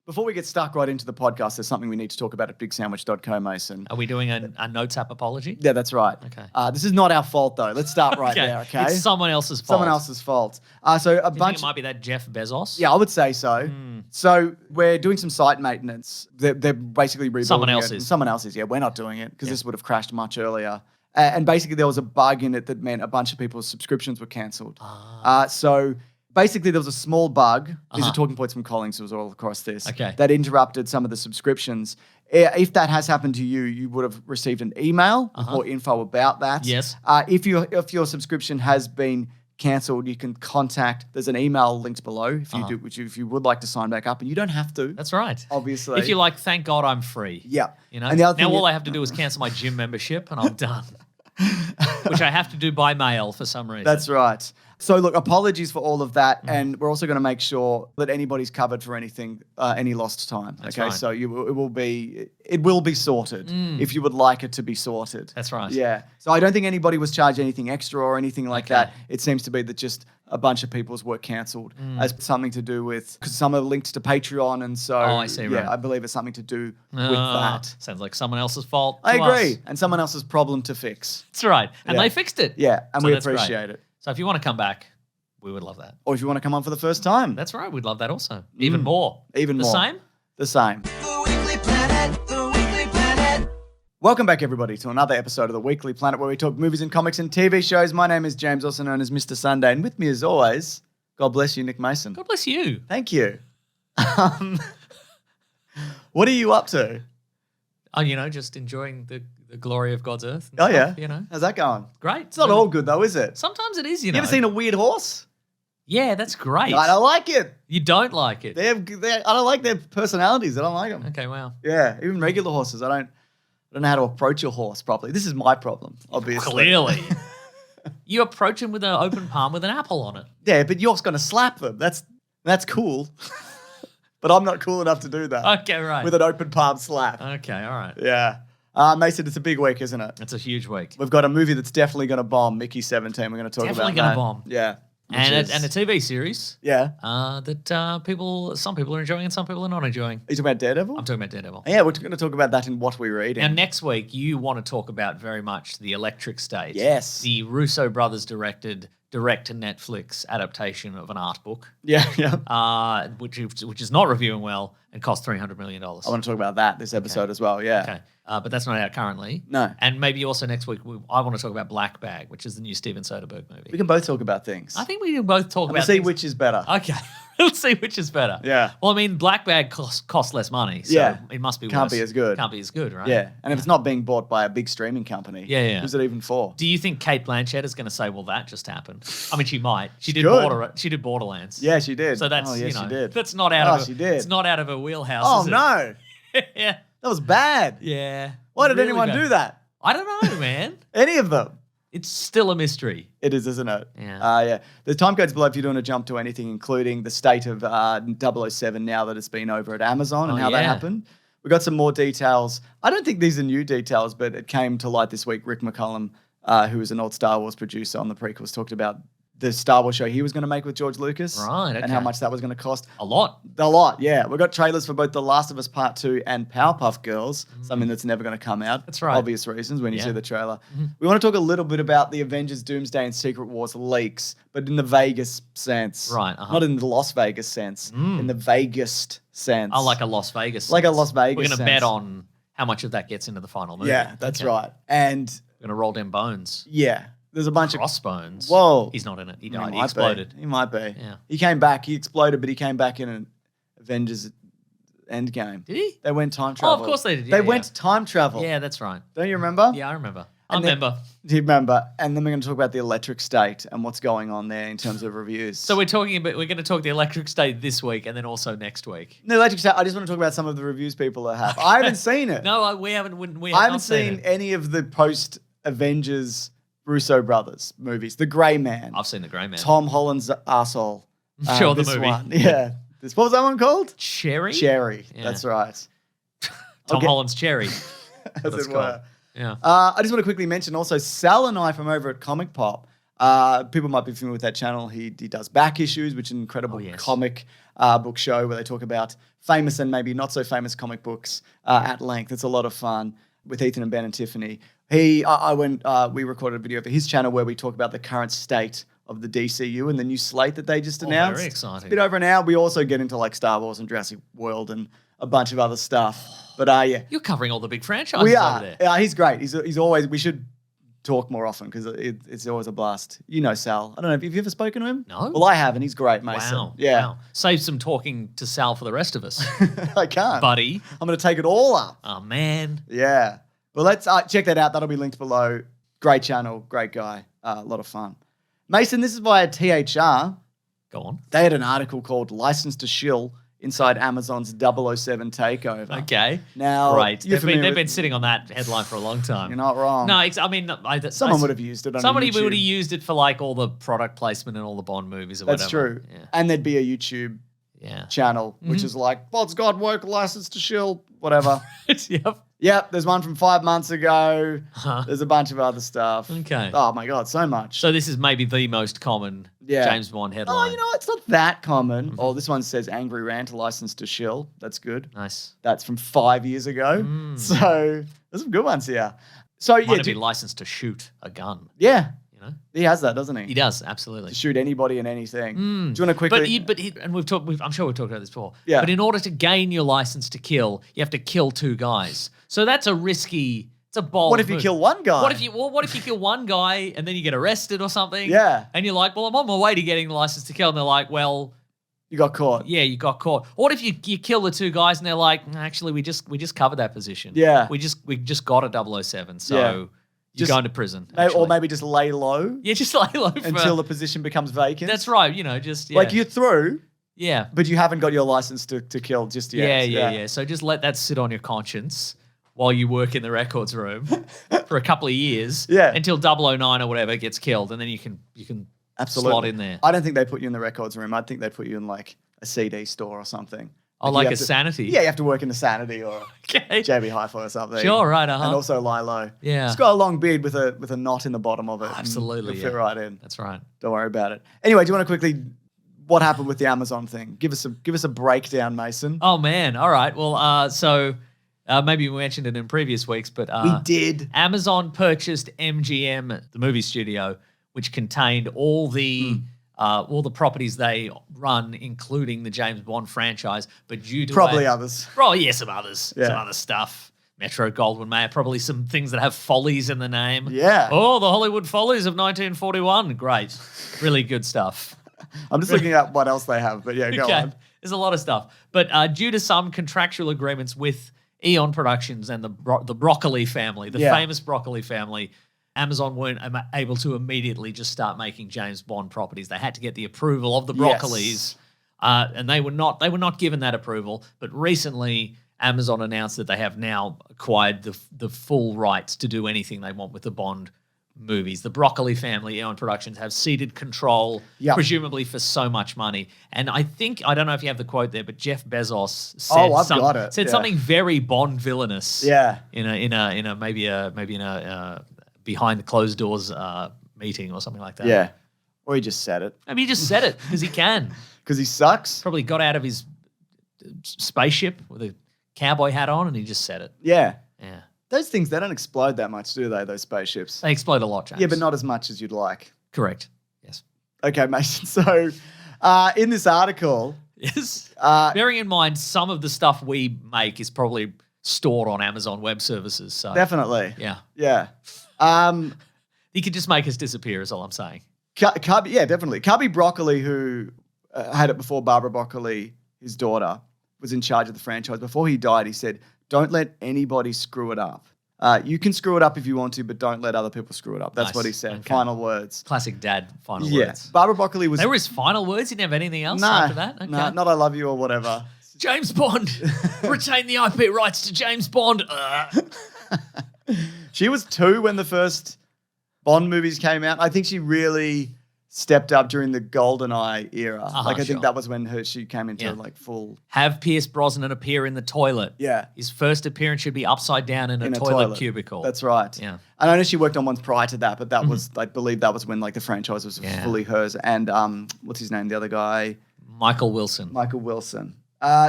Before we get stuck right into the podcast, there's something we need to talk about at bigsandwich.co, Mason. Are we doing a notes app apology? Yeah, that's right. Okay. This is not our fault, though. Let's start right there, okay? It's someone else's fault. Someone else's fault. So a Do you bunch. think it might be that Jeff Bezos? Yeah, I would say so. So we're doing some site maintenance. They're basically rebuilding Someone else it. is. Someone else is. Yeah, we're not doing it because this would have crashed much earlier. And basically, there was a bug in it that meant a bunch of people's subscriptions were cancelled. So basically, there was a small bug. These are talking points from Collins, who was all across this. Okay. That interrupted some of the subscriptions. If that has happened to you, you would have received an email with more info about that. Yes. If your subscription has been cancelled, you can contact. There's an email linked below if you do, if you would like to sign back up, and you don't have to. That's right. Obviously. If you're like, thank God I'm free. Yeah. You know. And the other now thing all I have to do is cancel my gym membership, and I'm done. Which I have to do by mail for some reason. That's right. So look, apologies for all of that, and we're also going to make sure that anybody's covered for anything, any lost time. That's okay, right. so it will be sorted if you would like it to be sorted. That's right. Yeah. So I don't think anybody was charged anything extra or anything like Okay. that. It seems to be that just a bunch of people's work cancelled as something to do with because some are linked to Patreon, and so I see, yeah, right. I believe it's something to do with that. Sounds like someone else's fault. I to agree, us. and someone else's problem to fix. That's right. And Yeah. they fixed it. Yeah, and So we that's great. appreciate it. So if you want to come back, we would love that. Or if you want to come on for the first time, That's right. We'd love that also. Even more. even the more. same? The same. The Weekly Planet, the Weekly Planet. Welcome back, everybody, to another episode of the Weekly Planet, where we talk movies and comics and TV shows. My name is James, also known as Mr. Sunday, and with me, as always, God bless you, Nick Mason. God bless you. Thank you. What are you up to? Oh, just enjoying the glory of God's earth. and Oh, stuff, yeah? How's that going? Great. It's not all good, though, is it? Sometimes it is, You ever seen a weird horse? Yeah, that's great. I don't like it. You don't like it. I don't like their personalities. I don't like them. Okay, wow. Yeah, even regular horses. I don't know how to approach a horse properly. This is my problem, obviously. Clearly. You approach him with an open palm with an apple on it. Yeah, but you're going to slap them. That's cool. But I'm not cool enough to do that. Okay, right. With an open palm slap. Okay, all right. Yeah. Mason, it's a big week, isn't it? It's a huge week. We've got a movie that's definitely going to bomb, Mickey 17. We're going to talk Definitely about that. gonna bomb. Yeah. And a TV series Yeah. that some people are enjoying and some people are not enjoying. Are you talking about Daredevil? I'm talking about Daredevil. Yeah, we're going to talk about that in What We Read. Now, next week, you want to talk about very much The Electric State. Yes. The Russo brothers directed direct-to-Netflix adaptation of an art book, Yeah. which is not reviewing well and cost $300 million. I want to talk about that this episode as well. Yeah. Okay. But that's not out currently. No. And maybe also next week, I want to talk about Black Bag, which is the new Steven Soderbergh movie. We can both talk about things. I think we can both talk We'll about see things. which is better. Okay. Let's see which is better. Yeah. Well, I mean, Black Bag costs less money, so Yeah. it must be Can't worse. be as good. Can't be as good, right? Yeah. And if it's not being bought by a big streaming company, Yeah. who's it even for? Do you think Kate Blanchett is going to say, "Well, that just happened"? I mean, she might. She did could. She did Borderlands. Yeah, she did. So that's oh, yes, she did. that's not out of she did. It's not out of her wheelhouse. Oh, is it? no. Yeah. That was bad. Yeah. Why did Really anyone bad. do that? I don't know, man. Any of them? It's still a mystery. It is, isn't it? Yeah. Yeah. The time code's below if you don't want to jump to anything, including the state of 007 now that it's been over at Amazon and Oh, how that yeah. happened. We got some more details. I don't think these are new details, but it came to light this week. Rick McCullum, who is an old Star Wars producer on the prequels, talked about the Star Wars show he was going to make with George Lucas. Right, And how okay. much that was going to cost. A lot. A lot, yeah. We've got trailers for both The Last of Us Part 2 and Powerpuff Girls, something that's never going to come out. That's right. Obvious reasons when you Yeah. see the trailer. We want to talk a little bit about the Avengers Doomsday and Secret Wars leaks, but in the Vegas sense. Right, Not in the Las Vegas sense, in the Vegas sense. I like a Las Vegas. Like a sense. Las Vegas We're going to sense. bet on how much of that gets into the final movie. Yeah, that's Okay. right. And We're going to roll down bones. yeah, there's a bunch of... Crossbones. Whoa. He's not in it. He He died. He might exploded. Be. He might be. Yeah. He came back. He exploded, but he came back in an Avengers Endgame. Did he? They went time Oh, travel. of course they did. They Yeah, went time travel. Yeah, that's right. Don't you remember? Yeah, I remember. And then- remember. Do you remember? And then we're going to talk about the Electric State and what's going on there in terms of reviews. So we're going to talk the Electric State this week and then also next week. the Electric State. I just want to talk about some of the reviews people have. I haven't seen it. No, we haven't. We I have haven't not seen it. any of the post Avengers Russo brothers movies. The Grey Man. I've seen the Grey Man. Tom Holland's arsehole. Sure, the this movie. one. Yeah. What was that one called? Cherry. Cherry. Yeah. That's right. Tom Holland's Cherry. As That's it were. Yeah. I just want to quickly mention also Sal and I from over at Comic Pop People might be familiar with that channel. He does Back Issues, which is an incredible comic book show where they talk about famous and maybe not so famous comic books at length. It's a lot of fun with Ethan and Ben and Tiffany. We recorded a video for his channel where we talk about the current state of the DCU and the new slate that they just announced. Very exciting. It's a bit over an hour. We also get into like Star Wars and Jurassic World and a bunch of other stuff. But yeah. You're covering all the big franchises We are. over there. Yeah, he's great. He's always, we should talk more often because it's always a blast. You know Sal. I don't know, have you ever spoken to him? No. Well, I have, and he's great, Mason. Wow. Yeah. Wow. Save some talking to Sal for the rest of us, I can't. buddy. I'm going to take it all up. Oh, man. Yeah. Well, let's check that out. That'll be linked below. Great channel, great guy. A lot of fun. Mason, this is via THR. Go on. They had an article called License to Shill inside Amazon's 007 takeover. Okay. Now, right. you're familiar They've with- been sitting on that headline for a long time. You're not wrong. No, Someone would have used it on Somebody YouTube. would have used it for like all the product placement and all the Bond movies or That's whatever. true. And there'd be a YouTube Yeah. channel, which is like, Bod's God woke License to Shill, whatever. Yep. Yep, there's one from 5 months ago. Huh. There's a bunch of other stuff. Okay. Oh my God, so much. So this is maybe the most common James Bond headline. Oh, you know, it's not that common. Oh, this one says Angry Rant License to Shill. That's good. Nice. That's from 5 years ago. So there's some good ones here. So Might yeah, have been licensed to shoot a gun. yeah, You know, he has that, doesn't he? he does absolutely. To shoot anybody and anything. Do you want to quickly? And I'm sure we've talked about this before. Yeah. But in order to gain your license to kill, you have to kill 2 guys. So that's a risky. It's a bold. What if you move. kill one guy? What if you kill one guy and then you get arrested or something? Yeah. And you're like, well, I'm on my way to getting the license to kill, and they're like, well, You got caught. yeah, you got caught. Or what if you kill the 2 guys and they're like, actually, we just covered that position. Yeah. We just got a 007, so Yeah. you're Just- going to prison. Or actually. maybe just lay low yeah, just lay low for, until the position becomes vacant. That's right. You know, just yeah. Like you're through, yeah. but you haven't got your license to kill just yet. Yeah. So just let that sit on your conscience while you work in the records room for a couple of years. Yeah. Until 009 or whatever gets killed, and then you can Absolutely. slot in there. I don't think they put you in the records room. I think they put you in like a CD store or something. Oh, you like have a to- Sanity? Yeah, you have to work in the Sanity or Okay. JB Hi-Fi or something. Sure, right, And also lie low. Yeah. It's got a long beard with a knot in the bottom of it. and Absolutely, it'll fit yeah. right in. That's right. Don't worry about it. Anyway, do you want to quickly what happened with the Amazon thing? Give us a breakdown, Mason. Oh man. All right. Well, so maybe we mentioned it in previous weeks, but We did. Amazon purchased MGM, the movie studio, which contained all the properties they run, including the James Bond franchise. But due to Probably others. Probably some others, Yeah. some other stuff. Metro Goldwyn Mayer, probably some things that have Follies in the name. Yeah. Oh, the Hollywood Follies of 1941. Great, really good stuff. I'm just looking at what else they have, but yeah, go on. There's a lot of stuff. But due to some contractual agreements with Eon Productions and the Broccoli family, the Yeah. famous Broccoli family, Amazon weren't able to immediately just start making James Bond properties. They had to get the approval of the Broccolis, and they were not given that approval. But recently, Amazon announced that they have now acquired the full rights to do anything they want with the Bond movies. The Broccoli family, Eon Productions, have ceded control, Yep. presumably for so much money. And I don't know if you have the quote there, but Jeff Bezos said, I've got it, yeah. something very Bond villainous. Yeah. In a maybe in a behind the closed doors meeting or something like that. Yeah. Or he just said it. Maybe he just said it because he can. Because he sucks. Probably got out of his spaceship with a cowboy hat on and he just said it. Yeah. Yeah. Those things, they don't explode that much, do they, those spaceships? They explode a lot, James. Yeah, but not as much as you'd like. Correct. Yes. Okay, Mason. So in this article, Yes. Bearing in mind, some of the stuff we make is probably stored on Amazon Web Services. So definitely. yeah, Yeah. he could just make us disappear. Is all I'm saying. Cubby, yeah, definitely. Cubby Broccoli, who had it before Barbara Broccoli, his daughter, was in charge of the franchise. Before he died, he said, "Don't let anybody screw it up. You can screw it up if you want to, but don't let other people screw it up." That's Nice. what he said. Okay. Final words. Classic dad final Yeah. words. Barbara Broccoli was... They were his final words. He didn't have anything else Nah, after that. Okay. nah, not I love you or whatever. James Bond. Retain the IP rights to James Bond. She was 2 when the first Bond movies came out. I think she really stepped up during the GoldenEye era. I sure. think that was when she came into like full. Have Pierce Brosnan appear in the toilet. Yeah. His first appearance should be upside down in a toilet cubicle. That's right. Yeah. And I know she worked on ones prior to that, but that was, I believe that was when like the franchise was fully hers. And what's his name? The other guy? Michael Wilson.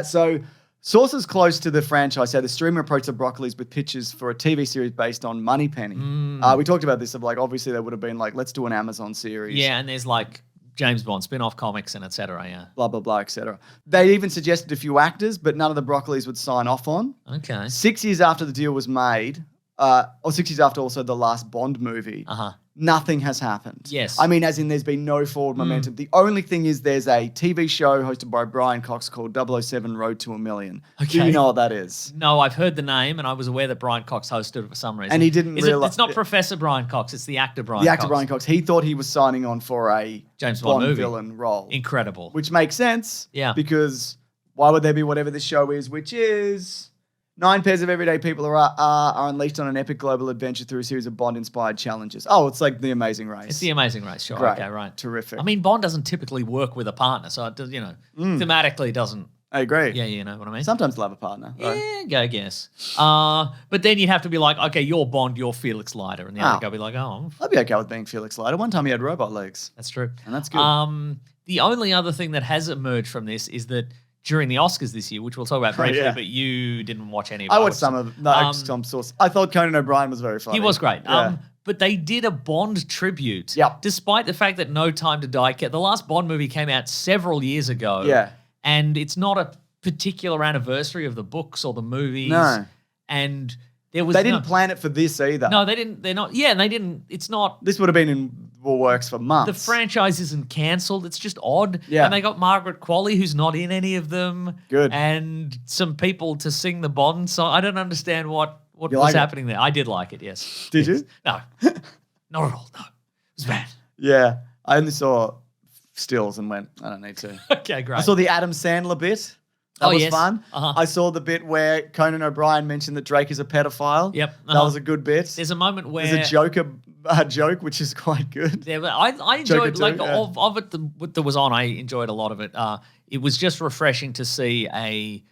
So sources close to the franchise say the streamer approached the Broccolis with pitches for a TV series based on Moneypenny. We talked about this of like, obviously there would have been like, let's do an Amazon series. Yeah, and there's like James Bond spin-off comics and et cetera, yeah. Blah, blah, blah, et cetera. They even suggested a few actors, but none of the Broccolis would sign off on. Okay. 6 years after the deal was made, or 6 years after also the last Bond movie, nothing has happened. Yes. I mean, as in there's been no forward momentum. The only thing is there's a TV show hosted by Brian Cox called 007 Road to a Million. Okay. Do you know what that is? No, I've heard the name and I was aware that Brian Cox hosted it for some reason. And he didn't realize... It's not Professor Brian Cox, it's the actor Brian Cox. The actor Brian Cox. He thought he was signing on for a James Bond movie. villain role. Incredible. Which makes sense. Yeah. Because why would there be whatever this show is, which is... 9 pairs of everyday people are unleashed on an epic global adventure through a series of Bond-inspired challenges. Oh, it's like The Amazing Race. It's The Amazing Race, sure. Great. Okay, right. Terrific. I mean, Bond doesn't typically work with a partner, so it does, thematically doesn't. I agree. Yeah, you know what I mean? Sometimes love a partner. Though. Yeah, I guess. But then you'd have to be like, okay, you're Bond, you're Felix Leiter. And the other guy would be like, oh. I'd be okay with being Felix Leiter. One time he had robot legs. That's true. And that's good. The only other thing that has emerged from this is that during the Oscars this year, which we'll talk about briefly, but you didn't watch any of it. I watched some of some source. I thought Conan O'Brien was very funny. He was great. Yeah. But they did a Bond tribute. Yep. Despite the fact that No Time to Die, the last Bond movie came out several years ago. Yeah. And it's not a particular anniversary of the books or the movies. No. And there was They didn't plan it for this either. No, they didn't. They're not. Yeah, and they didn't. It's not. This would have been in works for months. The franchise isn't cancelled. It's just odd. Yeah. And they got Margaret Qualley, who's not in any of them. Good. And some people to sing the Bond song. I don't understand what was like happening there. I did like it, yes. Did Yes. you? No. Not at all. No. It was bad. Yeah. I only saw stills and went, I don't need to. Okay, great. I saw the Adam Sandler bit. That was yes. fun. I saw the bit where Conan O'Brien mentioned that Drake is a pedophile. Yep. That was a good bit. There's a moment where There's a joke, which is quite good. Yeah, but I enjoyed Joker too, of it what that was on. I enjoyed a lot of it. It was just refreshing to see a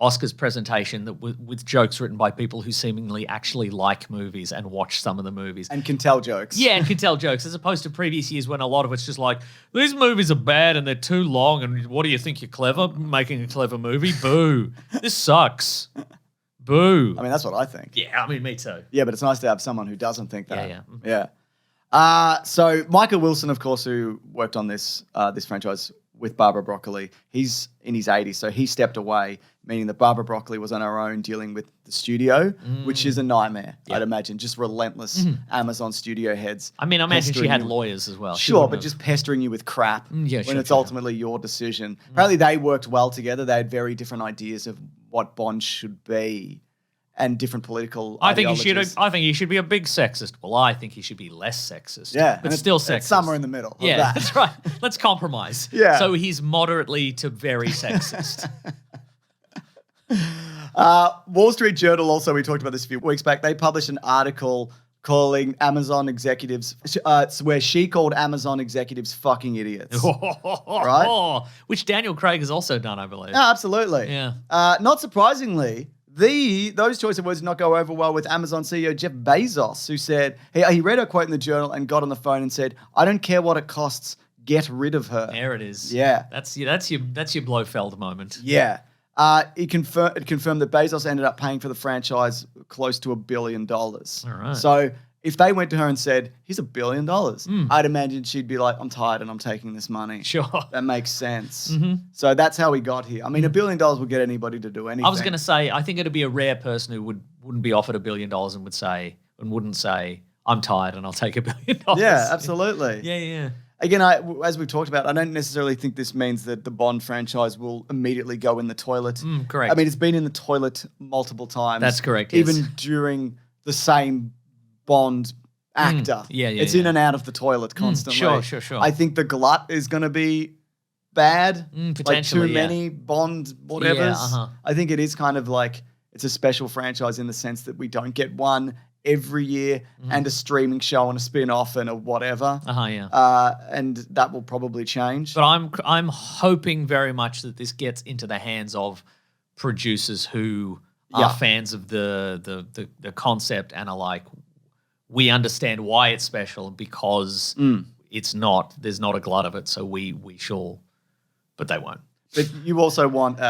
Oscars presentation that with jokes written by people who seemingly actually like movies and watch some of the movies. And can tell jokes. Yeah, and can tell jokes, as opposed to previous years when a lot of it's just like, these movies are bad and they're too long, and what do you think, you're clever? Making a clever movie? Boo. This sucks. Boo. I mean, that's what I think. Yeah, I mean, me too. Yeah, but it's nice to have someone who doesn't think that. Yeah. So Michael Wilson, of course, who worked on this franchise with Barbara Broccoli, he's in his 80s, so he stepped away, meaning that Barbara Broccoli was on her own dealing with the studio, which is a nightmare, I'd imagine. Just relentless Amazon studio heads. I mean, I imagine she pestering had you. lawyers as well. She Sure, wouldn't but have- just pestering you with crap Yeah, when sure, it's sure. ultimately your decision. Apparently they worked well together. They had very different ideas of what Bond should be and different political I think ideologies. he should be a big sexist. Well, I think he should be less sexist. Yeah, but and still it's sexist. somewhere in the middle. of Yeah, that. that's right. Let's compromise. Yeah. So he's moderately to very sexist. Wall Street Journal also, we talked about this a few weeks back, they published an article calling Amazon executives, where she called Amazon executives fucking idiots. Right? Which Daniel Craig has also done, I believe. No, absolutely. Yeah. Not surprisingly, those choice of words did not go over well with Amazon CEO Jeff Bezos, who said, he read her quote in the Journal and got on the phone and said, "I don't care what it costs, get rid of her." There it is. Yeah. That's your Blofeld moment. Yeah. It confirmed that Bezos ended up paying for the franchise close to $1 billion. All right. So if they went to her and said, "Here's $1 billion," I'd imagine she'd be like, "I'm tired and I'm taking this money." Sure. That makes sense. So that's how we got here. I mean, $1 billion will get anybody to do anything. I was going to say, I think it'd be a rare person who wouldn't be offered $1 billion and wouldn't say, "I'm tired and I'll take $1 billion." Yeah, absolutely. Yeah. Again, as we've talked about, I don't necessarily think this means that the Bond franchise will immediately go in the toilet. Correct. I mean, it's been in the toilet multiple times. That's correct, yes. Even during the same Bond actor. Yeah, It's in and out of the toilet constantly. Sure. I think the glut is going to be bad. Potentially, like too many Bond whatevers. Yeah, I think it is kind of like it's a special franchise in the sense that we don't get one every year and a streaming show and a spin-off and a whatever. Yeah. And that will probably change. But I'm hoping very much that this gets into the hands of producers who are fans of the concept and are like, we understand why it's special because there's not a glut of it, so we shall, but they won't. But you also want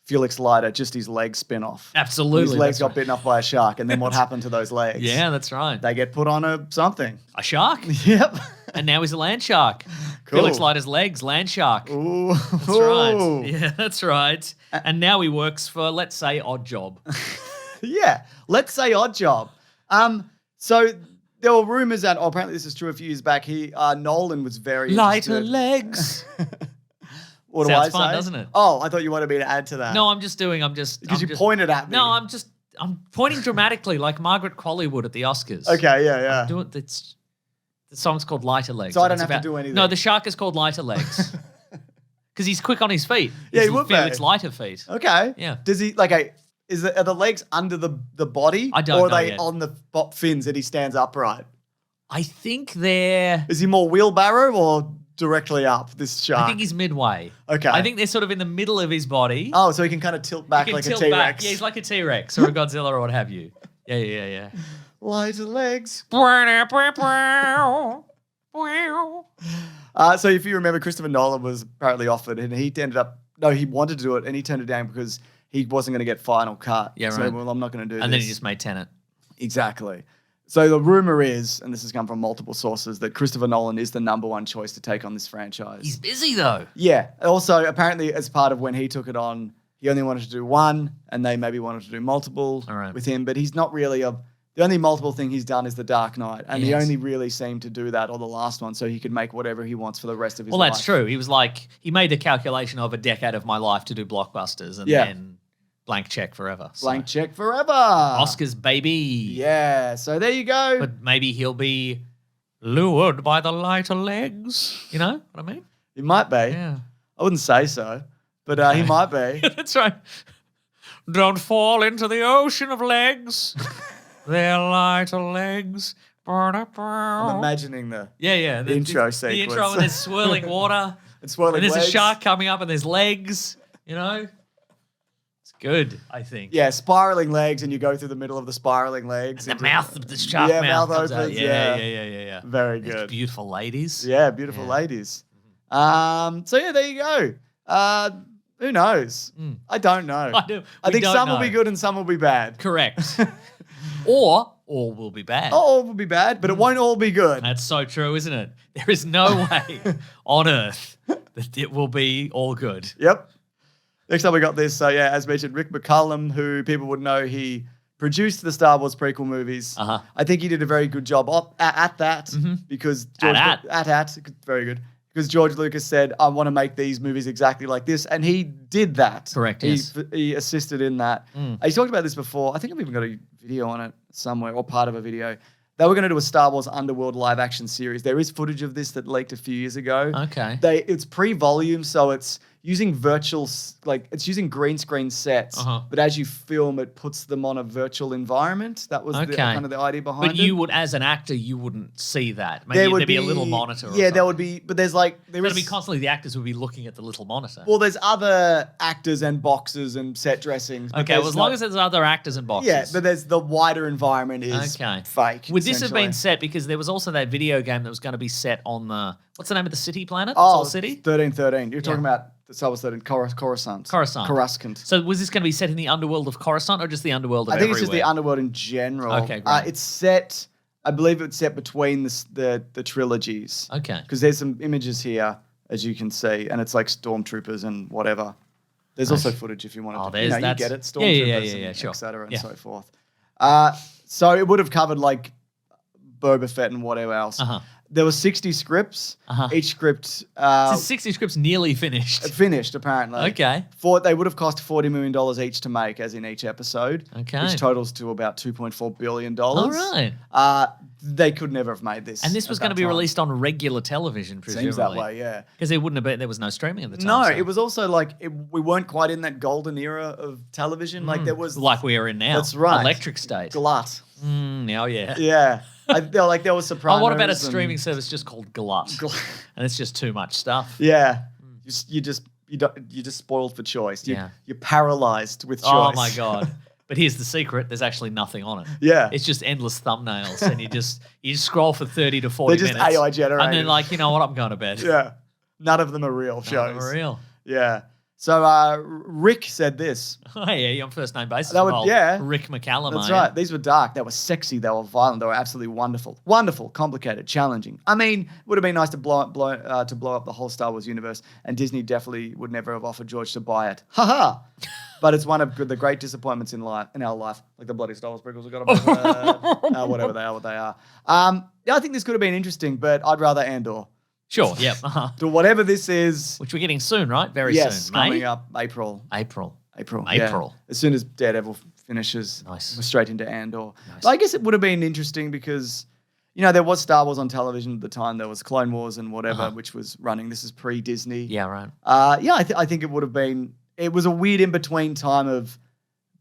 Felix Leiter, just his legs spin off. Absolutely. His legs got bitten off by a shark, and then what happened to those legs? Yeah, that's right. They get put on something. A shark? Yep. And now he's a land shark. Cool. Felix Leiter's legs, land shark. Ooh. That's right. Yeah, that's right. And now he works for, let's say, Odd Job. Yeah, let's say Odd Job. So there were rumors that, apparently this is true a few years back, Nolan was very Lighter interested. legs. What Sounds do I fun, say? doesn't it? Oh, I thought you wanted me to add to that. No, because you pointed at me. No, I'm pointing dramatically like Margaret Qualley would at the Oscars. Okay, yeah. The song's called Lighter Legs. So I don't have to do anything. No, the shark is called Lighter Legs. Because he's quick on his feet. Yeah, he would be. Felix Leiter feet. Okay. Yeah. Does he, are the legs under the body? I don't know. Or are know they yet. on the fins that he stands upright? I think they're... Is he more wheelbarrow or directly up, this shark? I think he's midway. Okay. I think they're sort of in the middle of his body. Oh, so he can kind of tilt back He can like tilt a T-Rex. back. Yeah, he's like a T-Rex or a Godzilla or what have you. Yeah. Lighter legs. Wow. So if you remember, Christopher Nolan was apparently offered and he wanted to do it and he turned it down because he wasn't going to get final cut. Yeah, so, right. well, I'm not going to do this. And then he just made Tenet. Exactly. So the rumor is, and this has come from multiple sources, that Christopher Nolan is the number one choice to take on this franchise. He's busy though. Yeah. Also, apparently, as part of when he took it on, he only wanted to do one, and they maybe wanted to do multiple with him. But he's not really the only multiple thing he's done is The Dark Knight, and he only really seemed to do that or the last one, so he could make whatever he wants for the rest of his life. Well, that's true. He was like, he made the calculation of a decade of my life to do blockbusters, and then blank check forever. Blank check forever. Oscars, baby. Yeah. So there you go. But maybe he'll be lured by the lighter legs. You know what I mean? He might be. Yeah. I wouldn't say so, but he might be. That's right. Don't fall into the ocean of legs. They're lighter legs. I'm imagining the intro sequence. The intro when there's swirling water. And swirling and there's legs. a shark coming up and there's legs, you know? It's good, I think. Yeah, spiraling legs and you go through the middle of the spiraling legs. And the mouth of the shark mouth comes out. opens, Yeah. Very These good. beautiful ladies. Yeah, beautiful ladies. So yeah, there you go. Who knows? I don't know. I think some will be good and some will be bad. Correct. Or all will be bad. All will be bad, but it won't all be good. That's so true, isn't it? There is no way on earth that it will be all good. Yep. Next up, we got this. So yeah, as mentioned, Rick McCallum, who people would know, he produced the Star Wars prequel movies. I think he did a very good job at that because very good. Because George Lucas said, I want to make these movies exactly like this. And he did that. Correct, yes. He assisted in that. He talked about this before. I think I've even got a video on it somewhere or part of a video. They were going to do a Star Wars Underworld live action series. There is footage of this that leaked a few years ago. Okay. It's pre-volume, so it's using it's using green screen sets, but as you film, it puts them on a virtual environment. That was kind of the idea behind it. But you would, as an actor, you wouldn't see that. Maybe there'd be a little monitor. Yeah, there would be, but there's be constantly the actors would be looking at the little monitor. Well, there's other actors and boxes and set dressings. Okay, well, as long as there's other actors and boxes. Yeah, but there's the wider environment is fake. Would this have been set because there was also that video game that was going to be set on what's the name of the city planet? Oh, City? 1313. You're talking about the Star Wars 13, Coruscant. Coruscant. So was this going to be set in the underworld of Coruscant or just the underworld of I think everywhere? it's just the underworld in general. Okay, great. It's set, I believe it's set between the trilogies. Okay. Because there's some images here, as you can see, and it's like stormtroopers and whatever. There's also footage if you want to. You get it. Stormtroopers sure. et cetera and so forth. So it would have covered like Boba Fett and whatever else. There were 60 scripts. Each script... so 60 scripts nearly finished. Finished, apparently. Okay. They would have cost $40 million each to make, as in each episode. Okay. Which totals to about $2.4 billion. All right. They could never have made this. And this was going to be released on regular television, presumably. Seems that way, yeah. Because there was no streaming at the time. No, so. it was also like, we weren't quite in that golden era of television. Like there was... Like we are in now. That's right. Electric state. Glut. Oh, yeah. Yeah. There was Sopranos. Oh, what about a and- streaming service just called Glut? And it's just too much stuff. Yeah. You're just spoiled for choice. Yeah. You're paralyzed with choice. Oh, my God. But here's the secret. There's actually nothing on it. Yeah. It's just endless thumbnails. And you just scroll for 30 to 40 They're just minutes. AI generated. And then like, you know what? I'm going to bed. Yeah. None of them are real shows. None of them are real. Yeah. So Rick said this. Oh, yeah, you're on first name basis. That would- with old yeah. Rick McCallum. That's are you? right. These were dark. They were sexy. They were violent. They were absolutely wonderful. Wonderful, complicated, challenging. I mean, it would have been nice to blow up the whole Star Wars universe, and Disney definitely would never have offered George to buy it. Ha ha! But it's one of the great disappointments in our life, like the bloody Star Wars prequels. We've got to whatever they are, what they are. Yeah, I think this could have been interesting, but I'd rather Andor. Sure, yep. To whatever this is. Which we're getting soon, right? Very Yes, soon. coming May? up April. April. April. April. Yeah. As soon as Daredevil finishes, Nice. we're straight into Andor. Nice. But I guess it would have been interesting because, there was Star Wars on television at the time. There was Clone Wars and whatever, which was running. This is pre-Disney. Yeah, right. I think it would have been. It was a weird in-between time of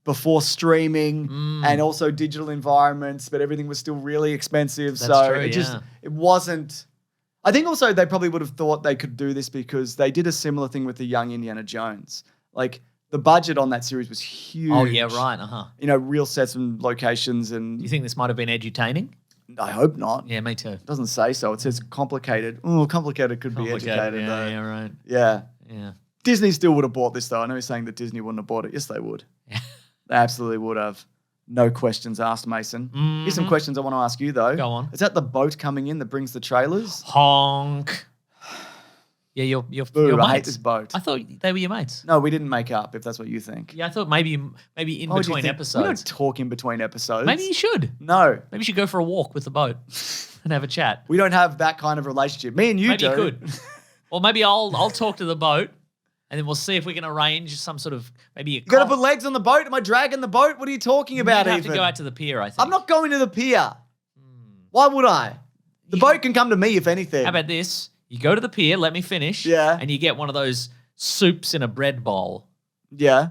before streaming and also digital environments, but everything was still really expensive. That's so true, it wasn't. I think also they probably would have thought they could do this because they did a similar thing with the Young Indiana Jones. Like the budget on that series was huge. Oh, yeah, right. Real sets and locations, and Do you think this might have been edutaining? I hope not. Yeah, me too. It doesn't say so. It says complicated. Oh, complicated could be educated. though. Yeah, right. Yeah. Yeah. Disney still would have bought this though. I know he's saying that Disney wouldn't have bought it. Yes, they would. Yeah. They absolutely would have. No questions asked, Mason. Here's some questions I want to ask you though. Go on. Is that the boat coming in that brings the trailers? Honk. Yeah, your Boo, your I hate mates. this boat. I thought they were your mates. No, we didn't make up, if that's what you think. Yeah, I thought maybe in Why would you between think- episodes. We don't talk in between episodes. Maybe you should. No. Maybe you should go for a walk with the boat and have a chat. We don't have that kind of relationship. Me and you Maybe do. you could. Or maybe I'll talk to the boat and then we'll see if we can arrange some sort of maybe a You got to put legs on the boat? Am I dragging the boat? What are you talking about You'd have even? to go out to the pier, I think. I'm not going to the pier. Why would I? The boat can come to me if anything. How about this? You go to the pier, let me finish. Yeah. And you get one of those soups in a bread bowl. Yeah.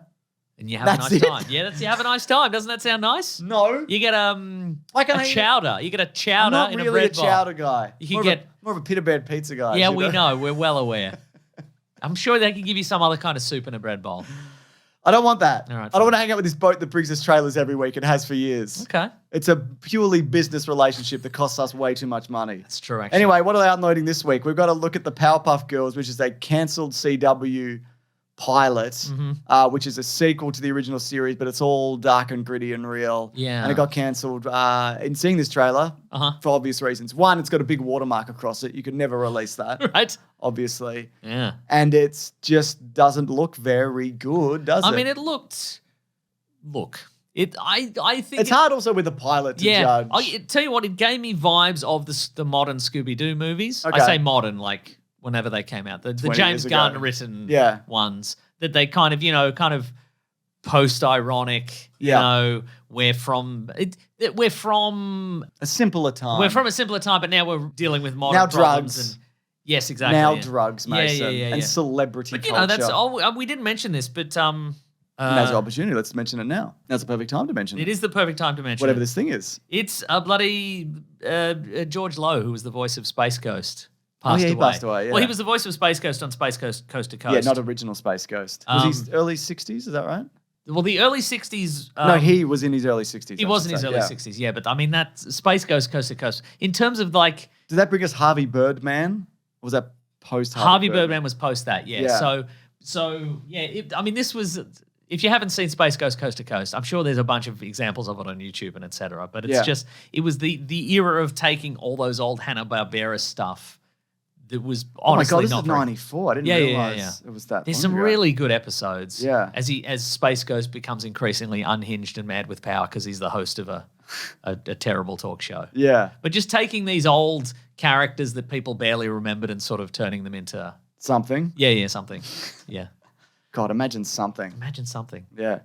And you have That's a nice it? time. Yeah, you have a nice time. Doesn't that sound nice? No. You get Why can't a I- chowder. You get a I'm chowder not in really a bread a bowl. chowder guy. You can more get more of a pita bread pizza guy. Yeah, we know. We're well aware. I'm sure they can give you some other kind of soup in a bread bowl. I don't want that. All right, I don't fine. want to hang out with this boat that brings us trailers every week and has for years. Okay. It's a purely business relationship that costs us way too much money. That's true, actually. Anyway, what are they uploading this week? We've got to look at the Powerpuff Girls, which is a cancelled CW pilot, Mm-hmm. which is a sequel to the original series, but it's all dark and gritty and real. Yeah. And it got cancelled. In seeing this trailer, for obvious reasons. One, it's got a big watermark across it. You could never release that, Right? obviously. Yeah. And it just doesn't look very good, does it? I mean, it looked. Look, I think It's hard also with a pilot to judge. I tell you what, it gave me vibes of the modern Scooby Doo movies. Okay. I say modern, like whenever they came out, the 20 James years ago. Gunn written Yeah. ones that they kind of post-ironic. You Yeah. know, we're from A simpler time. we're from a simpler time, but now we're dealing with modern Now problems. drugs. And yes, exactly. now yeah. drugs, Mason. Yeah. And celebrity But you culture. know, that's all. We didn't mention this, but Now's the opportunity. Let's mention it now. Now's the perfect time to mention it. it is the perfect time to mention Whatever it. this thing is. It's a bloody George Lowe, who was the voice of Space Ghost, Oh, passed yeah, he away. passed away, yeah. Well, he was the voice of Space Ghost on Space Ghost Coast to Coast. Yeah, not original Space Ghost. Was he early 60s? Is that right? Well, the early 60s... no, he was in his early 60s. He was in his early 60s, yeah. But, I mean, that's Space Ghost Coast to Coast. In terms of, like... Did that bring us Harvey Birdman? Or was that post Harvey Birdman was post that, yeah. Yeah. So yeah, I mean, this was... If you haven't seen Space Ghost Coast to Coast, I'm sure there's a bunch of examples of it on YouTube and etc. But it's just, it was the era of taking all those old Hanna-Barbera stuff that was Oh my honestly God, this not is very... 94. I didn't Yeah, yeah, realize yeah. it was that There's long some ago. really good episodes. Yeah. As Space Ghost becomes increasingly unhinged and mad with power because he's the host of a terrible talk show. Yeah. But just taking these old characters that people barely remembered and sort of turning them into Something. something. Yeah. God, imagine something. Imagine something. Yeah.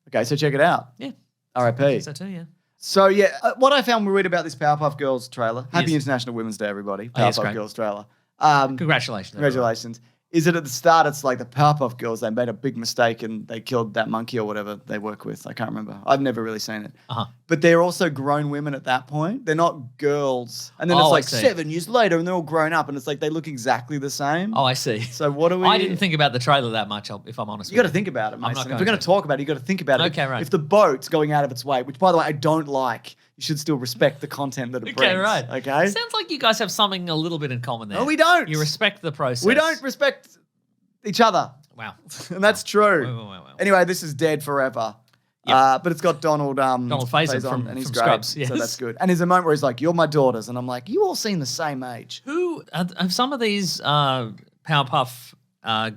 Okay, so check it out. Yeah. R.I.P. So too, yeah. So yeah, what I found weird about this Powerpuff Girls trailer, Happy Yes. International Women's Day, everybody. Oh, yes, Powerpuff great. Girls trailer. Congratulations. everyone. Congratulations. is it at the start, it's like the Powerpuff Girls, they made a big mistake and they killed that monkey or whatever they work with. I can't remember. I've never really seen it. But they're also grown women at that point. They're not girls. And then it's like 7 years later and they're all grown up and it's like they look exactly the same. Oh, I see. So what do we... I didn't think about the trailer that much, if I'm honest with you. You got to think about it, Mason. If we're going to talk about it, you got to think about it. Okay, right. If the boat's going out of its way, which by the way, I don't like, you should still respect the content that it brings. Okay, right. Okay? Sounds like you guys have something a little bit in common there. No, we don't. You respect the process. We don't respect each other. Wow. And that's true. Wow. Anyway, this is Dead Forever. Yep. But it's got Donald Faison from and he's from great. Scrubs, yes. So that's good. And there's a moment where he's like, "You're my daughters," and I'm like, "You all seem the same age." Who have some of these Powerpuff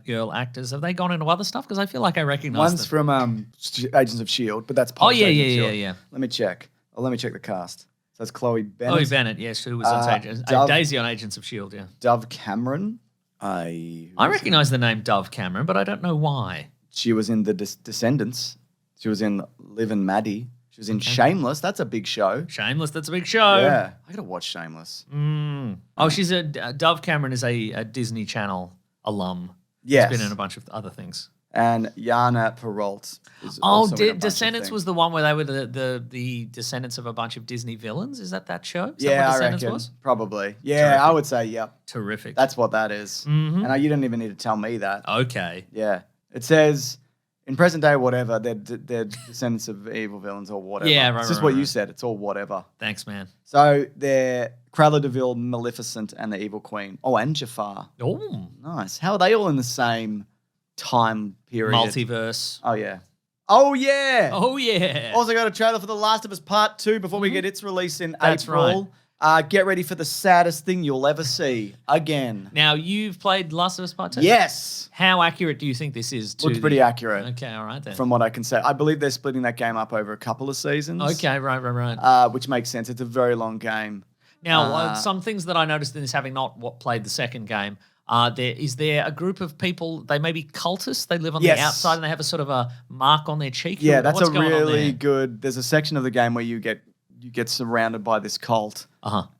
girl actors? Have they gone into other stuff? Because I feel like I recognize One's them. from Agents of Shield, but that's post Agents of S.H.I.E.L.D. Let me check. Let me check the cast. So that's Chloe Bennett. Chloe Bennett, yes, who was on Daisy on Agents of Shield. Yeah, Dove Cameron. I recognize the name Dove Cameron, but I don't know why. She was in The Descendants. She was in Liv and Maddie. She was in Shameless. That's a big show. Shameless, that's a big show. Yeah, I gotta watch Shameless. Oh, she's Dove Cameron is a Disney Channel alum. Yes. She's been in a bunch of other things. And Yana Perrault is also in a bunch Descendants of was the one where they were the descendants of a bunch of Disney villains. Is that show? Is yeah, that what I Descendants reckon. was? Probably. Yeah, Terrific. I would say, yep. Terrific. That's what that is. Mm-hmm. And you don't even need to tell me that. Okay. Yeah. It says, in present day, whatever, they're descendants of evil villains or whatever. Yeah, right, It's just right, what right. you said. It's all whatever. Thanks, man. So they're Cruella de Vil, Maleficent, and the Evil Queen. Oh, and Jafar. Oh, Nice. How are they all in the same time period? multiverse. Oh, yeah. Oh, yeah. Oh yeah. Also got a trailer for The Last of Us Part 2 before we get its release in That's April. Get ready for the saddest thing you'll ever see again. Now you've played Last of Us Part 2? Yes. How accurate do you think this is? Looks pretty accurate. Okay, all right then. From what I can say. I believe they're splitting that game up over a couple of seasons. Okay, right. Which makes sense. It's a very long game. Now, some things that I noticed in this, having not played the second game, is there a group of people, they may be cultists, they live on the outside and they have a sort of a mark on their cheek? Yeah, that's What's a going on really there? good, there's a section of the game where you get surrounded by this cult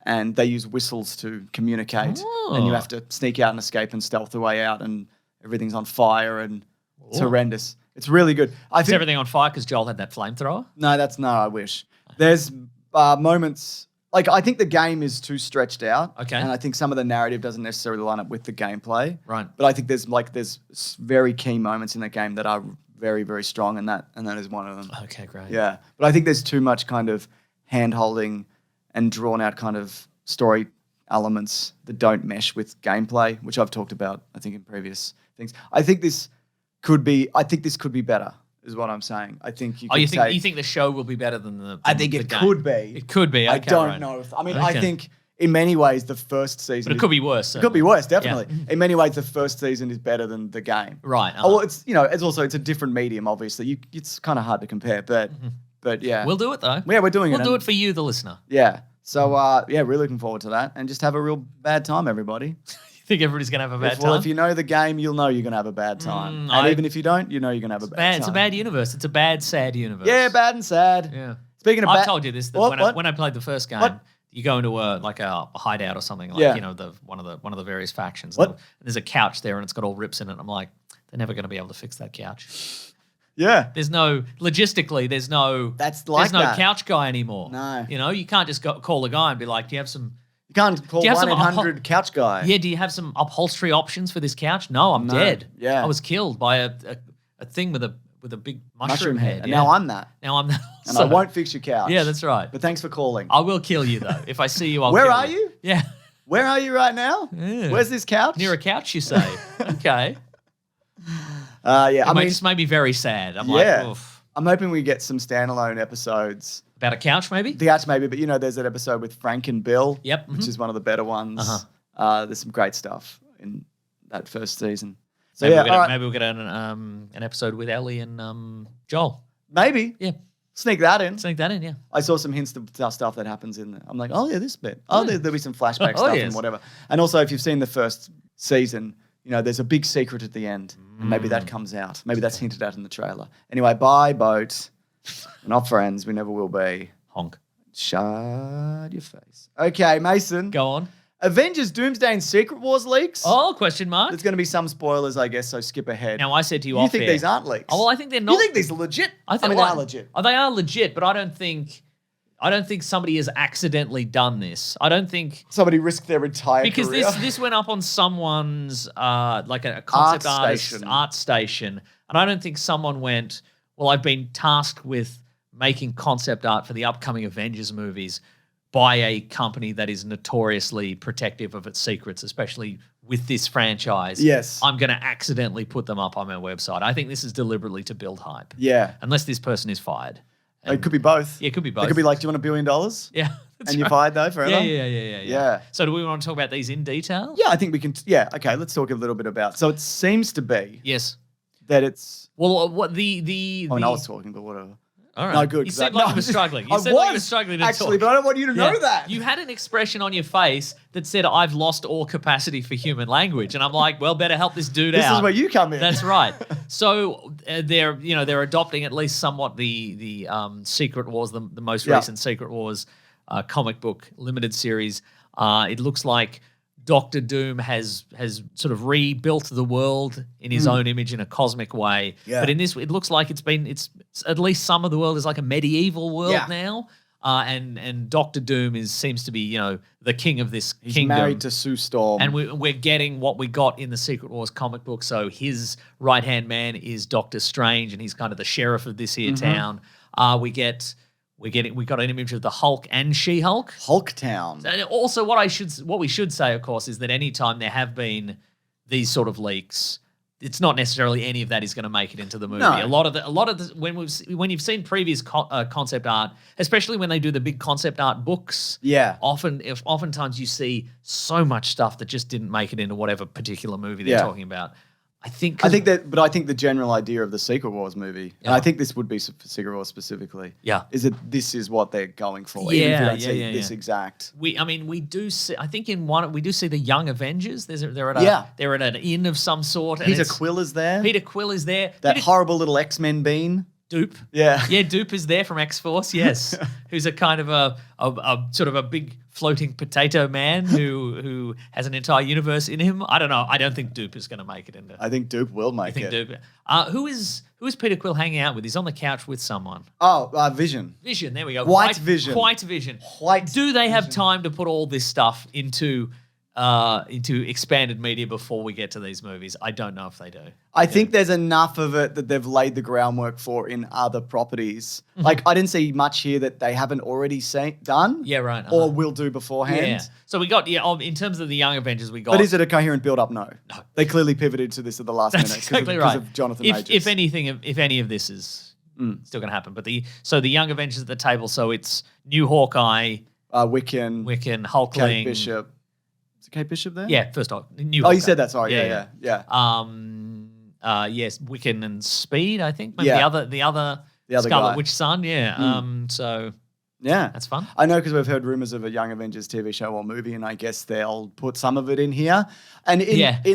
and they use whistles to communicate and you have to sneak out and escape and stealth the way out and everything's on fire and it's horrendous. It's really good. Is everything on fire because Joel had that flamethrower? No, I wish. There's moments... Like, I think the game is too stretched out. Okay. And I think some of the narrative doesn't necessarily line up with the gameplay. Right. But I think there's very key moments in the game that are very, very strong, and that is one of them. Okay, great. Yeah. But I think there's too much kind of hand-holding and drawn-out kind of story elements that don't mesh with gameplay, which I've talked about, I think, in previous things. I think this could be better. Is what I'm saying. I think you. You think the show will be better than the? I think it game? could be. It could be. Okay, I don't right. know. I think in many ways the first season. But it could be worse. It could be worse, definitely. Yeah. In many ways, the first season is better than the game. Right. Oh, well, it's it's a different medium. Obviously, it's kind of hard to compare, but yeah, We'll do it though. Yeah, we're doing it. We'll do it for you, the listener. Yeah. So really looking forward to that, and just have a real bad time, everybody. You think everybody's gonna have a bad time? Well, if you know the game, you'll know you're gonna have a bad time, and even if you don't, you know you're gonna have a bad time. It's a bad universe. It's a bad, sad universe. Yeah, bad and sad. Yeah. Speaking of I've told you this that when I played the first game, What? you go into a hideout or something like Yeah. one of the various factions. What? And there's a couch there and it's got all rips in it. I'm like, they're never going to be able to fix that couch. Yeah. There's no That's like there's no that. couch guy anymore. No. You can't just call a guy and be like, do you have some? You can't call Do you have some 1-800 couch guy. Yeah, do you have some upholstery options for this couch? No, I'm No. dead. Yeah. I was killed by a thing with a big mushroom head. And yeah. now I'm that. Now I'm that. And I won't fix your couch. Yeah, that's right. But thanks for calling. I will kill you though. If I see you, I'll Where kill are you? Yeah. Where are you right now? Yeah. Where's this couch? Near a couch, you say? Okay. Yeah, It just made me very sad. I'm yeah. like, oof. I'm hoping we get some standalone episodes. About a couch, maybe? The couch maybe, but there's that episode with Frank and Bill. Yep. Which is one of the better ones. There's some great stuff in that first season. So Maybe yeah, maybe we'll get an episode with Ellie and Joel. maybe. Yeah. Sneak that in. Sneak that in, yeah. I saw some hints of stuff that happens in there. I'm like, oh yeah, this bit. Oh, there'll be some flashback Oh, stuff yes. and whatever. And also, if you've seen the first season, there's a big secret at the end, and maybe that comes out. Maybe that's hinted at in the trailer. Anyway, bye, boat. We're not friends. We never will be. Honk. Shut your face. Okay, Mason. Go on. Avengers Doomsday and Secret Wars leaks. Oh, question mark. There's going to be some spoilers, I guess, so skip ahead. Now, I said to you You off think air. these aren't leaks? Oh, well, I think they're not. You think these are legit? I think they are legit. Oh, they are legit, but I don't think somebody has accidentally done this. I don't think Somebody risked their entire because career. this went up on someone's like a concept artist art station, and I don't think someone went, well, I've been tasked with making concept art for the upcoming Avengers movies by a company that is notoriously protective of its secrets, especially with this franchise. Yes. I'm going to accidentally put them up on my website. I think this is deliberately to build hype. Yeah. Unless this person is fired. It could be both. Yeah, it could be both. It could be like, do you want $1 billion? Yeah. that's And you're right. fired though forever? Yeah. So do we want to talk about these in detail? Yeah, I think we can. Yeah, okay, let's talk a little bit about. So it seems to be Yes. that it's. Well, what the I was talking, but whatever. all right. No, good. You 'cause seemed I- like no, you were struggling. You I said like you were was, struggling to actually, talk. but I don't want you to know Yeah. that. You had an expression on your face that said, I've lost all capacity for human language. And I'm like, well, better help this dude This out. is where you come in. That's right. So they're adopting at least somewhat the Secret Wars, the most recent Secret Wars comic book limited series. It looks like Doctor Doom has sort of rebuilt the world in his own image in a cosmic way. Yeah. But in this, it looks like it's at least some of the world is like a medieval world Yeah. now. And Doctor Doom seems to be the king of this He's kingdom. married to Sue Storm. And we're getting what we got in the Secret Wars comic book. So his right-hand man is Doctor Strange, and he's kind of the sheriff of this here town. We got an image of the Hulk and She-Hulk. Hulktown. And also, what we should say, of course, is that anytime there have been these sort of leaks, it's not necessarily any of that is going to make it into the movie. No. A lot of the when you've seen previous concept art, especially when they do the big concept art books, Yeah. oftentimes you see so much stuff that just didn't make it into whatever particular movie they're Yeah. talking about. I think But I think the general idea of the Secret Wars movie, and Yeah. I think this would be for Secret Wars specifically, Yeah. is that this is what they're going for. Even if you Yeah, don't see yeah, this yeah. exact. we do see. I think in one we do see the Young Avengers. They're at an inn of some sort. And Peter it's- Quill is there. Peter Quill is there. that Peter horrible little X-Men bean. Dupe. Yeah. Yeah, Dupe is there from X-Force, yes. Who's a kind of a sort of a big floating potato man who has an entire universe in him. I don't know. I don't think Dupe is going to make it into. I think Dupe will I make think it. Dupe. Who is Peter Quill hanging out with? He's on the couch with someone. Oh, Vision. Vision, there we go. White Vision. White Vision. White Do they have time to put all this stuff into expanded media before we get to these movies? I don't know if they do. I think there's enough of it that they've laid the groundwork for in other properties. Mm-hmm. Like, I didn't see much here that they haven't already done. Yeah, right. Or will do beforehand. Yeah. So we got in terms of the Young Avengers, we got. But is it a coherent build-up? No. They clearly pivoted to this at the last That's minute exactly because right. of Jonathan if, Majors. if any of this is still going to happen, but the Young Avengers at the table. So it's new Hawkeye, Wiccan, Hulkling, Kate Bishop. Is it Kate Bishop there? Yeah, first off, new. Oh, Hawkeye. you said that. Sorry. Yeah. Yes, Wiccan and Speed. I think maybe Yeah. the other other Scarlet guy. Witch son. Yeah. So Yeah. that's fun. I know because we've heard rumors of a Young Avengers TV show or movie, and I guess they'll put some of it in here. And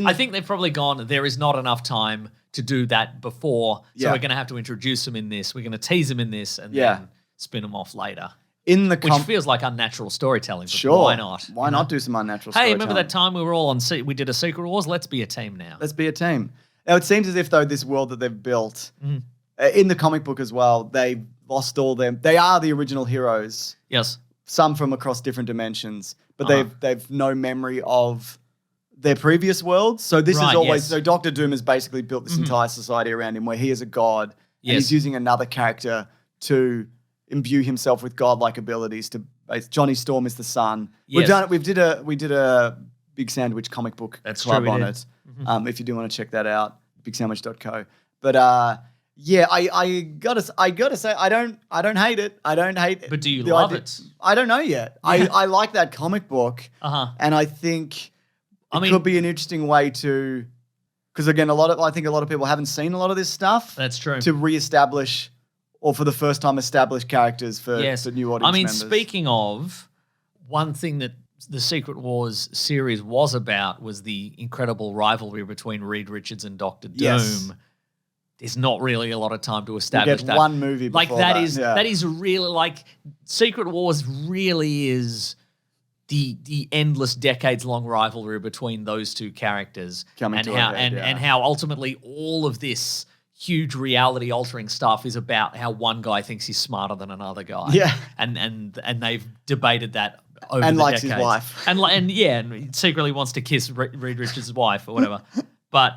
I think they've probably gone, there is not enough time to do that before, so Yeah. we're going to have to introduce them in this. We're going to tease them in this and Yeah. then spin them off later. in the Which feels like unnatural storytelling. But Sure. why not? Why not do some unnatural Hey, storytelling? remember that time we were all on we did a Secret Wars? Let's be a team now. Let's be a team. Now, it seems as if, though, this world that they've built, Mm-hmm. in the comic book as well, they've lost all them. They are the original heroes, Yes. some from across different dimensions, but Uh-huh. they've no memory of their previous worlds. So this Right, is always... yes. So Doctor Doom has basically built this entire society around him where he is a god, and Yes. he's using another character to imbue himself with godlike abilities. Johnny Storm is the sun. We've Yes. done it. We did a Big Sandwich comic book That's club true, we on did. it. If you do want to check that out, bigsandwich.co. But yeah, I gotta say, I don't hate it. I don't hate it. But do you the love idea- it? I don't know yet. I like that comic book, and I think it could be an interesting way to, because again, I think a lot of people haven't seen a lot of this stuff. That's true. To reestablish, or for the first time, establish characters for new audience members. Speaking of, one thing that the Secret Wars series was about was the incredible rivalry between Reed Richards and Dr. Doom. Yes. There's not really a lot of time to You establish get that. one movie Like before that that. is yeah. that is really like Secret Wars really is the endless decades-long rivalry between those two characters Coming and to a how head, and how ultimately all of this huge reality-altering stuff is about how one guy thinks he's smarter than another guy. Yeah. And they've debated that over And the likes decades. his wife. And he secretly wants to kiss Reed Richards' wife or whatever. But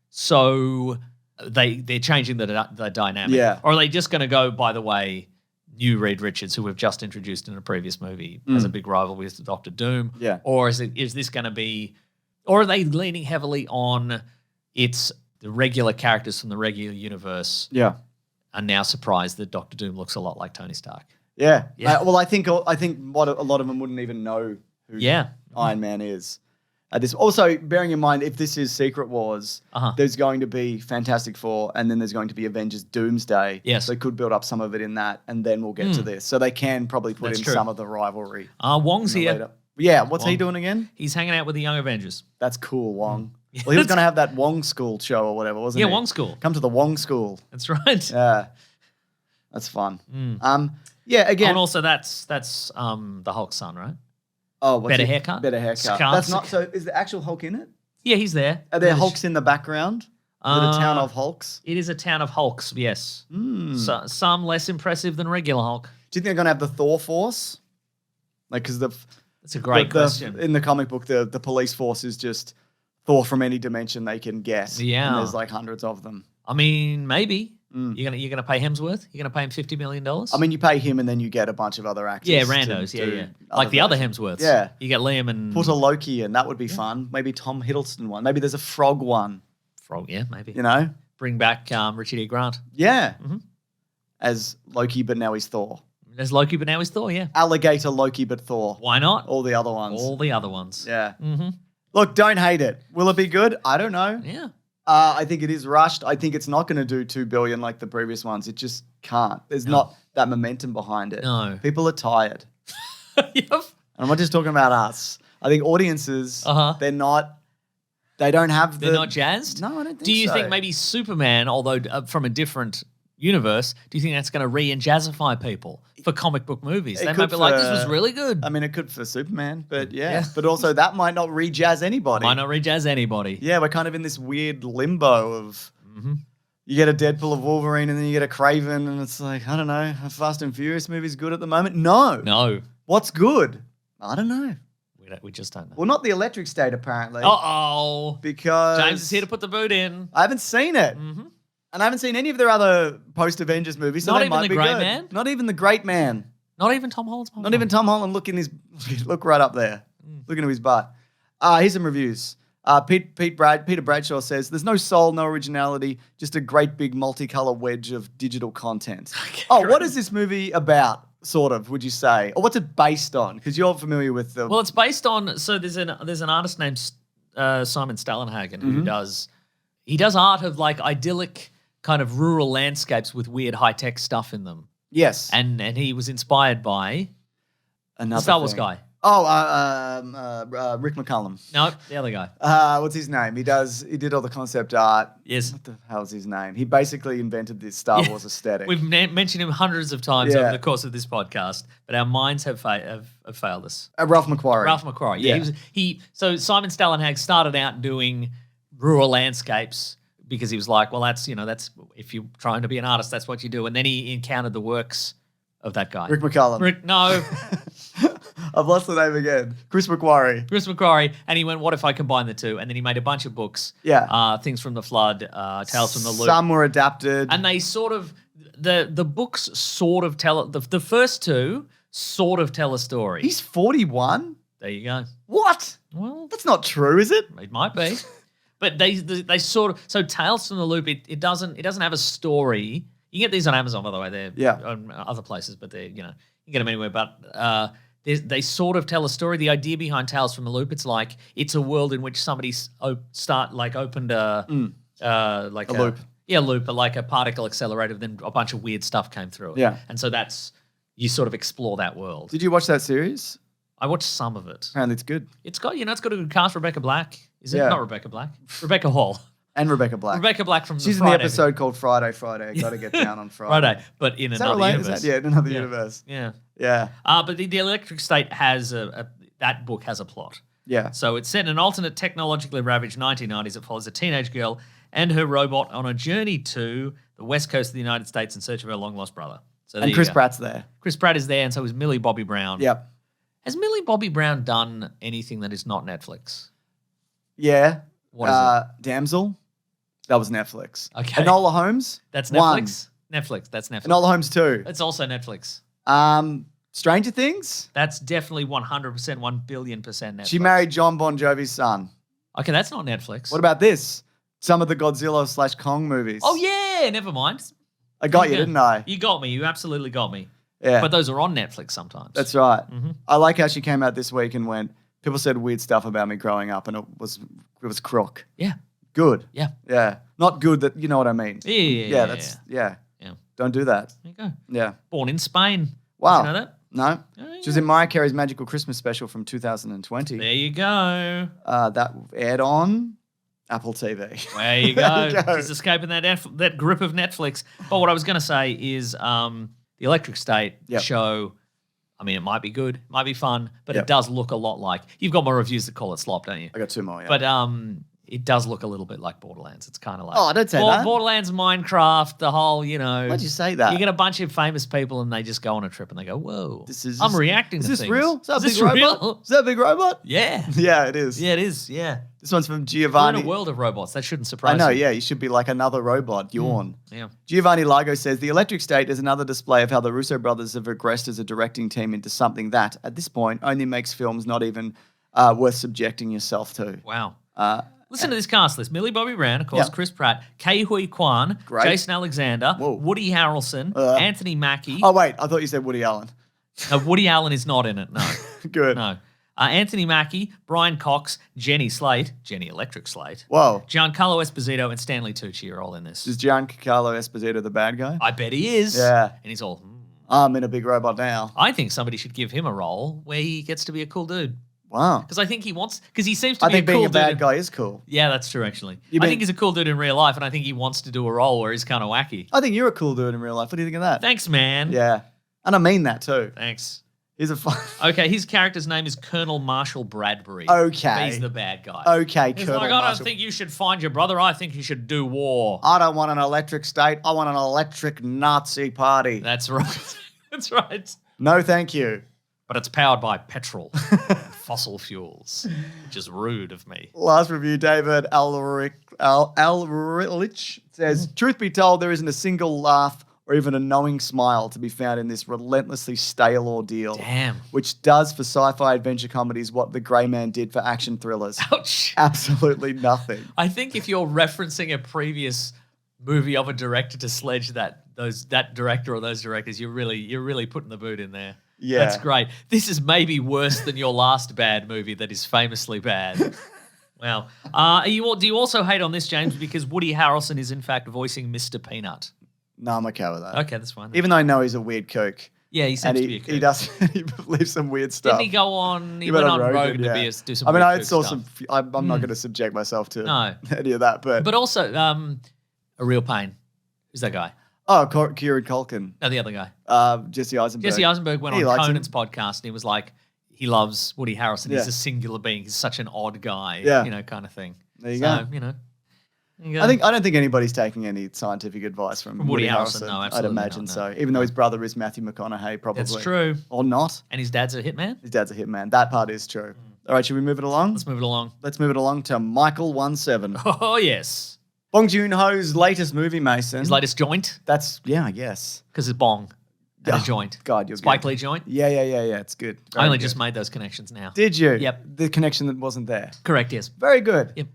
so they're changing the dynamic. Yeah. Or are they just going to go, by the way, new Reed Richards, who we've just introduced in a previous movie, as a big rival with Doctor Doom? Yeah. Or is this going to be, or are they leaning heavily on it's the regular characters from the regular universe Yeah. are now surprised that Doctor Doom looks a lot like Tony Stark? Yeah. Yeah. Well, I think what a lot of them wouldn't even know who Yeah. Iron Man is. Also, bearing in mind, if this is Secret Wars, there's going to be Fantastic Four, and then there's going to be Avengers Doomsday. Yes. They could build up some of it in that, and then we'll get to this. So they can probably put That's in true. some of the rivalry. Wong's here. later. Yeah, what's he Wong. doing again? He's hanging out with the Young Avengers. That's cool, Wong. Yeah, Well, he was that's- going to have that Wong School show or whatever, wasn't Yeah, he? Wong School. Come to the Wong School. That's right. Yeah. That's fun. Mm. Yeah, again. And also that's the Hulk's son, right? Oh, what's Better it? haircut? Better haircut. Scar- That's not so. Is the actual Hulk in it? Yeah, he's there. Are there Hulks in the background? Is it a town of Hulks? It is a town of Hulks, yes. Hmm. So, some less impressive than regular Hulk. Do you think they're going to have the Thor force? Like, because That's a great question. in the comic book, the police force is just Thor from any dimension they can get. Yeah. And there's like hundreds of them. I mean, maybe. You're gonna pay Hemsworth? You're gonna pay him $50 million? I mean, you pay him and then you get a bunch of other actors. yeah, to randos. do Yeah. Like the other versions. Hemsworths. Yeah. You get Liam and Put a Loki in. That would be fun. Maybe Tom Hiddleston one. Maybe there's a frog one, Frog. Yeah, maybe. you know? Bring back Richard E. Grant. Yeah. Mhm. As Loki, but now he's Thor. There's Loki, but now he's Thor. Yeah. Alligator Loki, but Thor. Why not? All the other ones. All the other ones. Yeah. Mm-hmm. Look, don't hate it. Will it be good? I don't know. Yeah. I think it is rushed. I think it's not going to do 2 billion like the previous ones. It just can't. There's not that momentum behind it. No. People are tired. Yep. And I'm not just talking about us. I think audiences, they don't have the... They're not jazzed? No, I don't think so. Do you think maybe Superman, although from a different universe, do you think that's going to re-jazzify people for comic book movies? It They might could be like, this for- was really good. I mean, it could for Superman, but yeah. Yeah. But also that might not re-jazz anybody. Might not re-jazz anybody. Yeah, we're kind of in this weird limbo of... You get a Deadpool of Wolverine and then you get a Kraven and it's like, I don't know, a Fast and Furious movie's good at the moment? No. No. What's good? I don't know. We just don't know. Well, not the Electric State, apparently. Uh-oh. Because... James is here to put the boot in. I haven't seen it. Mhm. And I haven't seen any of their other post-Avengers movies, so Not they even might The be Great good. Man? Not even The Great Man. Not even Tom Holland's Not even Tom Holland. Look right up there. Look into his butt. Here's some reviews. Peter Bradshaw says, there's no soul, no originality, just a great big multicolor wedge of digital content. What is this movie about, sort of, would you say? Or what's it based on? Because you're familiar with the... Well, it's based on, so there's an artist named Simon Stallenhagen who does art of like idyllic kind of rural landscapes with weird high-tech stuff in them. Yes. And he was inspired by Another the Star Wars thing. guy. Rick McCullum. No, the other guy. What's his name? He did all the concept art. Yes. What the hell's his name? He basically invented this Star Wars aesthetic. We've mentioned him hundreds of times Yeah. over the course of this podcast, but our minds have failed us. Ralph McQuarrie. Ralph McQuarrie. Yeah. So Simon Stallenhag started out doing rural landscapes because he was like, well, that's if you're trying to be an artist, that's what you do. And then he encountered the works of that guy. Rick McCullum. No, I've lost the name again. Chris McQuarrie. Chris McQuarrie. And he went, what if I combine the two? And then he made a bunch of books. Yeah. Things from the Flood, Tales from the Loop. Some were adapted. And they sort of, the books sort of tell, the first two sort of tell a story. He's 41? There you go. What? Well, That's not true, is it? it might be. But they sort of, so Tales from the Loop, it doesn't have a story. You can get these on Amazon, by the way. They're on other places, but you can get them anywhere. But they sort of tell a story. The idea behind Tales from the Loop, it's like it's a world in which somebody opened a loop. Yeah, loop, but like a particle accelerator. Then a bunch of weird stuff came through it. Yeah. And so you sort of explore that world. Did you watch that series? I watched some of it. Apparently it's good. It's got a good cast. Rebecca Black. Is it Yeah. not Rebecca Black? Rebecca Hall. And Rebecca Black. Rebecca Black from She's the in the Friday episode called Friday. I got to get down on Friday. Friday, but in Is that another related? universe. Yeah, in another universe. Yeah. Yeah. But the Electric State has that book has a plot. Yeah. So it's set in an alternate technologically ravaged 1990s. It follows a teenage girl and her robot on a journey to the west coast of the United States in search of her long-lost brother. So And Chris Pratt's there. Chris Pratt is there, and so is Millie Bobby Brown. Yep. Has Millie Bobby Brown done anything that is not Netflix? Yeah. What is Damsel. That was Netflix. Okay. Enola Holmes. That's One. Netflix? Netflix, that's Netflix. Enola Holmes 2. It's also Netflix. Stranger Things. That's definitely 100%, 1 billion percent Netflix. She married John Bon Jovi's son. Okay, that's not Netflix. What about this? Some of the Godzilla / Kong movies. Oh, yeah, never mind. I got you, Yeah. didn't I? You got me. You absolutely got me. Yeah. But those are on Netflix sometimes. That's right. Mm-hmm. I like how she came out this week and went, people said weird stuff about me growing up and it was crook. Yeah. Good. Yeah. Yeah. Not good that, you know what I mean? Yeah. That's, yeah. Yeah. Don't do that. There you go. Yeah. Born in Spain. Wow. Did you know that? No. Oh, She was in Mariah Carey's Magical Christmas special from 2020. There you go. That aired on Apple TV. There you go. There you go. Just escaping that grip of Netflix. But what I was going to say is the Electric State Yep. show, I mean, it might be good, might be fun, but Yep. it does look a lot like, you've got more reviews that call it slop, don't you? I got two more, yeah. But it does look a little bit like Borderlands. It's kind of like... Oh, don't say that. Borderlands, Minecraft, the whole, Why'd you say that? You get a bunch of famous people and they just go on a trip and they go, whoa, I'm reacting to Is this things. real? Is that a big this robot? real? Is that a big robot? Yeah. Yeah, it is. Yeah, it is. Yeah. This one's from We're Giovanni. in a world of robots. That shouldn't surprise I know, you. yeah. You should be like another robot. Yawn. Yeah. Giovanni Lago says, the Electric State is another display of how the Russo brothers have regressed as a directing team into something that, at this point, only makes films not even worth subjecting yourself to. Wow. Listen to this cast list. Millie Bobby Brown, of course, Yep. Chris Pratt, Kei Hui Kwan, Great. Jason Alexander, Whoa. Woody Harrelson, Anthony Mackie. Oh, wait. I thought you said Woody Allen. No, Woody Allen is not in it, no. Good. No. Anthony Mackie, Brian Cox, Jenny Electric Slate, Whoa. Giancarlo Esposito, and Stanley Tucci are all in this. Is Giancarlo Esposito the bad guy? I bet he is. Yeah. And he's all, I'm in a big robot now. I think somebody should give him a role where he gets to be a cool dude. Wow. Because I think he wants, because he seems to I be think a cool being a bad dude. guy is cool. Yeah, that's true, actually. You I mean- think he's a cool dude in real life, and I think he wants to do a role where he's kind of wacky. I think you're a cool dude in real life. What do you think of that? Thanks, man. Yeah. And I mean that too. Thanks. He's a fun. Okay, his character's name is Colonel Marshall Bradbury. Okay. He's the bad guy. Okay, He's Colonel like, I don't Marshall. think you should find your brother. I think you should do war. I don't want an electric state. I want an electric Nazi party. That's right. That's right. No, thank you. But it's powered by petrol and fossil fuels, which is rude of me. Last review, David Alrich says, truth be told, there isn't a single laugh or even a knowing smile to be found in this relentlessly stale ordeal. Damn. Which does for sci-fi adventure comedies what The Grey Man did for action thrillers. Ouch. Absolutely nothing. I think if you're referencing a previous movie of a director to sledge that director or those directors, you're really putting the boot in there. Yeah. That's great. This is maybe worse than your last bad movie that is famously bad. Wow. Do you also hate on this, James, because Woody Harrelson is in fact voicing Mr. Peanut? No, I'm okay with that. Okay, that's fine. Even though I know he's a weird kook. Yeah, he seems And to be a kook. he does, he believes some weird stuff. Didn't he go on? He went went on Rogan, Rogan to yeah. do some. I mean, weird I kook saw stuff. some. I'm not going to subject myself to No. any of that, but But also, a real pain. Who's that guy? Kieran Culkin, No, the other guy. Jesse Eisenberg. Jesse Eisenberg went He on likes him. Conan's podcast and he was like, he loves Woody Harrelson. Yeah. He's a singular being. He's such an odd guy. Yeah. Kind of thing. There you so, go. there you go. I don't think anybody's taking any scientific advice from Woody Woody Harrelson, Harrelson. no, I'd absolutely imagine not, so. no. Even though his brother is Matthew McConaughey, probably. That's true. Or not. And his dad's a hitman. His dad's a hitman. That part is true. All right, should we move it along? Let's move it along. Let's move it along to Michael17. Oh, yes. Bong Joon-ho's latest movie, Mason. His latest joint, That's, I guess. because it's bong and a Oh, joint. God, you're Spike good. Lee joint. Yeah, it's good. I Very only good. just made those connections now. Did you? Yep. The connection that wasn't there. Correct, yes. Very good. Yep.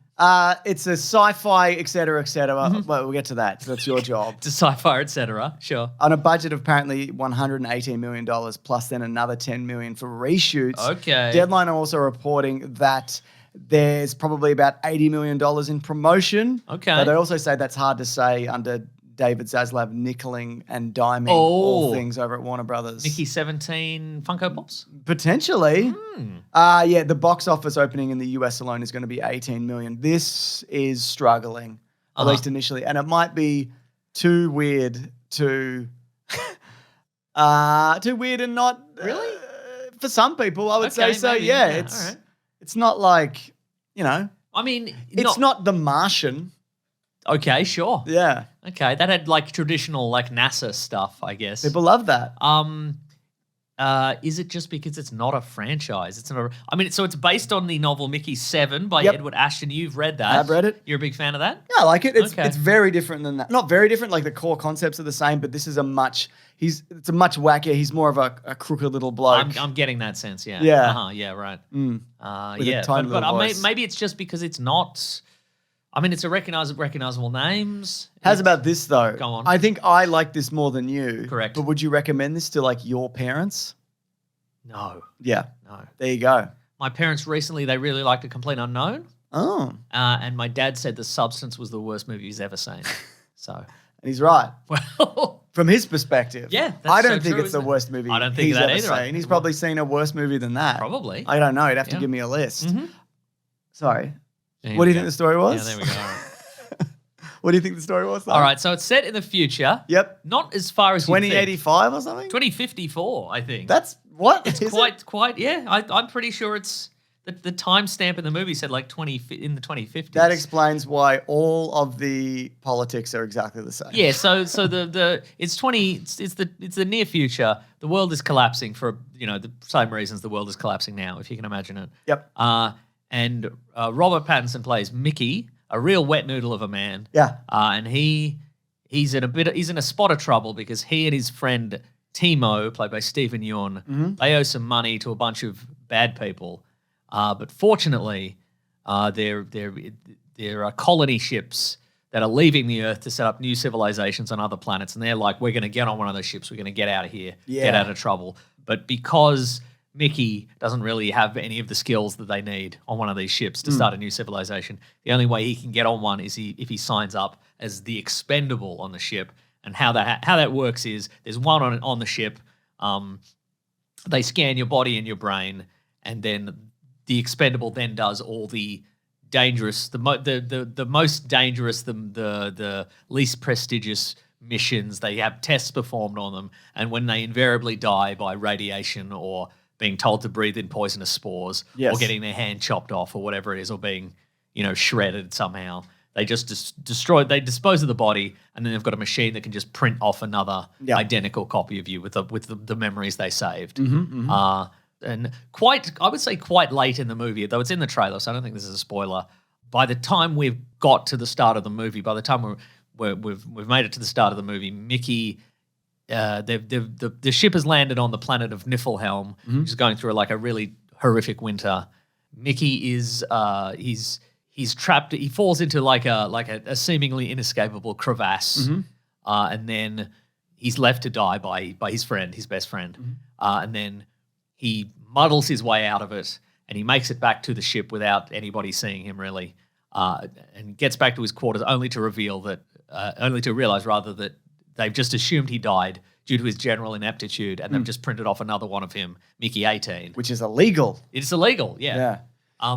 It's a sci-fi, et cetera, et cetera. Mm-hmm. Well, we'll get to that. That's your job. To sci-fi, etc. Sure. On a budget of apparently $118 million plus then another $10 million for reshoots. Okay. Deadline are also reporting that there's probably about $80 million in promotion. Okay. But they also say that's hard to say under David Zaslav nickeling and diming all things over at Warner Brothers. Mickey 17 Funko Pops? Potentially. Hmm. The box office opening in the US alone is going to be $18 million. This is struggling. at least initially, and it might be too weird to, too weird and not Really? for some people. I would say Okay, so. maybe. Yeah, Yeah, all right. it's not like I mean, it's not The Martian. Okay, sure. Yeah, Okay, that had like traditional like NASA stuff, I guess. people love that. Is it just because it's not a franchise? It's not. I mean, so it's based on the novel Mickey 7 by Yep. Edward Ashton. You've read that. I've read it. You're a big fan of that? Yeah, I like it. It's Okay. it's very different than that. Not very different. Like the core concepts are the same, but this is it's a much wackier. He's more of a crooked little bloke. I'm getting that sense. Yeah. Yeah. Yeah. Right. With a Yeah. tiny But little voice. maybe it's just because it's not. I mean, it's a recognizable names. How's about this though? Go on. I think I like this more than you. Correct. But would you recommend this to like your parents? No. Yeah. No. There you go. My parents recently they really liked A Complete Unknown, Oh, and my dad said The Substance was the worst movie he's ever seen. So, and he's right. well, From his perspective. Yeah, that's I don't so think true, it's the isn't it? worst movie I don't think he's that ever either. seen. He's probably seen a worse movie than that. probably. I don't know. He'd have to Yeah. give me a list. Mhm. Sorry. There What do we you go. think the story was? Yeah, there we go. All right. What do you think the story was? Though? All right, so it's set in the future. Yep. Not as far as you think. 2085 or something? 2054, I think. That's what? It's Is it? quite. Yeah, I'm pretty sure it's the timestamp in the movie said like in the 2050s. That explains why all of the politics are exactly the same. Yeah, so it's the near future. The world is collapsing for the same reasons the world is collapsing now, if you can imagine it. Yep. And Robert Pattinson plays Mickey, a real wet noodle of a man. Yeah. And he's in a spot of trouble because he and his friend Timo, played by Stephen Yeun, they owe some money to a bunch of bad people. But fortunately, there are colony ships that are leaving the Earth to set up new civilizations on other planets, and they're like, we're going to get on one of those ships, we're going to get out of here, get out of trouble. But because Mickey doesn't really have any of the skills that they need on one of these ships to start a new civilization, the only way he can get on one is if he signs up as the expendable on the ship. And how that works is there's one on the ship. They scan your body and your brain, and then the expendable then does all the dangerous, the most dangerous, the least prestigious missions. They have tests performed on them, and when they invariably die by radiation or being told to breathe in poisonous spores, Yes. or getting their hand chopped off, or whatever it is, or being shredded somehow, they just they dispose of the body, and then they've got a machine that can just print off another identical copy of you with the memories they saved. And I would say quite late in the movie, though it's in the trailer, so I don't think this is a spoiler. By the time we've got to the start of the movie, by the time we've made it to the start of the movie, Mickey, the ship has landed on the planet of Niflhelm, which is going through a really horrific winter. Mickey is he's trapped. He falls into a seemingly inescapable crevasse, and then he's left to die by his friend, his best friend, and then he muddles his way out of it, and he makes it back to the ship without anybody seeing him really, and gets back to his quarters only to realize that they've just assumed he died due to his general ineptitude, and they've just printed off another one of him, Mickey 18. Which is illegal. It's illegal, yeah. Yeah.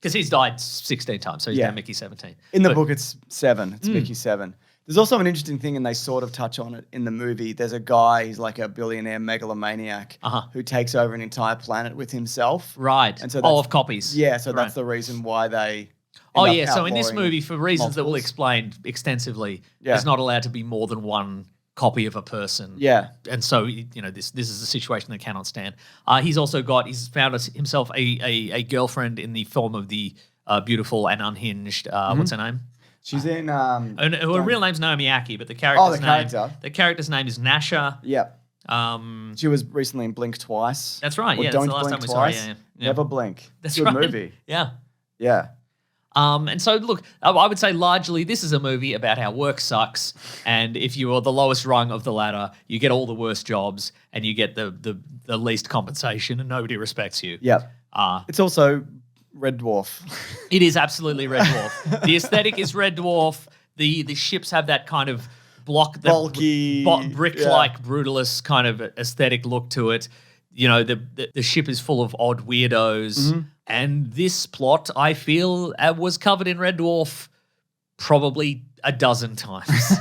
Because he's died 16 times, so he's now Mickey 17. In the book, it's 7. It's Mickey 7. There's also an interesting thing, and they sort of touch on it in the movie. There's a guy, he's like a billionaire megalomaniac who takes over an entire planet with himself. Right. And so of copies. Yeah, so that's the reason why they Oh, end up yeah. So in this outlawing movie, for reasons that we'll multiples. explain extensively, Yeah. there's not allowed to be more than one copy of a person. Yeah. And so, this is a situation they cannot stand. He's found himself a girlfriend in the form of the beautiful and unhinged, what's her name? She's in... And her real name's Naomi Aki, but the character's name is Nasha. Yeah. Um, She was recently in Blink Twice. That's right, Or yeah, that's Don't the last Blink time we saw her, Twice. yeah. Never Blink. That's Good right. movie. Yeah. Yeah. And so, look, I would say largely this is a movie about how work sucks, and if you are the lowest rung of the ladder, you get all the worst jobs, and you get the least compensation, and nobody respects you. Yeah. It's also Red Dwarf. It is absolutely Red Dwarf. The aesthetic is Red Dwarf. The ships have that kind of Bulky, brick-like brutalist kind of aesthetic look to it. The ship is full of odd weirdos, and this plot, I feel, was covered in Red Dwarf probably a dozen times.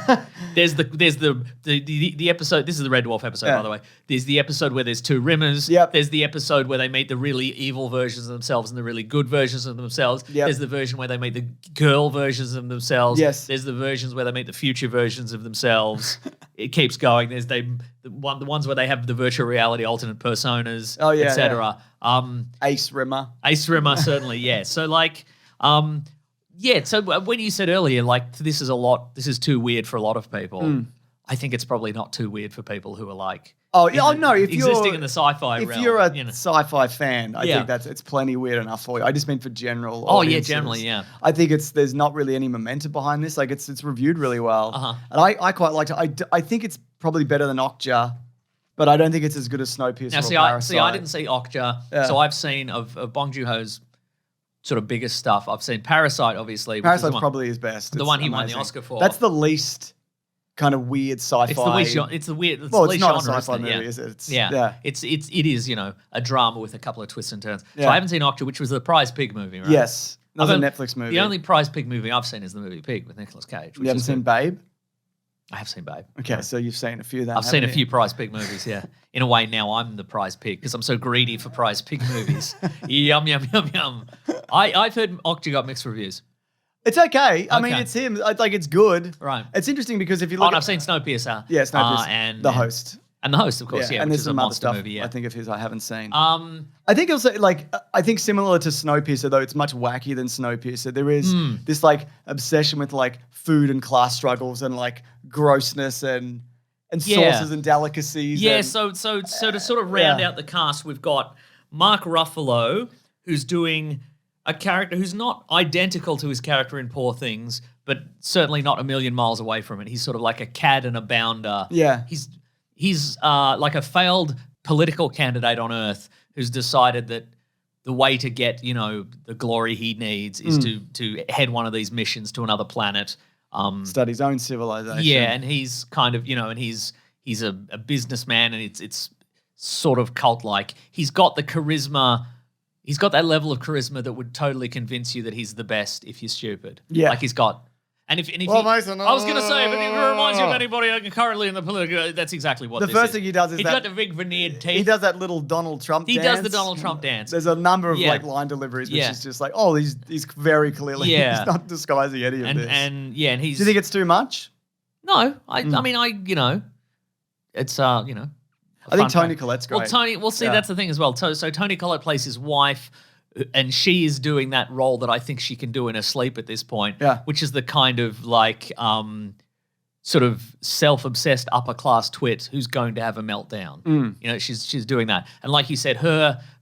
There's the episode. This is the Red Dwarf episode, by the way. There's the episode where there's two Rimmers. Yep. There's the episode where they meet the really evil versions of themselves and the really good versions of themselves. Yep. There's the version where they meet the girl versions of themselves. Yes. There's the versions where they meet the future versions of themselves. It keeps going. There's the ones where they have the virtual reality alternate personas, etc. Ace Rimmer. Ace Rimmer, certainly, yeah. So so when you said earlier, like, this is too weird for a lot of people, I think it's probably not too weird for people who are like, existing in the sci-fi realm. If you're a sci-fi fan, I think it's plenty weird enough for you. I just mean for general audiences. Generally, yeah. I think there's not really any momentum behind this. Like, it's reviewed really well. And I quite liked it. I think it's probably better than Okja, but I don't think it's as good as Snowpiercer or Parasite. I didn't see Okja, so I've seen of Bong Joon-ho's sort of biggest stuff. I've seen Parasite, obviously. Parasite's probably his best. The one he won the Oscar for. That's the least kind of weird sci-fi. It's the weird. Well, it's not genre, a sci-fi movie, is it? It is, a drama with a couple of twists and turns. So I haven't seen Okja, which was the Prize Pig movie, right? Yes. That was a Netflix movie. The only Prize Pig movie I've seen is the movie Pig with Nicolas Cage. You haven't seen Babe? I have seen Babe. Okay, so you've seen a few of that. I've seen a few Prize Pig movies, yeah. In a way, now I'm the Prize Pig because I'm so greedy for Prize Pig movies. Yum, yum, yum, yum. I've heard Okja got mixed reviews. It's okay. I mean, it's him. It's good. Right. It's interesting because if you look I've seen Snowpiercer. Yeah, Snowpiercer. And The Host. And The Host, of course, and which there's is a some other monster stuff, movie, I think, of his I haven't seen. I think also, I think similar to Snowpiercer, though it's much wackier than Snowpiercer, there is this, obsession with, food and class struggles and, grossness and sauces and delicacies. Yeah, and, so to sort of round out the cast, we've got Mark Ruffalo, who's doing a character who's not identical to his character in Poor Things, but certainly not a million miles away from it. He's sort of like a cad and a bounder. Yeah. He's like a failed political candidate on Earth who's decided that the way to get, the glory he needs is to head one of these missions to another planet. Study his own civilization. Yeah, and he's kind of, and he's a businessman, and it's sort of cult-like. He's got the charisma. He's got that level of charisma that would totally convince you that he's the best if you're stupid. Yeah. Like he's got... Mason, I was going to say, if it reminds you of anybody currently in the political... That's exactly what the this first is. thing he does is he's got the big veneered teeth. He does that little Donald Trump dance. He does the Donald Trump dance. There's a number of line deliveries which is just he's very clearly he's not disguising any of this. And he's... Do you think it's too much? No. I mean, it's, I think Toni Collette's great. That's the thing as well. So Toni Collette plays his wife, and she is doing that role that I think she can do in her sleep at this point, which is the kind of sort of self-obsessed upper-class twit who's going to have a meltdown. She's doing that. And like you said,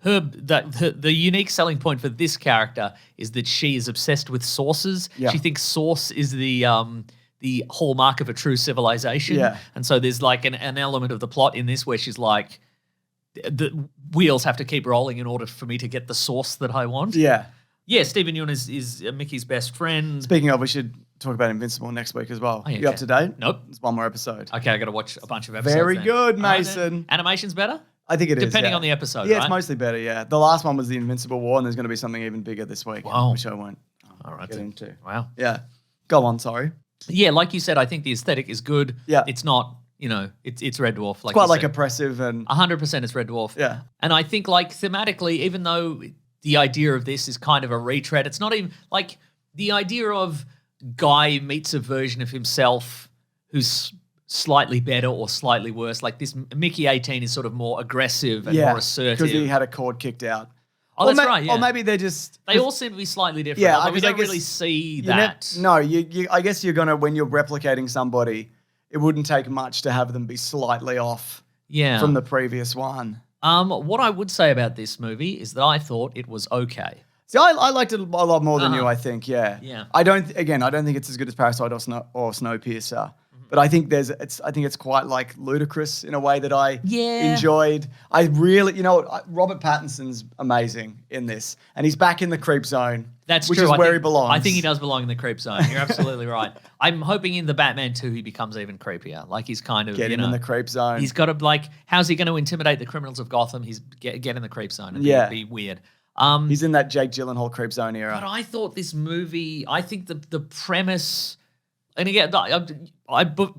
the unique selling point for this character is that she is obsessed with sources. Yeah. She thinks source is the hallmark of a true civilization. Yeah. And so there's an element of the plot in this where she's like, the wheels have to keep rolling in order for me to get the source that I want. Yeah. Yeah, Stephen Yeun is Mickey's best friend. Speaking of, we should talk about Invincible next week as well. You up to date? Nope. It's one more episode. Okay, I got to watch a bunch of episodes. Very good, Mason. Animation's better? I think it is. Depending on the episode, right? It's mostly better, yeah. The last one was the Invincible War, and there's going to be something even bigger this week, which I won't get into. Wow. Yeah. Go on, sorry. Yeah, like you said, I think the aesthetic is good. Yeah. It's not... it's Red Dwarf. It's quite oppressive and 100% it's Red Dwarf. Yeah, and I think thematically, even though the idea of this is kind of a retread, it's not even the idea of Guy meets a version of himself who's slightly better or slightly worse. Like this, Mickey 18 is sort of more aggressive and more assertive because he had a cord kicked out. Oh, that's right. Yeah. Or maybe they're just... They all seem to be slightly different. Yeah, we don't really see that. I guess you're going to, when you're replicating somebody... It wouldn't take much to have them be slightly off from the previous one. What I would say about this movie is that I thought it was okay. See, I liked it a lot more than you, I think, yeah. I don't think it's as good as Parasite or Snowpiercer. But I think it's quite ludicrous in a way that I enjoyed. I really, Robert Pattinson's amazing in this. And he's back in the creep zone. That's which true. is where he belongs. I think he does belong in the creep zone. You're absolutely right. I'm hoping in the Batman 2 he becomes even creepier. He's kind of, get him in the creep zone. He's got to how's he going to intimidate the criminals of Gotham? He's get in the creep zone. It'd be weird. He's in that Jake Gyllenhaal Creep Zone era. But I thought this movie, I think the premise, and again,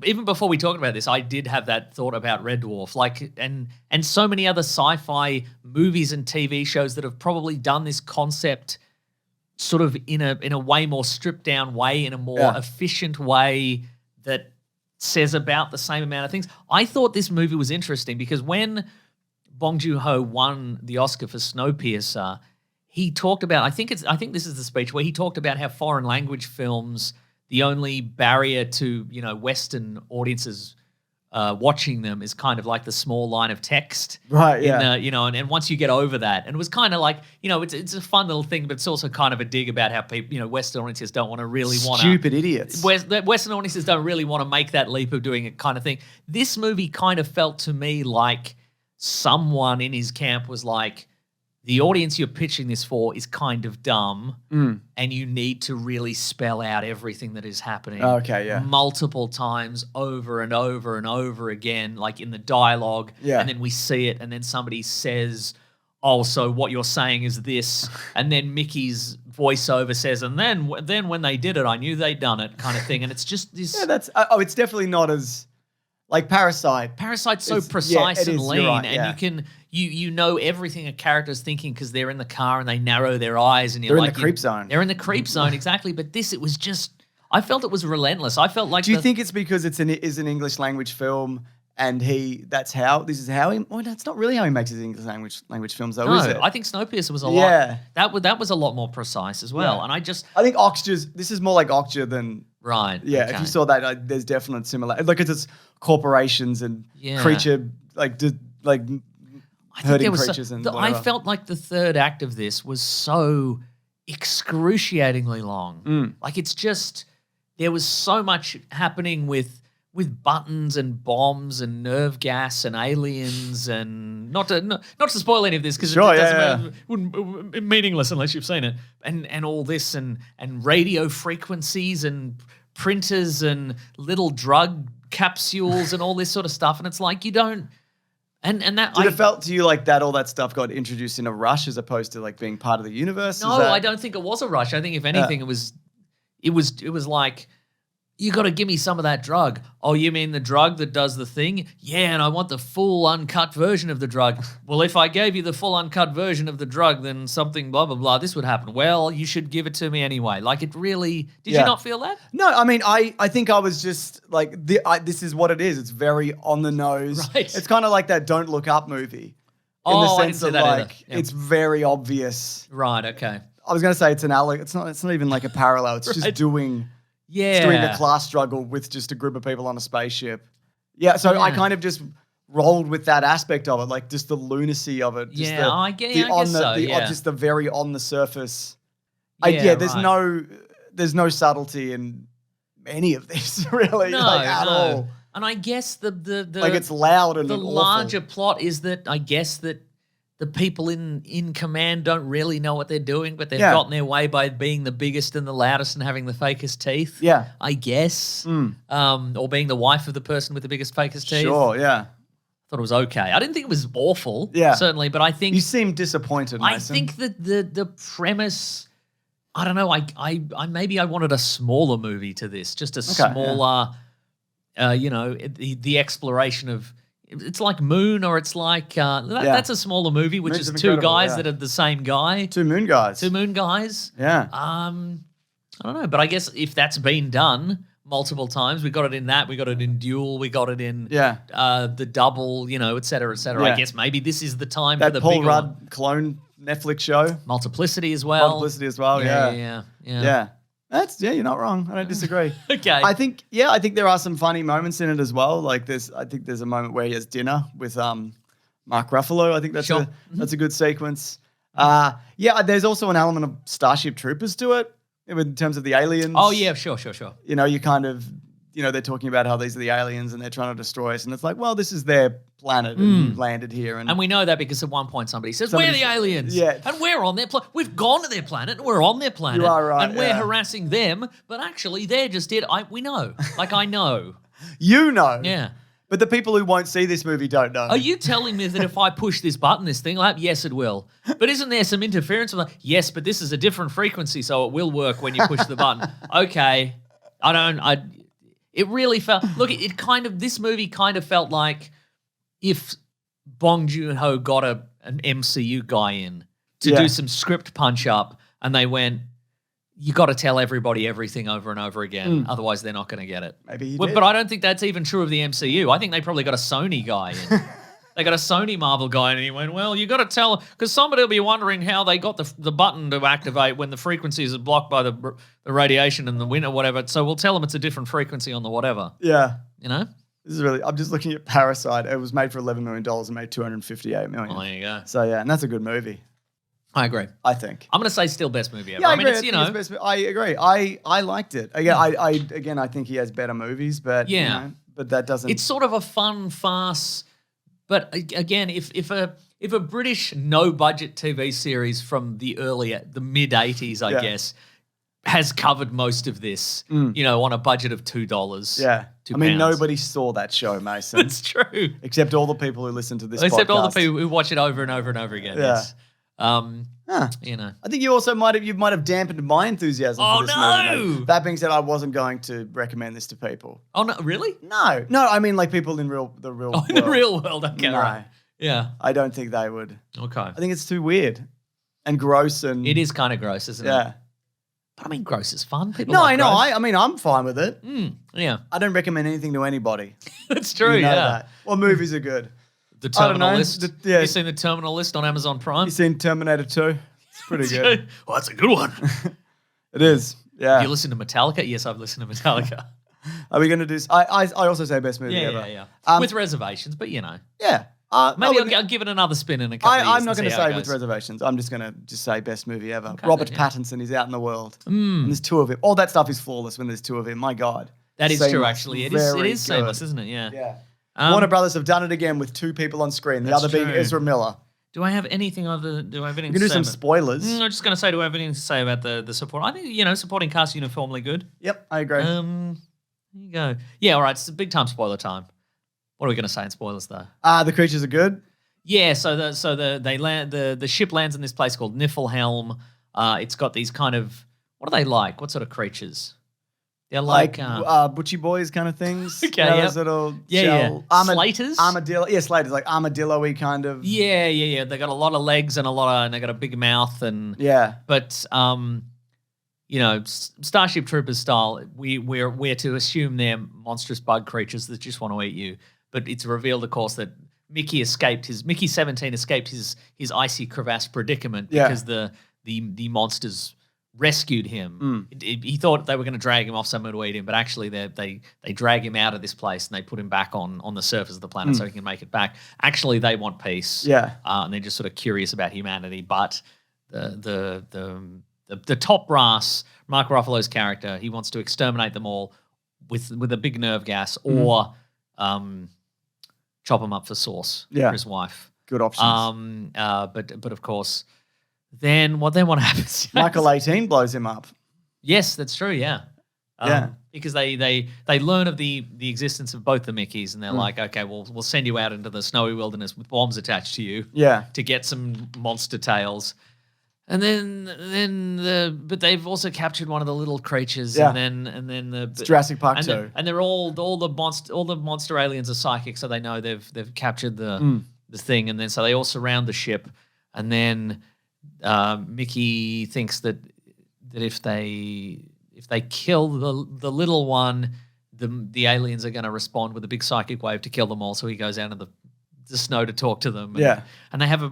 even before we talked about this, I did have that thought about Red Dwarf, like, and so many other sci-fi movies and TV shows that have probably done this concept sort of in a way more stripped down way, in a more efficient way that says about the same amount of things. I thought this movie was interesting because when Bong Joon-ho won the Oscar for Snowpiercer, he talked about, I think this is the speech where he talked about how foreign language films, the only barrier to, Western audiences watching them is kind of like the small line of text. Right, yeah. And once you get over that, and it was kind of like, it's a fun little thing, but it's also kind of a dig about how people, Western audiences don't want to really want to. Stupid idiots. Western audiences don't really want to make that leap of doing it kind of thing. This movie kind of felt to me like someone in his camp was like, the audience you're pitching this for is kind of dumb, and you need to really spell out everything that is happening multiple times over and over and over again, like in the dialogue, and then we see it, and then somebody says, oh, so what you're saying is this, and then Mickey's voiceover says, and then when they did it, I knew they'd done it kind of thing, and it's just this... Yeah, it's definitely not as... Like Parasite. Parasite's so precise and lean, right, and you can you know everything a character's thinking because they're in the car and they narrow their eyes and you're they're in the creep zone. They're in the creep zone, exactly. But it was just, I felt it was relentless. I felt like. Do you think it's because it's an English language film and that's how he? Well, that's not really how he makes his English language films, though, is it? I think Snowpiercer was a lot. That was a lot more precise as well, and I think this is more like Okja than. Right. Yeah, okay. if you saw that, there's definite similar. Like it's corporations and creature hurting creatures and whatever. I felt like the third act of this was so excruciatingly long. Like it's just there was so much happening with buttons and bombs and nerve gas and aliens and not to spoil any of this because wouldn't meaningless unless you've seen it and all this and radio frequencies and printers and little drug capsules and all this sort of stuff, and it's like you don't. And that it felt to you like that all that stuff got introduced in a rush as opposed to like being part of the universe? No, I don't think it was a rush. I think if anything, it was like, you got to give me some of that drug. Oh, you mean the drug that does the thing? Yeah, and I want the full uncut version of the drug. Well, if I gave you the full uncut version of the drug, then something blah, blah, blah, this would happen. Well, you should give it to me anyway. Like it really, did you not feel that? No, I mean, I think I was just like, this is what it is. It's very on the nose. Right. It's kind of like that Don't Look Up movie. In the sense of like, it's very obvious. Right, okay. I was going to say it's not even like a parallel. It's just doing... Yeah. Doing a class struggle with just a group of people on a spaceship. Yeah, so I kind of just rolled with that aspect of it, like just the lunacy of it. Just I guess so. Just the very on the surface. There's no subtlety in any of this, really. At all. And I guess the like it's loud and the awful. larger plot is that I guess that the people in command don't really know what they're doing, but they've gotten their way by being the biggest and the loudest and having the fakest teeth. Yeah. I guess. Or being the wife of the person with the biggest, fakest teeth. Sure, yeah. Thought it was okay. I didn't think it was awful, certainly, but I think... You seem disappointed, Mason. I think that the premise... I don't know, I maybe I wanted a smaller movie to this, just a smaller, the exploration of... It's like Moon, or it's like that's a smaller movie, which Moon's is two guys yeah. that are the same guy. Two moon guys. Two moon guys. Yeah. I don't know, but I guess if that's been done multiple times, we got it in that, we got it in Duel, we got it in the Double, et cetera, et cetera. I guess maybe this is the time that for the Paul bigger Rudd one. clone Netflix show. Multiplicity as well. Yeah. You're not wrong. I don't disagree. Okay. I think there are some funny moments in it as well. Like I think there's a moment where he has dinner with Mark Ruffalo. I think that's a good sequence. There's also an element of Starship Troopers to it in terms of the aliens. Oh yeah, sure. You kind of, they're talking about how these are the aliens and they're trying to destroy us, and it's like, well, this is their planet and you landed here, and we know that because at one point somebody says we're the aliens, and we're on their planet. We've gone to their planet and we're on their planet. You are right, and we're harassing them, but actually they're just we know, like I know, you know, yeah. But the people who won't see this movie don't know. Are you telling me that if I push this button, this thing will happen? Yes, it will. But isn't there some interference? I'm like, yes, but this is a different frequency, so it will work when you push the button. Okay. It really felt, look, this movie kind of felt like if Bong Joon-ho got an MCU guy in to do some script punch up and they went, you got to tell everybody everything over and over again, otherwise they're not going to get it. Maybe he did. But I don't think that's even true of the MCU. I think they probably got a Sony guy in. They got a Sony Marvel guy in, and he went, well, you got to tell, because somebody will be wondering how they got the button to activate when the frequencies are blocked by the radiation and the wind or whatever. So we'll tell them it's a different frequency on the whatever. Yeah. You know? This is really, I'm just looking at Parasite. It was made for $11 million and made $258 million. Oh, there you go. So, yeah, and that's a good movie. I agree. I think. I'm going to say still best movie ever. Yeah, I mean, agree. it's, you know. I agree. I liked it. Again, I think he has better movies, but you know, but that doesn't. It's sort of a fun farce. But again, if a British no budget TV series from the mid 80s, I guess, has covered most of this, you know, on a budget of $2. Yeah. £2. I mean, nobody saw that show, Mason. That's true. Except all the people who listen to this podcast. Except all the people who watch it over and over and over again. Yeah. Yes. You know. I think you also might have dampened my enthusiasm for this movie. No. That being said, I wasn't going to recommend this to people. Oh no, really? No, I mean like people in the real world. In the real world, okay, no. right. Yeah. I don't think they would. Okay. I think it's too weird and gross and it is kind of gross, isn't it? Yeah. But I mean, gross is fun. People no, like I know. gross. I mean, I'm fine with it. Yeah. I don't recommend anything to anybody. That's true, You know yeah. that. Well, movies are good. The I don't Terminal know. List. Yeah. You seen the Terminal List on Amazon Prime? You seen Terminator 2? It's pretty good. Well, that's a good one. It is. Yeah. You listen to Metallica? Yes, I've listened to Metallica. Are we going to do... I also say best movie ever. Yeah. With reservations, but you know. Yeah. Maybe I'll give it another spin in a couple of years. I'm not going to see how say it with goes. reservations. I'm just going to say best movie ever. Okay, Robert then, yeah. Pattinson is out in the world. And there's two of him. All that stuff is flawless when there's two of him. My God. That is true, Seamless. actually. It Very is seamless, isn't it? Yeah. Yeah. Warner Brothers have done it again with two people on screen. The That's other being true. Ezra Miller. Do I have anything other? Do I have anything? You can to do some say spoilers. I'm just going to say, do I have anything to say about the support? I think supporting cast uniformly good. Yep, I agree. There you go. Yeah, all right. It's a big time spoiler time. What are we going to say in spoilers though? The creatures are good. Yeah, the ship lands in this place called Niflhelm. It's got these kind of, what are they like? What sort of creatures? They're like Butchie Boys kind of things. Okay, You know, yep. those little Yeah. Slaters? Armadillo. Yeah, slaters, like armadillo-y kind of. Yeah. They got a lot of legs and they got a big mouth and Yeah. But Starship Troopers style, we're to assume they're monstrous bug creatures that just want to eat you. But it's revealed, of course, that Mickey 17 escaped his icy crevasse predicament because the monsters rescued him. He thought they were going to drag him off somewhere to eat him, but actually they drag him out of this place and they put him back on the surface of the planet so he can make it back. Actually, they want peace. Yeah. And they're just sort of curious about humanity. But the top brass, Mark Ruffalo's character, he wants to exterminate them all with a big nerve gas or chop him up for sauce for his wife. Good options. But of course, then what happens? Michael 18 blows him up. Yes, that's true. Yeah. Because they learn of the existence of both the Mickeys, and they're like, okay, we'll send you out into the snowy wilderness with bombs attached to you. Yeah. To get some monster tails. And but they've also captured one of the little creatures, Yeah. and then It's Jurassic Park 2. and they're all the monster aliens are psychic, so they know they've captured the thing, and then so they all surround the ship, and then Mickey thinks that if they kill the little one, the aliens are going to respond with a big psychic wave to kill them all. So he goes out into the snow to talk to them, and they have a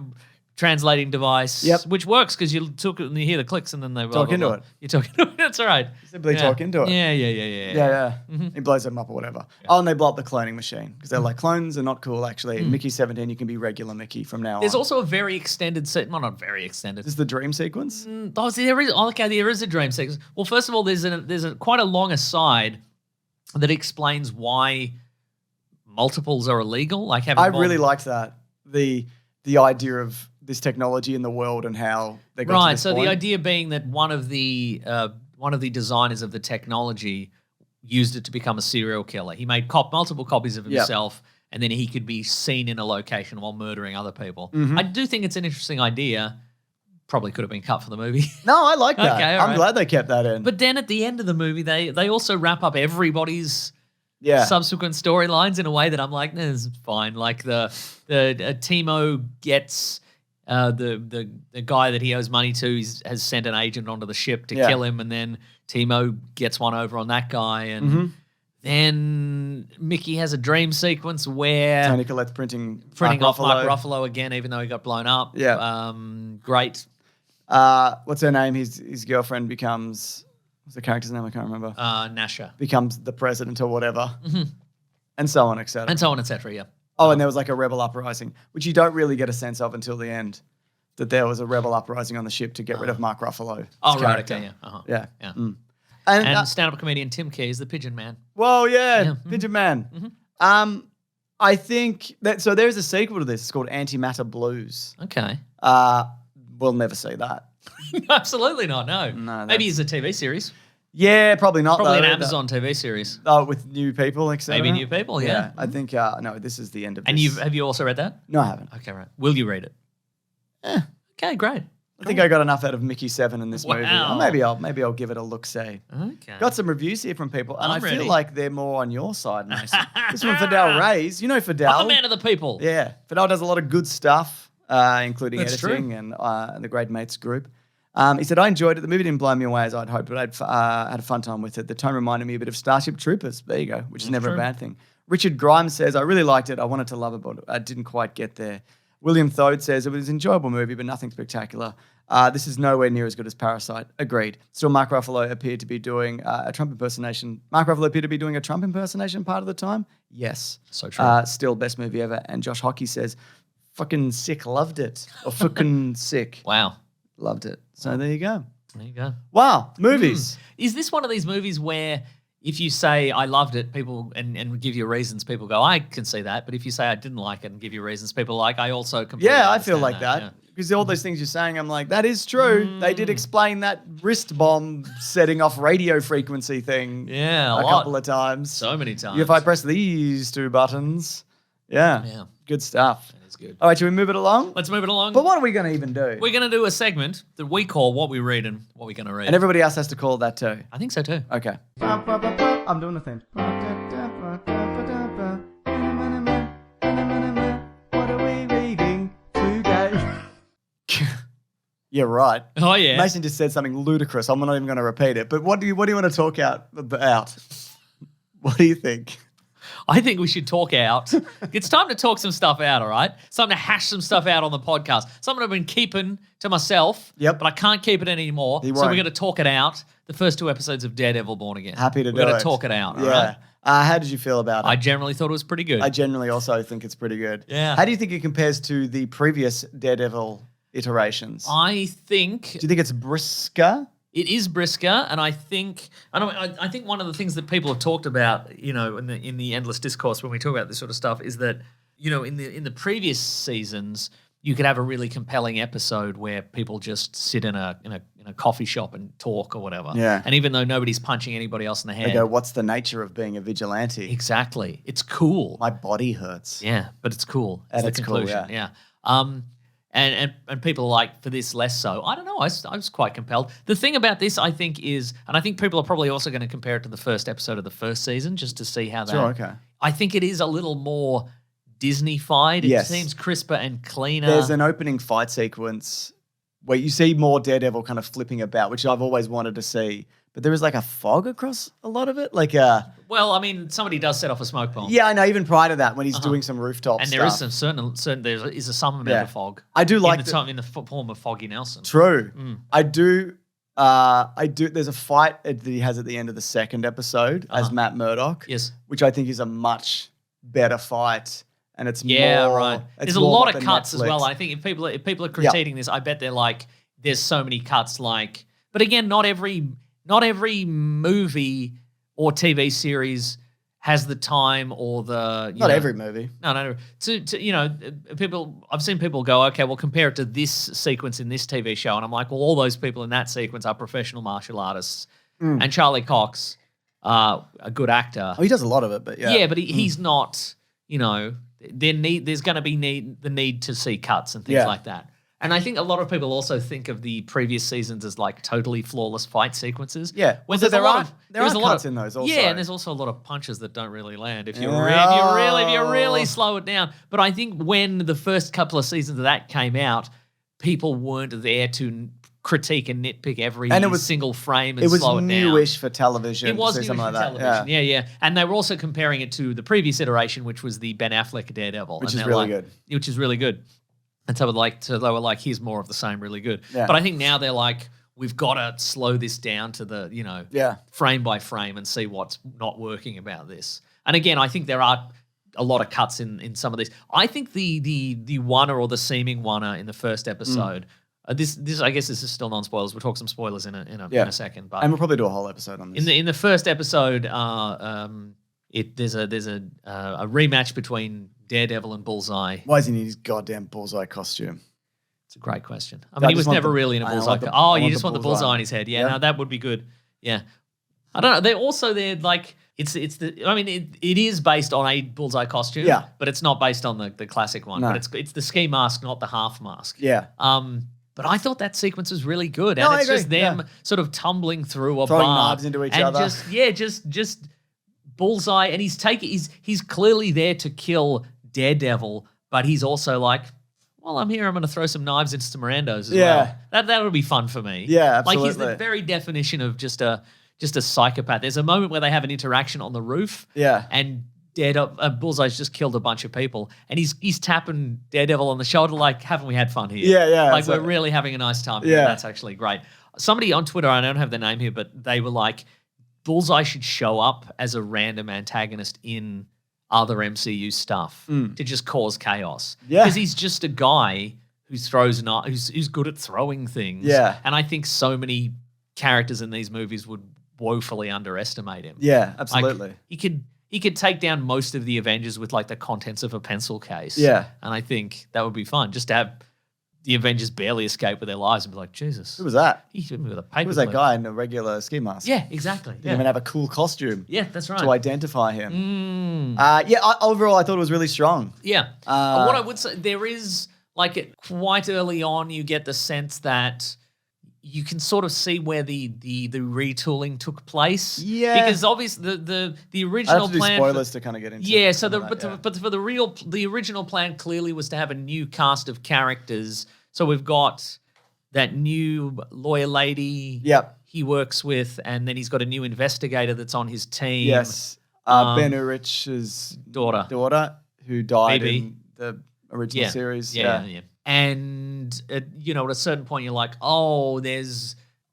translating device, which works because you hear the clicks and then they Talk into it. You talk into it. That's all right. Simply talk into it. Yeah. He blows them up or whatever. Oh, and they blow up the cloning machine because they're like, clones are not cool, actually. Mickey 17, you can be regular Mickey from now There's on. also a very extended set. Well, not very extended. Is this the dream sequence? There is a dream sequence. Well, first of all, there's a quite a long aside that explains why multiples are illegal. Like having I really liked that. The idea of this technology in the world and how they got to this so point. the idea being that one of the designers of the technology used it to become a serial killer. He made multiple copies of himself, and then he could be seen in a location while murdering other people. Mm-hmm. I do think it's an interesting idea. Probably could have been cut for the movie. No, I like that. Okay, all I'm right. glad they kept that in. But then at the end of the movie, they also wrap up everybody's yeah. subsequent storylines in a way that I'm like, this is fine. Like the Timo gets the guy that he owes money to has sent an agent onto the ship to kill him, and then Timo gets one over on that guy, and then Mickey has a dream sequence where Tony Collette's printing off Mark Ruffalo again, even though he got blown up. Yeah. Great. What's her name? His girlfriend becomes, what's the character's name? I can't remember. Nasha. Becomes the president or whatever. And so on, etc. And so on, etc. Yeah. Oh, and there was like a rebel uprising, which you don't really get a sense of until the end, that there was a rebel uprising on the ship to get rid of Mark Ruffalo. Oh, right. Character. Okay. Yeah. Yeah. Yeah. Mm. And stand-up comedian Tim Key is the Pigeon Man. Whoa, yeah. Pigeon Man. I think that, so there's a sequel to this. It's called Antimatter Blues. Okay. We'll never see that. Absolutely not. No. No, Maybe it's a TV series. Yeah, probably not. Probably though. an Amazon TV series. Oh, with new people, etc. Maybe new people. Yeah. I think no. This is the end of. And this. have you also read that? No, I haven't. Okay, right. Will you read it? Okay, great. I think I got enough out of Mickey 7 in this movie. Wow. Or maybe I'll give it a look. See. Okay. Got some reviews here from people, and I'm I feel ready. like they're more on your side, Mason. This one, Fidel Reyes. You know Fidel. I'm the man of the people. Yeah, Fidel does a lot of good stuff, including That's editing true. and the Great Mates group. He said, I enjoyed it. The movie didn't blow me away as I'd hoped, but I had a fun time with it. The tone reminded me a bit of Starship Troopers. There you go, which is never true. a bad thing. Richard Grimes says, I really liked it. I wanted to love it, but I didn't quite get there. William Thode says, it was an enjoyable movie, but nothing spectacular. This is nowhere near as good as Parasite. Agreed. Still, Mark Ruffalo appeared to be doing a Trump impersonation. Mark Ruffalo appeared to be doing a Trump impersonation part of the time. Yes. So true. Still, best movie ever. And Josh Hockey says, fucking sick, loved it. Or fucking sick, Wow. loved it. So there you go. There you go. Wow, movies. Is this one of these movies where if you say I loved it, people and give you reasons, people go, I can see that. But if you say I didn't like it and give you reasons, people are like, I also completely Yeah, I feel understand like that. Yeah. Because all those things you're saying, I'm like, that is true. They did explain that wrist bomb setting off radio frequency thing Yeah, a lot. couple of times. So many times. If I press these two buttons, yeah, good stuff. That is good. All right, should we move it along? Let's move it along. But what are we going to even do? We're going to do a segment that we call What We Read and What We're Going to Read. And everybody else has to call it that too. I think so too. Okay. I'm doing the thing. What are we reading today? You're right. Oh, yeah. Mason just said something ludicrous. I'm not even going to repeat it. But what do you want to talk about? What do you think? I think we should talk out. It's time to talk some stuff out, all right? It's time to hash some stuff out on the podcast. Something I've been keeping to myself, Yep. but I can't keep it anymore. You So won't. we're going to talk it out. The first 2 episodes of Daredevil Born Again. Happy to do We're it. going to talk it out, all Yeah. right? How did you feel about it? I generally thought it was pretty good. I generally also think it's pretty good. Yeah. How do you think it compares to the previous Daredevil iterations? I think Do you think it's brisker? it is brisker, and I think one of the things that people have talked about, you know, in the endless discourse when we talk about this sort of stuff, is that, you know, in the previous seasons, you could have a really compelling episode where people just sit in a coffee shop and talk or whatever. Yeah. And even though nobody's punching anybody else in the head, They go, what's the nature of being a vigilante? exactly, it's cool. My body hurts. Yeah, but it's cool. And the it's cool, conclusion. yeah. And people are like, for this less so. I don't know. I was quite compelled. The thing about this, I think, is, and I think people are probably also going to compare it to the first episode of the first season just to see how that. Sure, okay. I think it is a little more Disney-fied. It Yes. seems crisper and cleaner. There's an opening fight sequence where you see more Daredevil kind of flipping about, which I've always wanted to see. But there is like a fog across a lot of it. Well, I mean, somebody does set off a smoke bomb. Yeah, I know. Even prior to that, when he's doing some rooftop And stuff. there is some there is some amount Yeah. of fog. I do like in the form of Foggy Nelson. True. I do. There's a fight that he has at the end of the second episode as Matt Murdock. Yes. Which I think is a much better fight, and it's Yeah, more, right. it's There's a more lot what of the cuts as Netflix- well. I think if people are critiquing this, I bet they're like, there's so many cuts. Like, but again, not every movie or TV series has the time or the Not every movie. No. To you know, people. I've seen people go, okay, well, compare it to this sequence in this TV show, and I'm like, well, all those people in that sequence are professional martial artists, and Charlie Cox, a good actor. Oh, he does a lot of it, but yeah. Yeah, but he's not. there's going to be the need to see cuts and things like that. And I think a lot of people also think of the previous seasons as like totally flawless fight sequences. Yeah. When So there are cuts in those also. Yeah, and there's also a lot of punches that don't really land if you really slow it down. But I think when the first couple of seasons of that came out, people weren't there to critique and nitpick every single frame and slow it down. It was newish for television. It was newish for television. Yeah. And they were also comparing it to the previous iteration, which was the Ben Affleck Daredevil, which is really good. Which is really good. And so they were like, here's more of the same, really good. Yeah. But I think now they're like, we've got to slow this down to the, frame by frame and see what's not working about this. And again, I think there are a lot of cuts in some of these. I think the oneer or the seeming oneer in the first episode, this I guess this is still non-spoilers. We'll talk some spoilers in a second. But and we'll probably do a whole episode on this. In the first episode, there's a rematch between Daredevil and Bullseye. Why does he need his goddamn Bullseye costume? It's a great question. I mean, he was never really in a Bullseye. You just want the Bullseye on his head. Yeah, no, that would be good. Yeah. I don't know. They're like, it is based on a Bullseye costume. Yeah. But it's not based on the classic one. No. But it's the ski mask, not the half mask. Yeah. But I thought that sequence was really good. No, And it's I agree. just them sort of tumbling through a Throwing bar. knives into each and other. Just Bullseye, and he's clearly there to kill Daredevil, but he's also like, well, I'm here. I'm going to throw some knives into some Mirandos as well. That would be fun for me. Yeah, Like he's absolutely. the very definition of just a psychopath. There's a moment where they have an interaction on the roof. Yeah. And Bullseye's just killed a bunch of people, and he's tapping Daredevil on the shoulder like, haven't we had fun here? Yeah. Like we're really having a nice time here. Yeah. That's actually great. Somebody on Twitter, I don't have their name here, but they were like, Bullseye should show up as a random antagonist in other MCU stuff to just cause chaos. Yeah. Because he's just a guy who who's good at throwing things. Yeah. And I think so many characters in these movies would woefully underestimate him. Yeah, absolutely. Like, he could take down most of the Avengers with like the contents of a pencil case. Yeah. And I think that would be fun. Just to have the Avengers barely escape with their lives and be like, Jesus. Who was that? He hit me with a paper Who was that clip. guy in a regular ski mask? Yeah, exactly. Didn't even have a cool costume Yeah, that's right. to identify him. Mm. Overall, I thought it was really strong. Yeah. What I would say, there is, like, quite early on, you get the sense that you can sort of see where the retooling took place. Yeah. Because obviously the I original have to do plan. spoilers to kind of get into Yeah, so some of that, but for the original plan clearly was to have a new cast of characters. So we've got that new lawyer lady Yep. he works with, and then he's got a new investigator that's on his team. Yes. Ben Urich's daughter, who died Baby. in the original series. Yeah. And, at a certain point, you're like, oh,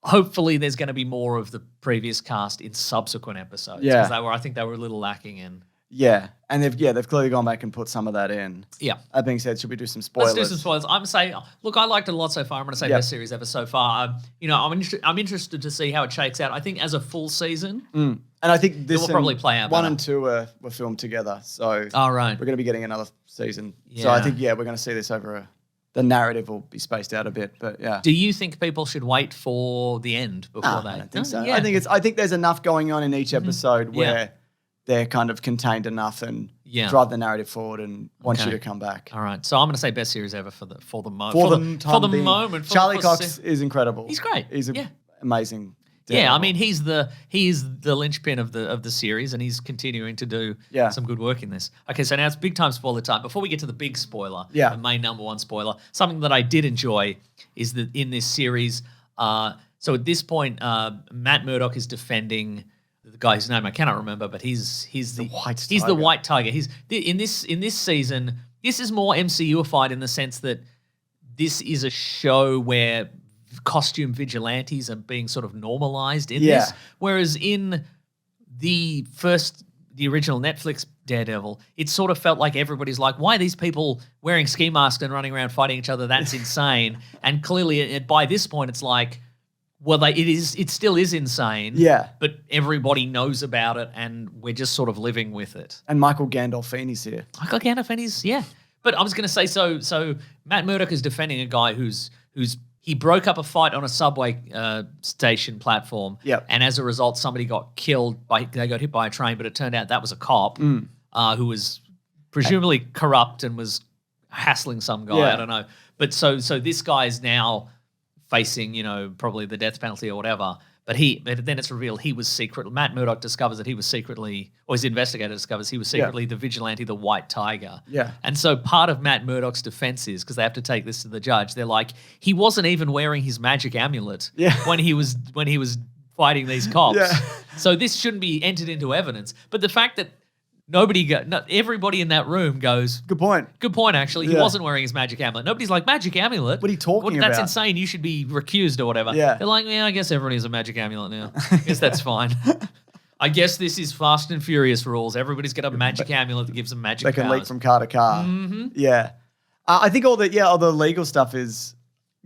hopefully there's going to be more of the previous cast in subsequent episodes. Yeah. Because I think they were a little lacking in. Yeah. And they've clearly gone back and put some of that in. Yeah. That being said, should we do some spoilers? Let's do some spoilers. I'm saying, look, I liked it a lot so far. I'm going to say best series ever so far. I'm interested to see how it shakes out. I think as a full season, And I think this will probably play out 1 better. and 2 were filmed together. So all right. we're going to be getting another season. So Yeah. I think, we're going to see this over the narrative will be spaced out a bit, but yeah. Do you think people should wait for the end before they? I don't think so. Yeah. I think there's enough going on in each episode where they're kind of contained enough and drive the narrative forward and want you to come back. All right. So I'm going to say best series ever for the moment. For Charlie Cox is incredible. He's great. He's amazing. Yeah, I mean he is the linchpin of the series, and he's continuing to do some good work in this. Okay, so now it's big time spoiler time. Before we get to the big spoiler, the main number one spoiler, something that I did enjoy is that in this series, so at this point, Matt Murdock is defending the guy whose name I cannot remember, but he's the White Tiger. He's in this season. This is more MCU-ified in the sense that this is a show where costume vigilantes are being sort of normalized in this. Whereas in the original Netflix Daredevil, it sort of felt like everybody's like, why are these people wearing ski masks and running around fighting each other? That's insane. And clearly by this point, it's like, well, it still is insane. Yeah. But everybody knows about it and we're just sort of living with it. And Michael Gandolfini's here. Michael Gandolfini's, yeah. But I was going to say, so Matt Murdock is defending a guy who's he broke up a fight on a subway station platform, and as a result, somebody got killed. They got hit by a train, but it turned out that was a cop who was presumably corrupt and was hassling some guy. Yeah. I don't know. But so this guy is now facing, probably the death penalty or whatever. But then it's revealed he was secretly. Matt Murdock discovers that he was secretly, or his investigator discovers he was secretly the vigilante, the White Tiger. Yeah. And so part of Matt Murdock's defense is, because they have to take this to the judge, they're like, he wasn't even wearing his magic amulet when he was fighting these cops. Yeah. So this shouldn't be entered into evidence. But the fact that everybody in that room goes, Good point. good point, actually. He Yeah. wasn't wearing his magic amulet. Nobody's like, magic amulet? What are you talking That's about? insane. You should be recused or whatever. Yeah. They're like, I guess everybody has a magic amulet now. I guess that's fine. I guess this is Fast and Furious rules. Everybody's got a magic amulet that gives them magic They can powers. leap from car to car. Mm-hmm. Yeah. I think all the legal stuff is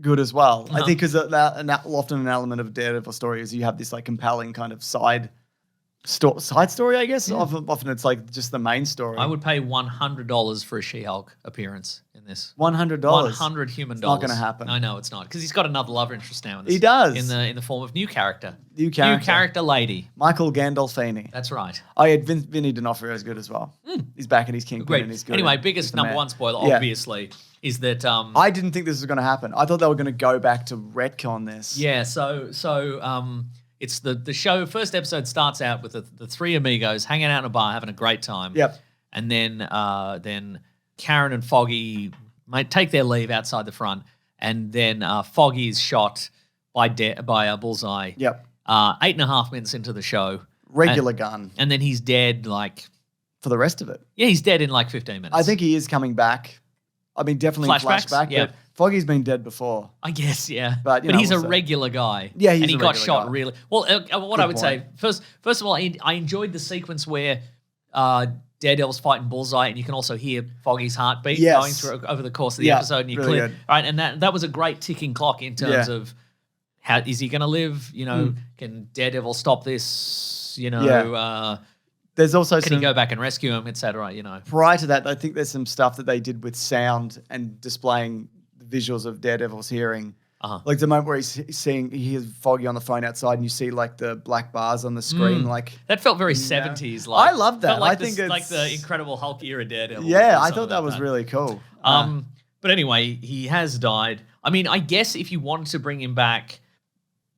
good as well. I think because often an element of a Daredevil story is you have this like compelling kind of side story, I guess. Often it's like just the main story. I would pay $100 for a She-Hulk appearance in this. $100. $100 human dollars. Not going to happen. I know it's not, because he's got another love interest now. In this, He does. in the form of new character. New character lady. Michael Gandolfini. That's right. Oh yeah, Vinny D'Onofrio is good as well. He's back and he's Kingpin Great. and he's good. Anyway, and biggest he's the number man. one spoiler, Yeah. obviously, is that I didn't think this was going to happen. I thought they were going to go back to retcon this. yeah. So it's the show. First episode starts out with the three amigos hanging out in a bar, having a great time. Yep. And then Karen and Foggy might take their leave outside the front, and then Foggy is shot by Bullseye. Yep. 8.5 minutes into the show, Regular gun and then he's dead. for the rest of it. Yeah, he's dead in 15 minutes. I think he is coming back. I mean, definitely in Flashbacks? flashback. Yeah. But Foggy's been dead before. I guess, yeah. But, he's a also- regular guy. Yeah, he's and he a got regular shot guy. really well. What I would say first of all, I enjoyed the sequence where Daredevil's fighting Bullseye, and you can also hear Foggy's heartbeat Yes. going through over the course of the Yeah, episode, and you really clear good. right, and that was a great ticking clock in terms Yeah. of how is he going to live? Can Daredevil stop this? Yeah. There's also Can some he go back and rescue him, etc. prior to that. I think there's some stuff that they did with sound and displaying the visuals of Daredevil's hearing. Like the moment where he hears Foggy on the phone outside, and you see like the black bars on the screen. Like That felt very 70s. I love that. Felt like I think like it's the Incredible Hulk era Daredevil. yeah, or I something thought that like was really cool. But anyway, he has died. I mean, I guess if you wanted to bring him back,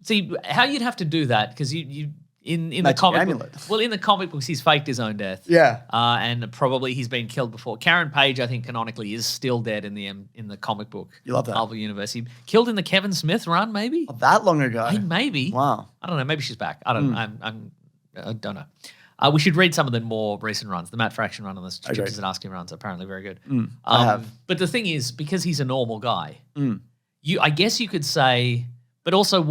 see how you'd have to do that, because you in the Magic comic amulet. well, in the comic books, he's faked his own death. Yeah. And probably he's been killed before. Karen Page, I think, canonically is still dead in the comic book. You love that. Marvel Universe. He killed in the Kevin Smith run, maybe. That long ago. I think maybe. Wow. I don't know. Maybe she's back. I don't. I don't know. We should read some of the more recent runs. The Matt Fraction run on the Gypsies and Asking runs are apparently very good. I have. But the thing is, because he's a normal guy, I guess you could say, but also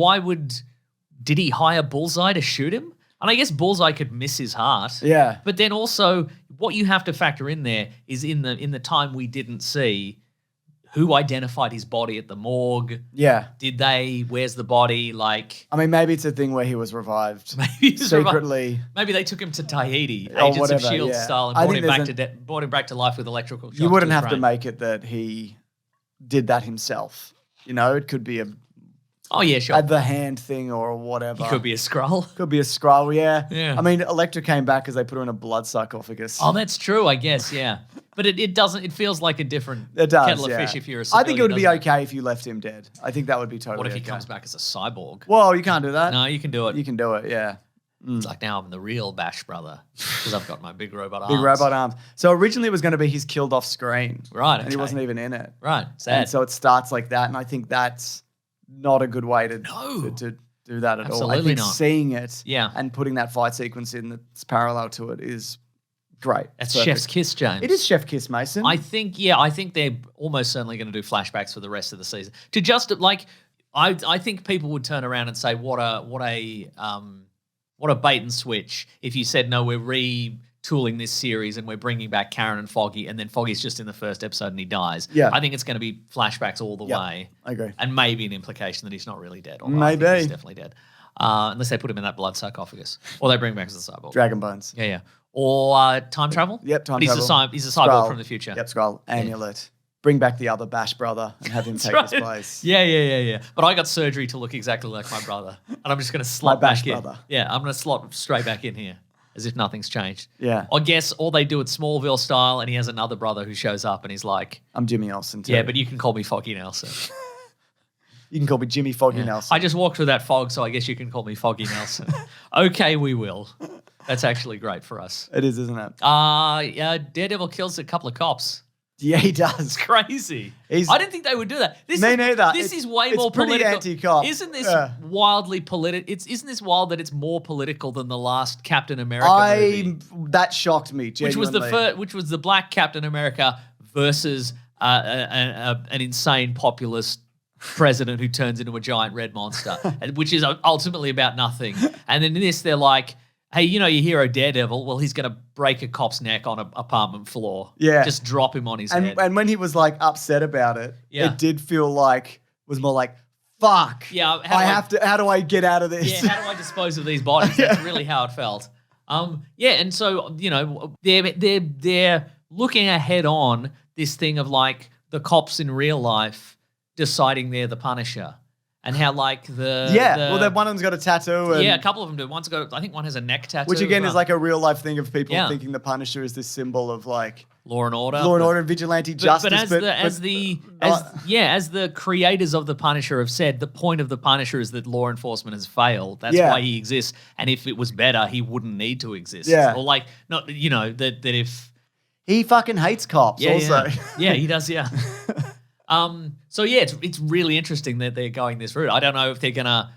did he hire Bullseye to shoot him? And I guess Bullseye could miss his heart. Yeah. But then also, what you have to factor in there is in the time we didn't see, who identified his body at the morgue? Yeah. Where's the body? Like, I mean, maybe it's a thing where he was revived maybe he was secretly. maybe they took him to Tahiti, Or Agents of whatever, S.H.I.E.L.D. yeah. style, and I brought think him back to life with electrical shocks. You wouldn't his have to brain. make it that he did that himself. It could be Oh, yeah, sure. the hand thing or whatever. He could be a Skrull. Could be a Skrull, yeah. Yeah. I mean, Elektra came back because they put her in a blood sarcophagus. Oh, that's true, I guess, yeah. But it doesn't. It feels like a different It does, kettle of yeah. fish if you're a I civilian. think it would be doesn't it? okay if you left him dead. I think that would be totally What if he okay. comes back as a cyborg? Well, you can't do that. No, you can do it. You can do it, yeah. It's like, now I'm the real Bash brother because I've got my big robot arms. Big robot arms. So originally it was going to be he's killed off screen. Right, And he okay. wasn't even in it. Right, sad. And so it starts like that. And I think that's not a good way to do that at all. I Absolutely think not. seeing it Yeah. and putting that fight sequence in that's parallel to it is great. That's Perfect. Chef's Kiss, James. It is Chef Kiss, Mason. I think they're almost certainly going to do flashbacks for the rest of the season. To just like, I think people would turn around and say, what a bait and switch if you said, no, we're retooling this series and we're bringing back Karen and Foggy, and then Foggy's just in the first episode and he dies. Yeah. I think it's going to be flashbacks all the way. I agree. And maybe an implication that he's not really dead. Although I think Maybe. he's definitely dead. Unless they put him in that blood sarcophagus. Or they bring him back as a cyborg. Dragon Bones. Yeah. Or time travel? Yep, time But travel. He's a cyborg Skrull. from the future. Yep, Skrull. Amulet. Bring back the other Bash brother and have him take That's his right. place. Yeah. But I got surgery to look exactly like my brother. And I'm just going to slot My Bash back in. brother. Yeah, I'm going to slot straight back in here. as if nothing's changed. Yeah. I guess, or they do it Smallville style, and he has another brother who shows up, and he's like, I'm Jimmy Olsen too. "Yeah, but you can call me Foggy Nelson." You can call me Jimmy Foggy Nelson. I just walked through that fog, so I guess you can call me Foggy Nelson. Okay, we will. That's actually great for us. It is, isn't it? Yeah, Daredevil kills a couple of cops. Yeah, he does. It's crazy. I didn't think they would do that. Me neither. This is way it's more pretty political. anti-cop. Isn't this wildly political? Isn't this wild that it's more political than the last Captain America movie? That shocked me, genuinely. Which was the black Captain America versus an insane populist president who turns into a giant red monster, which is ultimately about nothing. And then in this, they're like, hey, you know your hero Daredevil? Well, he's going to break a cop's neck on an apartment floor. Yeah. Just drop him on his head. And when he was like upset about it, it did feel like, was more like, fuck. Yeah. How do I get out of this? Yeah, how do I dispose of these bodies? That's really how it felt. And so, you know, they're looking ahead on this thing of like the cops in real life deciding they're the Punisher. And how like well, one of them's got a tattoo. And a couple of them do. I think one has a neck tattoo. Which again is like a real life thing of people thinking the Punisher is this symbol of like law and order, and vigilante justice. But as the creators of the Punisher have said, the point of the Punisher is that law enforcement has failed. That's why he exists. And if it was better, he wouldn't need to exist. Yeah. Or like not, you know, that if he fucking hates cops. Also, yeah, he does. Yeah. So yeah, it's really interesting that they're going this route. I don't know if they're gonna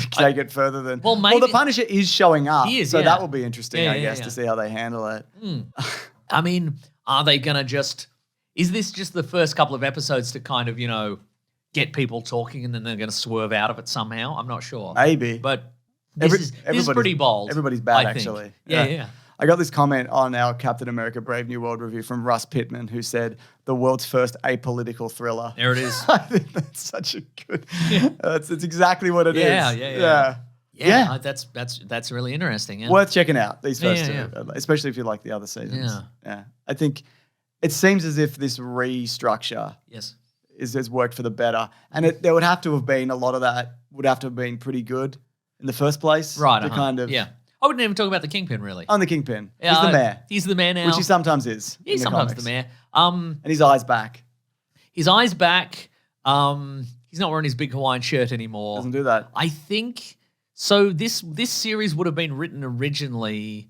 take it further than. Well, maybe the Punisher is showing up. He is, so that will be interesting, I guess, to see how they handle it. I mean, are they gonna is this just the first couple of episodes to kind of, you know, get people talking and then they're gonna swerve out of it somehow? I'm not sure. Maybe. But this is pretty bold. Everybody's bad, actually. Yeah. I got this comment on our Captain America Brave New World review from Russ Pittman, who said, the world's first apolitical thriller. There it is. I think that's such a good... It's exactly what it is. Yeah. That's really interesting. Yeah. Worth checking out, these first two, especially if you like the other seasons. Yeah. I think it seems as if this restructure has worked for the better. And there would have to have been, a lot of that would have to have been pretty good in the first place. Right. To kind of... Yeah. I wouldn't even talk about the Kingpin, really. On the Kingpin. He's the mayor. He's the mayor now. Which he sometimes is. He's sometimes the mayor. And his eye's back. His eye's back. He's not wearing his big Hawaiian shirt anymore. Doesn't do that. I think... So this series would have been written originally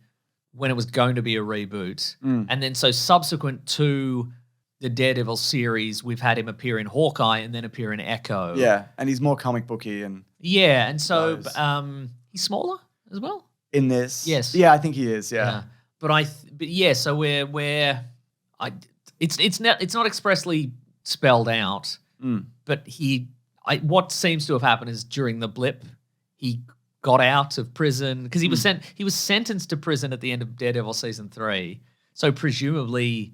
when it was going to be a reboot. And then so subsequent to the Daredevil series, we've had him appear in Hawkeye and then appear in Echo. Yeah, and he's more comic booky. And so he's smaller as well. In this, yes, yeah, I think he is, yeah. But so it's not expressly spelled out, but what seems to have happened is during the blip, he got out of prison because he was sentenced to prison at the end of Daredevil season 3. So presumably,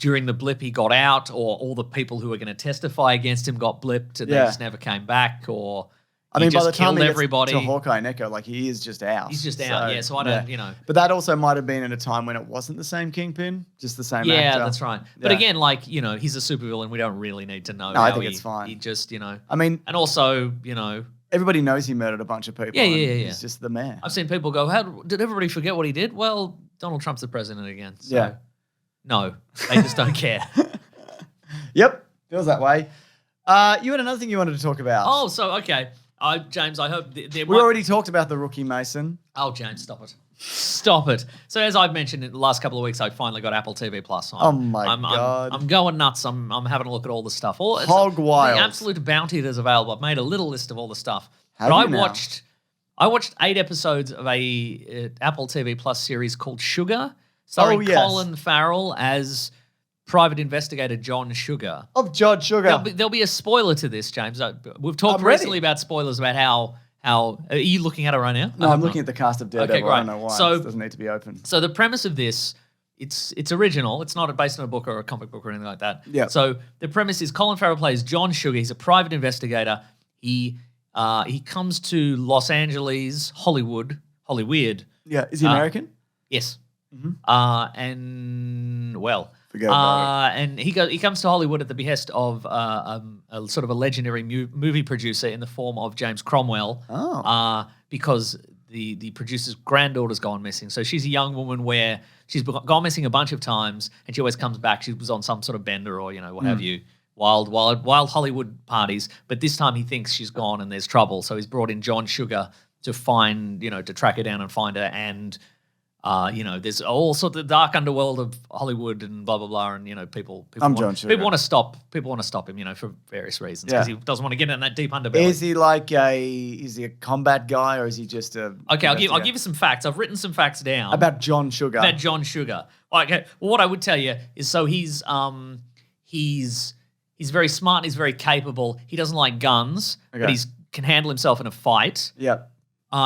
during the blip he got out, or all the people who were going to testify against him got blipped and they just never came back, or. I mean, by the killed time he everybody. gets to Hawkeye and Echo, like he is just out. He's just out, so I don't, you know. But that also might have been at a time when it wasn't the same Kingpin, just the same actor. Yeah, that's right. But again, like, you know, he's a supervillain. We don't really need to know. No, I think it's fine. He just, you know. I mean. And also, you know. Everybody knows he murdered a bunch of people. Yeah. He's just the mayor. I've seen people go, did everybody forget what he did? Well, Donald Trump's the president again. So, no, they just don't care. Yep, feels that way. You had another thing you wanted to talk about. Oh, so, okay. James, I hope we already talked about the rookie Mason. Oh, James, stop it. Stop it. So as I've mentioned in the last couple of weeks, I finally got Apple TV Plus. Oh my God. I'm going nuts. I'm having a look at all the stuff. Hog wild. The absolute bounty that is available. I've made a little list of all the stuff. I watched 8 episodes of a Apple TV Plus series called Sugar, starring Colin Farrell as private investigator John Sugar. Of John Sugar. There'll be a spoiler to this, James. We've talked recently about spoilers, about how are you looking at it right now? No, I'm looking at the cast of Daredevil. Okay, great. I don't know why. So, it doesn't need to be open. So the premise of this, it's original. It's not based on a book or a comic book or anything like that. Yeah. So the premise is Colin Farrell plays John Sugar. He's a private investigator. He comes to Los Angeles, Hollywood. Yeah. Is he American? Yes. Mm-hmm. And he comes to Hollywood at the behest of a sort of a legendary movie producer in the form of James Cromwell. Oh. Because the producer's granddaughter's gone missing. So she's a young woman where she's gone missing a bunch of times, and she always comes back. She was on some sort of bender or what have you, wild Hollywood parties. But this time he thinks she's gone and there's trouble. So he's brought in John Sugar to find, to track her down and find her. And there's all sorts of dark underworld of Hollywood and blah blah blah, and people want to stop him, for various reasons because he doesn't want to get in that deep underbelly. Is he a combat guy or is he just a? Okay, I'll give you some facts. I've written some facts down about John Sugar. Okay, well, what I would tell you is he's very smart and he's very capable. He doesn't like guns, but he can handle himself in a fight. Yep.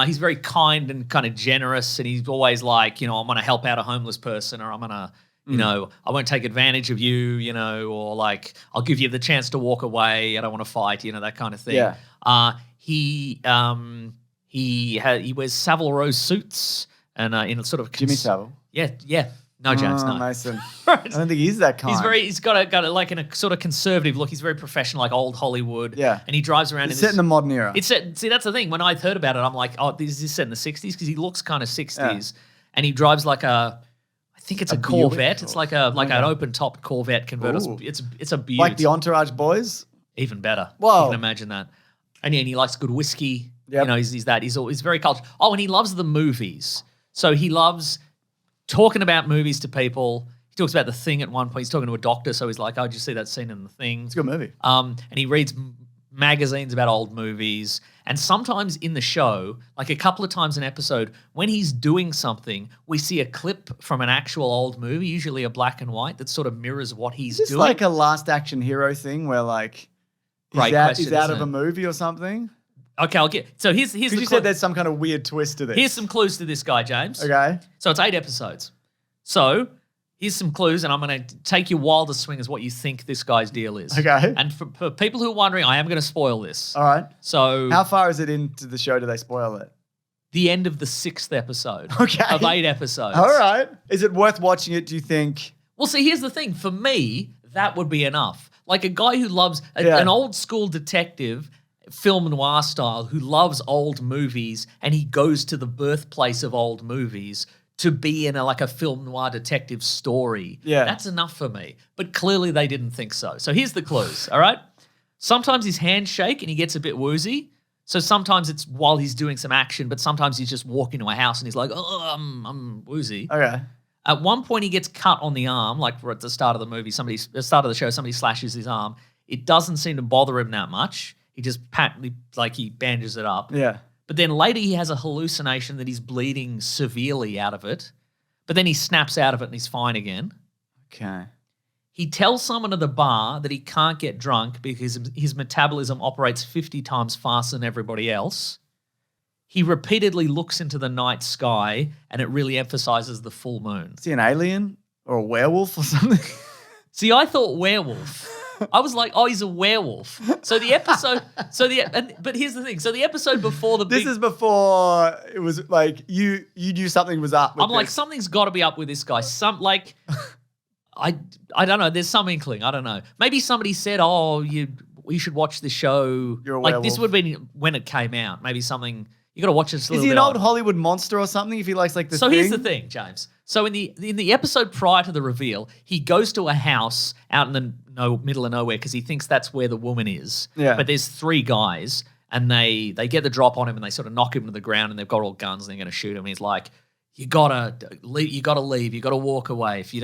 He's very kind and kind of generous, and he's always like, I'm going to help out a homeless person, or I'm going to, I won't take advantage of you, or like I'll give you the chance to walk away. I don't want to fight, that kind of thing. Yeah. He wears Savile Row suits and in a sort of Jimmy Savile. Yeah. No, James, no. Mason. I don't think he's that kind. He's got a like in a sort of conservative look. He's very professional, like old Hollywood. Yeah. And he drives around. It's set in the modern era. See, that's the thing. When I heard about it, I'm like, oh, this is set in the 60s because he looks kind of 60s. Yeah. And he drives like I think it's a Corvette. It's like an open top Corvette convertible. It's a beauty. Like the Entourage boys? Even better. Whoa. You can imagine that. And he likes good whiskey. Yep. He's very cultured. Oh, and he loves the movies. So he loves talking about movies to people. He talks about The Thing at one point. He's talking to a doctor, so he's like, "Oh, did you see that scene in The Thing?" It's a good movie. And he reads magazines about old movies. And sometimes in the show, like a couple of times an episode, when he's doing something, we see a clip from an actual old movie, usually a black and white, that sort of mirrors what he's Is this doing. like a Last Action Hero thing where like he's out of a movie or something? Okay, so here's the you said there's some kind of weird twist to this. Here's some clues to this guy, James. Okay. So it's 8 episodes. So here's some clues, and I'm going to take your wildest swing as what you think this guy's deal is. Okay. And for people who are wondering, I am going to spoil this. All right. So how far is it into the show? Do they spoil it? The end of the 6th episode. Okay. Of 8 episodes. All right. Is it worth watching it, do you think? Well, see, here's the thing. For me, that would be enough. Like a guy who loves an old school detective, film noir style, who loves old movies, and he goes to the birthplace of old movies to be in a film noir detective story. Yeah. That's enough for me. But clearly they didn't think so. So here's the clues, all right? Sometimes his hands shake and he gets a bit woozy. So sometimes it's while he's doing some action, but sometimes he's just walking to a house and he's like, oh, I'm woozy. Okay. At one point he gets cut on the arm, like at the start of the movie, the start of the show, somebody slashes his arm. It doesn't seem to bother him that much. He just he bandages it up. Yeah. But then later he has a hallucination that he's bleeding severely out of it. But then he snaps out of it and he's fine again. Okay. He tells someone at the bar that he can't get drunk because his metabolism operates 50 times faster than everybody else. He repeatedly looks into the night sky and it really emphasizes the full moon. Is he an alien or a werewolf or something? See, I thought werewolf. I was like, oh, he's a werewolf. So the episode, but here's the thing. So the episode before This is before it was like you knew something was up with I'm like, something's got to be up with this guy. I don't know. There's some inkling. I don't know. Maybe somebody said, oh, you should watch this show. You're a like this werewolf. would have been when it came out. Maybe something, you got to watch this a Is little he bit an old on. Hollywood monster or something if he likes like the So thing? here's the thing, James. So in the episode prior to the reveal, he goes to a house out in the middle of nowhere because he thinks that's where the woman is. Yeah. But there's 3 guys and they get the drop on him and they sort of knock him to the ground and they've got all guns and they're going to shoot him. And he's like, you gotta leave. You gotta walk away. If you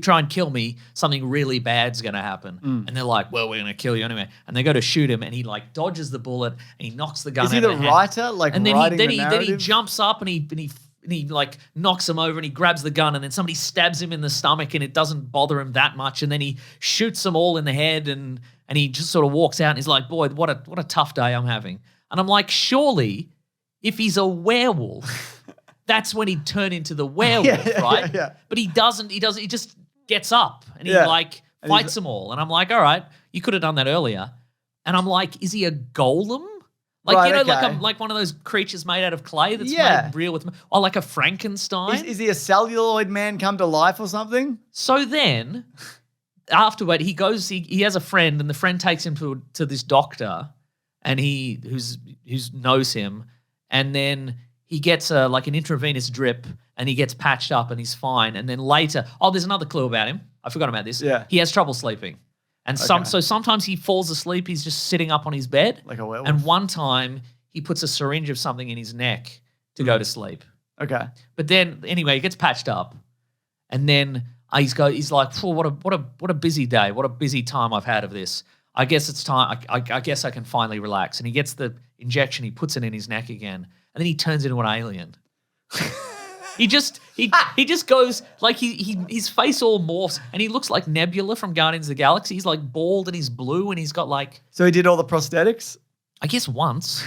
try and kill me, something really bad's gonna happen. And they're like, well, we're gonna kill you anyway. And they go to shoot him, and he like dodges the bullet, and he knocks the gun. Is he out the of hand. writer? Like and then writing he the narrative? then he jumps up and he like knocks him over and he grabs the gun and then somebody stabs him in the stomach and it doesn't bother him that much. And then he shoots them all in the head and he just sort of walks out and he's like, boy, what a tough day I'm having. And I'm like, surely if he's a werewolf. That's when he'd turn into the werewolf, right? Yeah. But he doesn't. He just gets up and he And fights them all. And I'm like, all right, you could have done that earlier. And I'm like, is he a golem? Like, Right, okay. like one of those creatures made out of clay that's made real with, or like a Frankenstein. Is he a celluloid man come to life or something? So then, afterward, he goes. He has a friend, and the friend takes him to this doctor, and who knows him, and then he gets like an intravenous drip and he gets patched up and he's fine. And then later, there's another clue about him. I forgot about this. Yeah. He has trouble sleeping. And so sometimes he falls asleep, he's just sitting up on his bed. Like a werewolf. And one time he puts a syringe of something in his neck to go to sleep. Okay. But then anyway, he gets patched up. And then he's like, what a busy day. What a busy time I've had of this. I guess it's time. I guess I can finally relax. And he gets the injection. He puts it in his neck again. And then he turns into an alien. he just goes like his face all morphs and he looks like Nebula from Guardians of the Galaxy. He's like bald and he's blue and he's got like. So he did all the prosthetics? I guess once.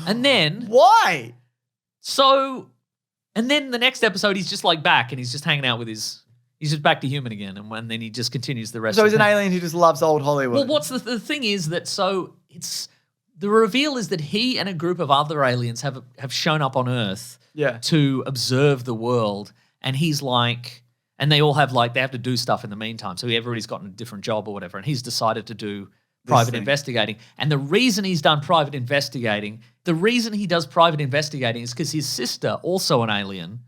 And then. Why? And then the next episode he's just like back and he's just hanging out with his. He's just back to human again, and then he just continues the rest. So of he's an alien who just loves old Hollywood. Well, what's the thing is that it's the reveal is that he and a group of other aliens have shown up on Earth, to observe the world, and he's like, and they all have like they have to do stuff in the meantime. So everybody's gotten a different job or whatever, and he's decided to do private investigating. And the reason he's done private investigating, the reason he does private investigating is because his sister, also an alien,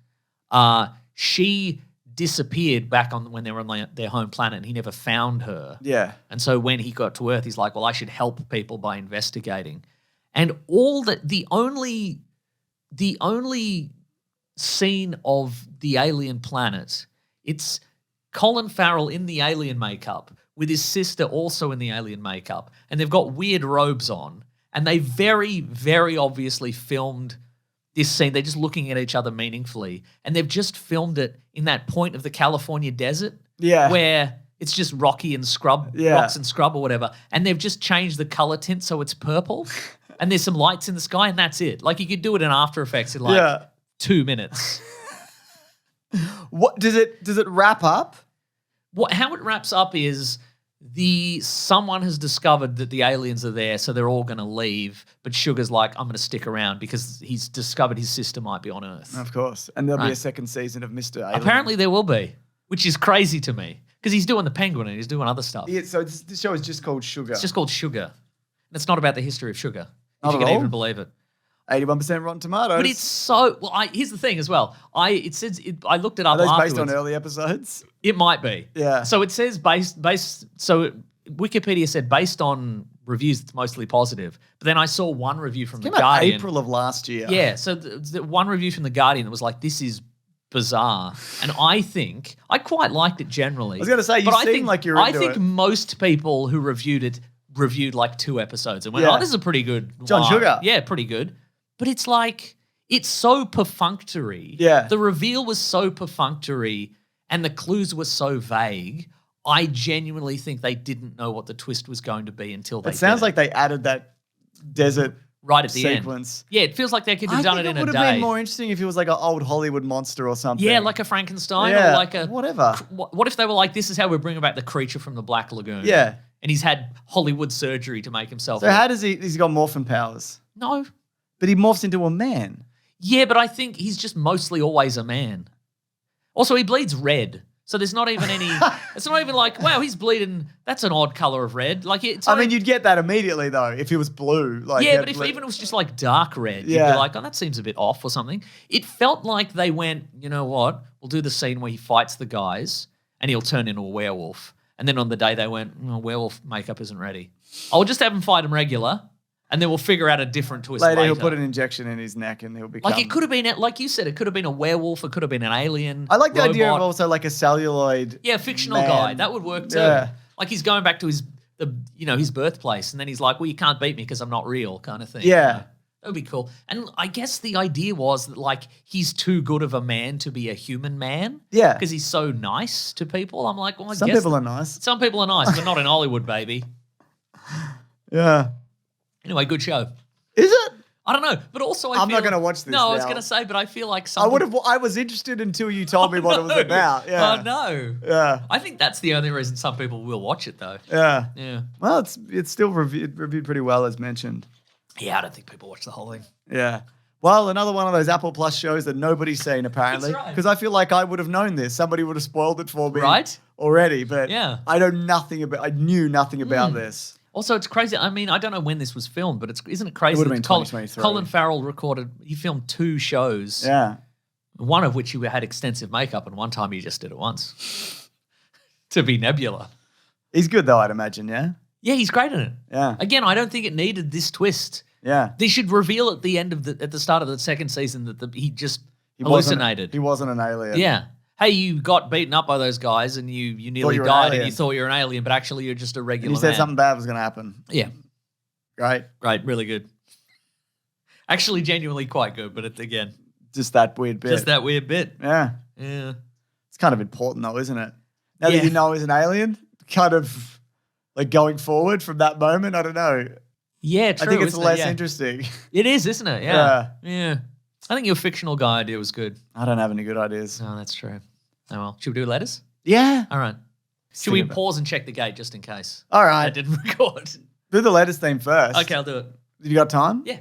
she disappeared back when they were on their home planet and he never found her. Yeah. And so when he got to Earth, he's like, well, I should help people by investigating. And the only scene of the alien planet, it's Colin Farrell in the alien makeup with his sister also in the alien makeup. And they've got weird robes on. And they very, very obviously filmed this scene. They're just looking at each other meaningfully. And they've just filmed it in that point of the California desert where it's just rocky and rocks and scrub or whatever. And they've just changed the color tint so it's purple. And there's some lights in the sky and that's it. Like you could do it in After Effects in 2 minutes. What does it wrap up? How it wraps up is someone has discovered that the aliens are there, so they're all going to leave. But Sugar's like, I'm going to stick around because he's discovered his sister might be on Earth. Of course. And there'll be a second season of Mr. Alien. Apparently there will be, which is crazy to me because he's doing the Penguin and he's doing other stuff. Yeah, so this show is just called Sugar. It's just called Sugar. And it's not about the history of sugar, Not if you at can all? even believe it. 81% Rotten Tomatoes. But it's so here's the thing as well. I looked it up Are those afterwards. based on early episodes? It might be. Yeah. So it says so Wikipedia said based on reviews it's mostly positive. But then I saw one review from The Guardian. April of last year. Yeah, so the one review from The Guardian that was like, this is bizarre. And I think I quite liked it generally. I was going to say, you seem like you're into it. I think most people who reviewed it reviewed like 2 episodes and went, this is a pretty good John one. Sugar. Yeah, pretty good. But it's like, it's so perfunctory. Yeah. The reveal was so perfunctory and the clues were so vague. I genuinely think they didn't know what the twist was going to be until they It sounds did like they added that desert right at the sequence. end. Yeah, it feels like they could have done it in a day. It would have been more interesting if it was like an old Hollywood monster or something. Yeah, like a Frankenstein or like a... whatever. What if they were like, this is how we bring back the creature from the Black Lagoon? Yeah. And he's had Hollywood surgery to make himself... So how does he's got morphin powers? No. But he morphs into a man. Yeah, but I think he's just mostly always a man. Also, he bleeds red. So there's not even any... It's not even like, wow, he's bleeding... That's an odd color of red. Like it's I mean, you'd get that immediately, though, if he was blue. Like, yeah, but if even it was just like dark red, you'd be like, oh, that seems a bit off or something. It felt like they went, you know what? We'll do the scene where he fights the guys and he'll turn into a werewolf. And then on the day they went, werewolf makeup isn't ready. I'll just have him fight him regular. And then we'll figure out a different twist later. He'll put an injection in his neck and he'll become... Like it could have been, like you said, it could have been a werewolf. It could have been an alien. I like the robot. idea of also like a celluloid... Yeah, fictional man. guy. That would work too. Yeah. Like he's going back to his birthplace and then he's like, well, you can't beat me because I'm not real kind of thing. Yeah. You know? That would be cool. And I guess the idea was that like he's too good of a man to be a human man. Yeah. Because he's so nice to people. I'm like, well, I Some guess... people are nice. Some people are nice, but not in Hollywood, baby. Yeah. Anyway, good show. Is it? I don't know, but also I'm not going to watch this No, now. I was going to say, but I feel like some... I was interested until you told me what it was about. Yeah. Oh, no. Yeah. I think that's the only reason some people will watch it, though. Yeah. Yeah. Well, it's still reviewed pretty well, as mentioned. Yeah, I don't think people watch the whole thing. Yeah. Well, another one of those Apple Plus shows that nobody's seen, apparently. That's right. Because I feel like I would have known this. Somebody would have spoiled it for me Right? already. But Yeah. I knew nothing about this. Also, it's crazy. I mean, I don't know when this was filmed, but isn't it crazy? It would have that been 2023. Colin Farrell he filmed 2 shows. Yeah. One of which he had extensive makeup, and one time he just did it once to be Nebula. He's good though, I'd imagine, yeah? Yeah, he's great in it. Yeah. Again, I don't think it needed this twist. Yeah. They should reveal at the end of at the start of the second season that he just He hallucinated. He wasn't an alien. Yeah. Hey, you got beaten up by those guys and you nearly you were an died and alien. you thought you were an alien, but actually you're just a regular And you said man. something bad was going to happen. Yeah. Right? Great. Really good. Actually, genuinely quite good, but again, Just that weird bit. just that weird bit. Yeah. Yeah. It's kind of important though, isn't it? Now Yeah. that you know he's an alien, kind of like going forward from that moment, I don't know. Yeah, true. I think it's isn't less it? Yeah. interesting. It is, isn't it? Yeah. Yeah. I think your fictional guy idea was good. I don't have any good ideas. Oh, that's true. Oh, well. Should we do letters? Yeah. All right. Should we pause and check the gate just in case? All I right. didn't record. Do the letters theme first. Okay, I'll do it. Have you got time? Yeah.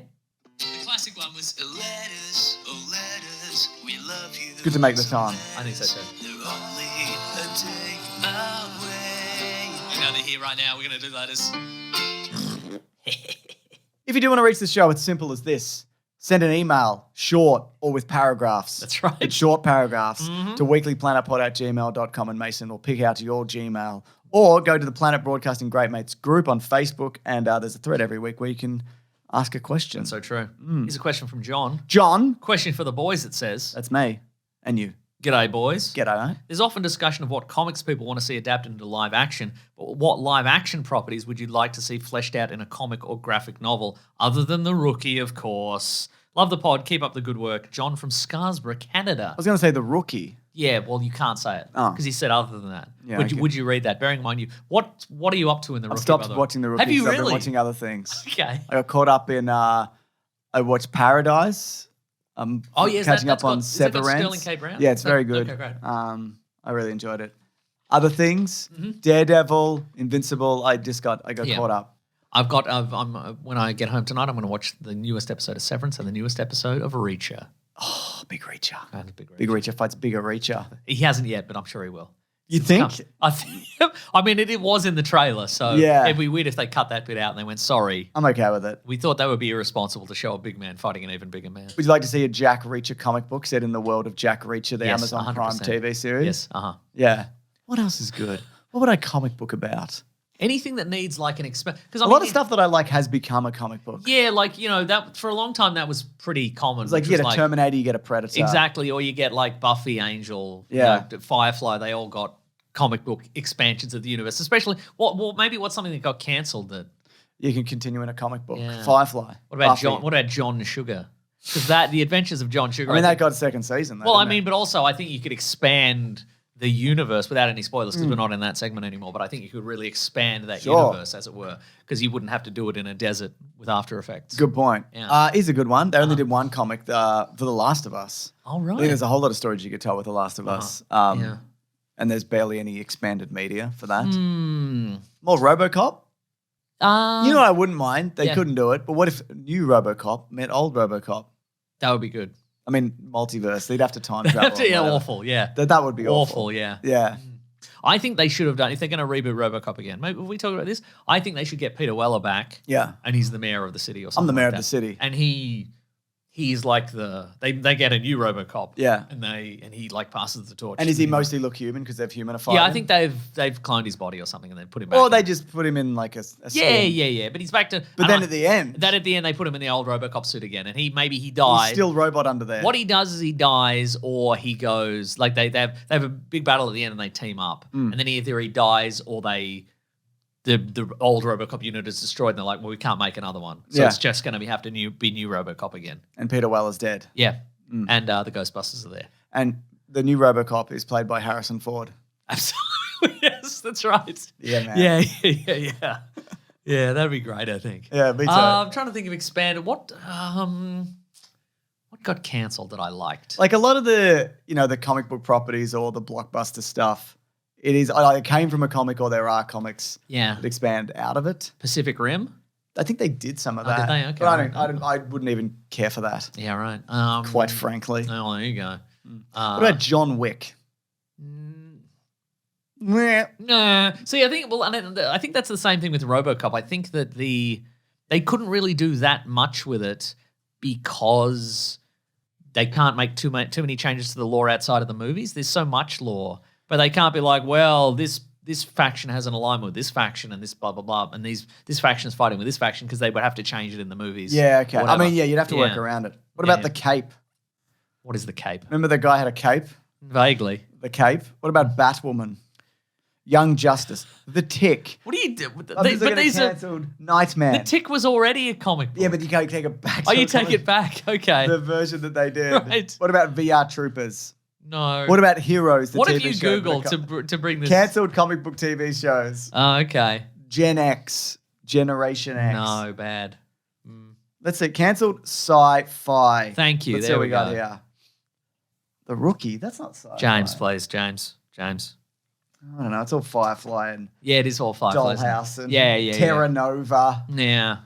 The classic one was letters, oh letters, we love you. It's good to make the time. I think so too. They're only a day away. We're going to hear right now. We're going to do letters. If you do want to reach the show, it's simple as this. Send an email, short or with paragraphs. That's right. It's short paragraphs to weeklyplanetpod@gmail.com and Mason will pick out your Gmail. Or go to the Planet Broadcasting Great Mates group on Facebook and there's a thread every week where you can ask a question. So true. Here's a question from John. John, Question for the boys, it says. that's me and you. G'day, boys. G'day, mate. There's often discussion of what comics people want to see adapted into live action, but what live action properties would you like to see fleshed out in a comic or graphic novel, other than The Rookie, of course? Love the pod. Keep up the good work. John from Scarborough, Canada. I was going to say The Rookie. Yeah, well, you can't say it Oh. because he said other than that. Yeah, would okay. you read that? Bearing in mind, what are you up to in The Rookie? I've stopped by the way? watching The Rookie. Have you 'cause I've really? been watching other things. Okay. I got caught up in, I watched Paradise. I'm Oh, yes, catching that's up on got, has that got Severance. Sterling K. Brown? Yeah, it's Is that- very good. Okay, great. I really enjoyed it. Other things, Mm-hmm. Daredevil, Invincible. I got Yeah. caught up. When I get home tonight, I'm going to watch the newest episode of Severance and the newest episode of Reacher. Oh, Big Reacher. And Big Reacher. Big Reacher fights Bigger Reacher. He hasn't yet, but I'm sure he will. You think? I mean, it was in the trailer, so Yeah. it'd be weird if they cut that bit out and they went, sorry. I'm okay with it. We thought that would be irresponsible to show a big man fighting an even bigger man. Would you like to see a Jack Reacher comic book set in the world of Jack Reacher, the Yes, Amazon 100%. Prime TV series? Yes, Yeah. What else is good? What would a comic book about? Anything that needs like an because A lot of stuff that I like has become a comic book. Yeah, like that for a long time that was pretty common. It's like which you get was a Terminator, you get a Predator. exactly, or you get like Buffy, Angel, Yeah. Firefly. They all got comic book expansions of the universe. Especially maybe what's something that got cancelled that. You can continue in a comic book. Yeah. Firefly. What about Buffy. John? What about John Sugar? Because the Adventures of John Sugar. I mean, I that think- got a second season. Though, well, I didn't it? mean, but also I think you could expand the universe without any spoilers Mm. because we're not in that segment anymore. But I think you could really expand that Sure. universe, as it were, because you wouldn't have to do it in a desert with After Effects. Good point. Yeah. Is a good one. They only did one comic for The Last of Us. All I right. think there's a whole lot of stories you could tell with The Last of Us. Yeah. And there's barely any expanded media for that. Hmm. More RoboCop. You know what I wouldn't mind? They yeah. couldn't do it. But what if new RoboCop met old RoboCop? That would be good. I mean, multiverse. They'd have to time travel. Yeah, and whatever. awful. Yeah. That would be awful. Awful, yeah. Yeah. I think they should have done, if they're going to reboot RoboCop again, maybe we talk about this, I think they should get Peter Weller back. Yeah. And he's the mayor of the city or something. I'm the mayor like of that. the city. And he's like they get a new RoboCop. Yeah. And he like passes the torch. And does to he the- mostly look human because they've humanified Yeah, I him? think they've cloned his body or something and then put him back. Or in. they just put him in like a skin. Yeah. But he's back to. But and then at the end, at the end they put him in the old RoboCop suit again, and he he's died. still robot under there. What he does is he dies, or he goes like they have a big battle at the end and they team up, Mm. and then either he dies or the old RoboCop unit is destroyed, and they're like, well, we can't make another one, so Yeah. it's just going to have to be new RoboCop again. And Peter Weller's dead. Yeah, Mm. and the Ghostbusters are there. And the new RoboCop is played by Harrison Ford. Absolutely, yes, that's right. Yeah, man. Yeah. Yeah, that'd be great. I think. Yeah, me too. I'm trying to think of expanded. What got cancelled that I liked? Like a lot of the comic book properties or the blockbuster stuff, it came from a comic or there are comics Yeah, that expand out of it. Pacific Rim. I think they did some of Oh, did that. they? Okay, But right. I wouldn't even care for that, Yeah, right. quite frankly. Oh, there you go. What about John Wick? Meh. No. See, I think that's the same thing with RoboCop. I think that they couldn't really do that much with it because they can't make too many changes to the lore outside of the movies. There's so much lore, but they can't be like, well, this faction has an alignment with this faction and this blah blah blah, and this faction is fighting with this faction because they would have to change it in the movies. Yeah, okay. Whatever. I mean, yeah, you'd have to work around it. What about the cape? What is the cape? Remember the guy had a cape? Vaguely. The cape. What about Batwoman? Young Justice. The Tick. What do you do? But these are cancelled. Nightman. The Tick was already a comic book. Yeah, but you can't take it back. Oh, you take it back. Okay. The version that they did. Right. What about VR Troopers? No. What about Heroes? The what TV if you show? Googled to bring this? Cancelled comic book TV shows. Oh, okay. Gen X. Generation X. No, bad. Let's see. Cancelled sci-fi. Thank you. Let's see there what we we got go. here. The Rookie. That's not sci-fi. James, please. James. I don't know. It's all Firefly and Yeah, it is all Firefly. Dollhouse and Yeah. Terra Nova. Yeah.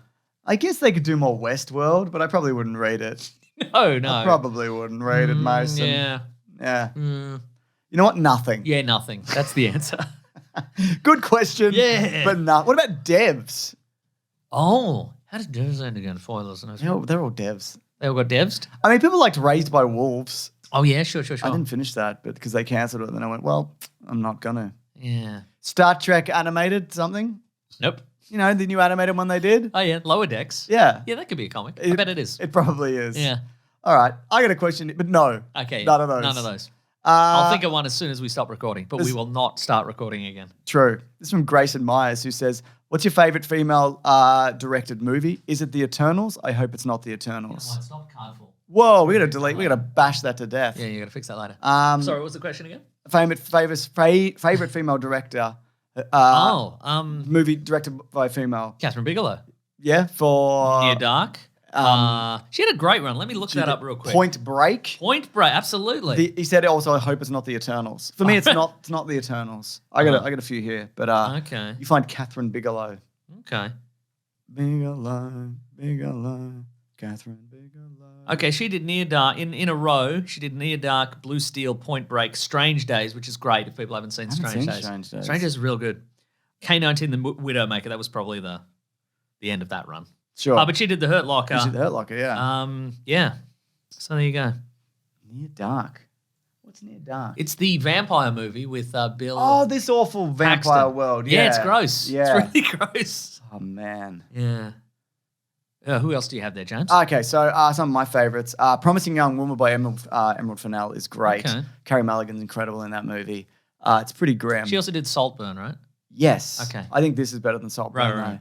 I guess they could do more Westworld, but I probably wouldn't read it. No. I probably wouldn't read it, Mason. Yeah. Yeah. You know what? Nothing. Yeah, nothing. That's the answer. Good question. Yeah. But no. What about devs? Oh, how did devs end again? Foilers. They're all devs. They all got devs? I mean, people liked Raised by Wolves. Oh, yeah, sure. I didn't finish that, but because they cancelled it, and then I went, well, I'm not gonna. Yeah. Star Trek animated something. Nope. You know, the new animated one they did. Oh, yeah. Lower Decks. Yeah. Yeah, that could be a comic. I bet it is. It probably is. Yeah. All right. I got a question, but no. Okay. None of those. None of those. I'll think of one as soon as we stop recording, but we will not start recording again. True. This is from Grayson Myers, who says, what's your favorite female directed movie? Is it The Eternals? I hope it's not The Eternals. It's not Cardful. Whoa, we gotta bash that to death. Yeah, you got to fix that later. Sorry, what was the question again? Favorite female director. Movie directed by a female. Catherine Bigelow. Yeah, for Near Dark. She had a great run. Let me look that up real quick. Point Break. Point Break, absolutely. He said also, I hope it's not The Eternals. For me, it's not. It's not The Eternals. I got a few here, but okay. You find Catherine Bigelow. Okay. Bigelow, Catherine Bigelow. Okay, she did Near Dark in a row. She did Near Dark, Blue Steel, Point Break, Strange Days, which is great if people haven't seen Strange Days. Strange Days. Strange Days is real good. K-19, the Widowmaker, that was probably the end of that run. Sure. But she did The Hurt Locker. She did The Hurt Locker, yeah. Yeah. So there you go. Near Dark. What's Near Dark? It's the vampire movie with Bill. Oh, this awful vampire Paxton. world. Yeah, it's gross. Yeah. It's really gross. Oh, man. Yeah. Who else do you have there, James? Okay, so some of my favorites. Promising Young Woman by Emerald Fennell is great. Okay. Carey Mulligan's incredible in that movie. It's pretty grim. She also did Saltburn, right? Yes. Okay. I think this is better than Saltburn. Right.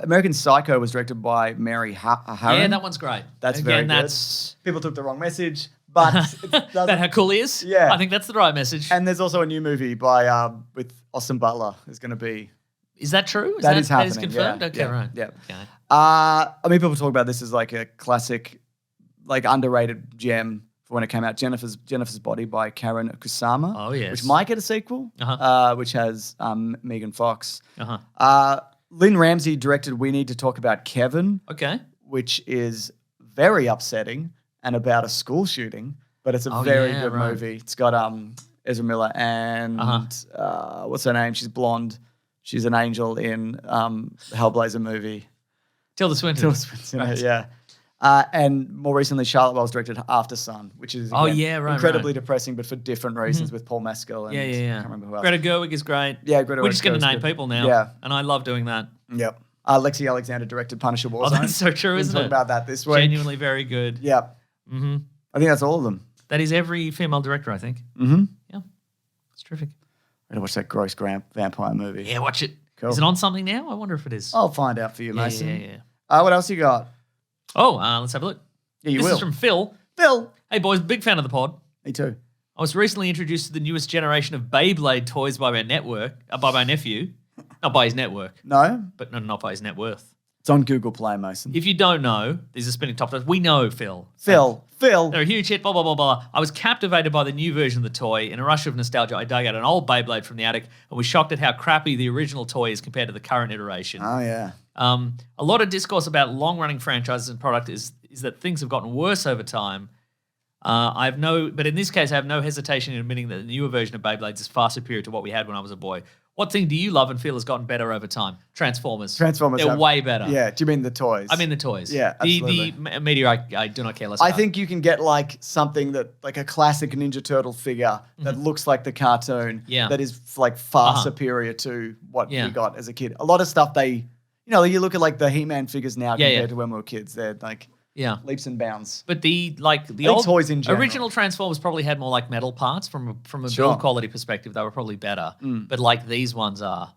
American Psycho was directed by Mary Harron. Yeah, that one's great. That's Again, very good. That's People took the wrong message, but it doesn't. that how cool he is? Yeah. I think that's the right message. And there's also a new movie by with Austin Butler. Is going to be. Is that true? That is happening. That is confirmed? Yeah, okay, yeah, right. Yeah. Okay. I mean, people talk about this as like a classic, like underrated gem for when it came out. Jennifer's Body by Karen Kusama. Oh, yes. Which might get a sequel, which has Megan Fox. Uh-huh. Lynn Ramsey directed We Need to Talk About Kevin. Okay. Which is very upsetting and about a school shooting, but it's a very good movie. It's got Ezra Miller and what's her name? She's blonde. She's an angel in the Hellblazer movie. Tilda Swinton. Tilda Swinton, right. Yeah. And more recently, Charlotte Wells directed After Sun, which is incredibly depressing, but for different reasons with Paul Mescal. And I can't remember who else. Greta Gerwig is great. Yeah, Greta We're just going to Gerwig's name good. people now. Yeah. And I love doing that. Yep. Lexi Alexander directed Punisher Warzone. Oh, that's so true, isn't it? We'll talk about that this week. Genuinely very good. Yep. Mm-hmm. I think that's all of them. That is every female director, I think. Mm-hmm. Yeah. It's terrific. I gotta watch that gross vampire movie. Yeah, watch it. Cool. Is it on something now? I wonder if it is. I'll find out for you, Mason. Yeah. What else you got? Oh, let's have a look. Yeah, you this will. is from Phil. Phil. Hey, boys, big fan of the pod. Me too. I was recently introduced to the newest generation of Beyblade toys by my nephew. Not by his network. No? But not by his net worth. It's on Google Play, Mason. If you don't know, these are spinning top toys. We know Phil. Phil. They're a huge hit, blah, blah, blah, blah. I was captivated by the new version of the toy. In a rush of nostalgia, I dug out an old Beyblade from the attic and was shocked at how crappy the original toy is compared to the current iteration. Oh, yeah. A lot of discourse about long-running franchises and product is that things have gotten worse over time. But in this case, I have no hesitation in admitting that the newer version of Beyblades is far superior to what we had when I was a boy. What thing do you love and feel has gotten better over time? Transformers. They're way better. Yeah. Do you mean the toys? I mean the toys. Yeah, absolutely. The Meteor, I do not care less I about. think you can get like something that, like a classic Ninja Turtle figure that looks like the cartoon. Yeah. That is like far superior to what we got as a kid. A lot of stuff you look at like the He-Man figures now compared to when we were kids. They're like leaps and bounds. But the old toys in general. original Transformers probably had more like metal parts from a build quality perspective. They were probably better. But like these ones are.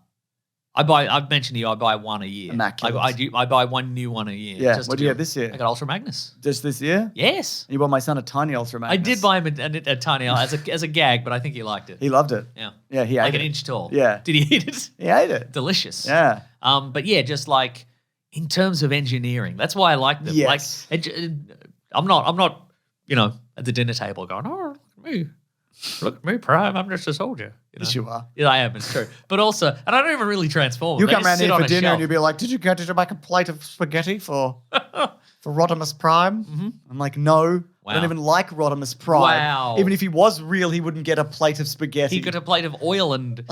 I've mentioned to you, I buy one a year. Immaculate. I buy one new one a year. Yeah. What did you get this year? I got Ultra Magnus. Just this year? Yes. You bought my son a tiny Ultra Magnus. I did buy him a tiny as a gag, but I think he liked it. He loved it. Yeah. Yeah, he ate like it. an inch tall. Yeah. Did he eat it? He ate it. Delicious. Yeah. But yeah, just like in terms of engineering, that's why I like them. Yes. Like I'm not, at the dinner table going, oh, look at me, Prime. I'm just a soldier. Yes, you are. Yeah, I am. It's true. But also, and I don't even really transform. You They come just around sit here on for a dinner shelf. and you'll be like, did you make a plate of spaghetti for Rodimus Prime? Mm-hmm. I'm like, no. I don't even like Rodimus Prime. Wow. Even if he was real, he wouldn't get a plate of spaghetti. He got a plate of oil and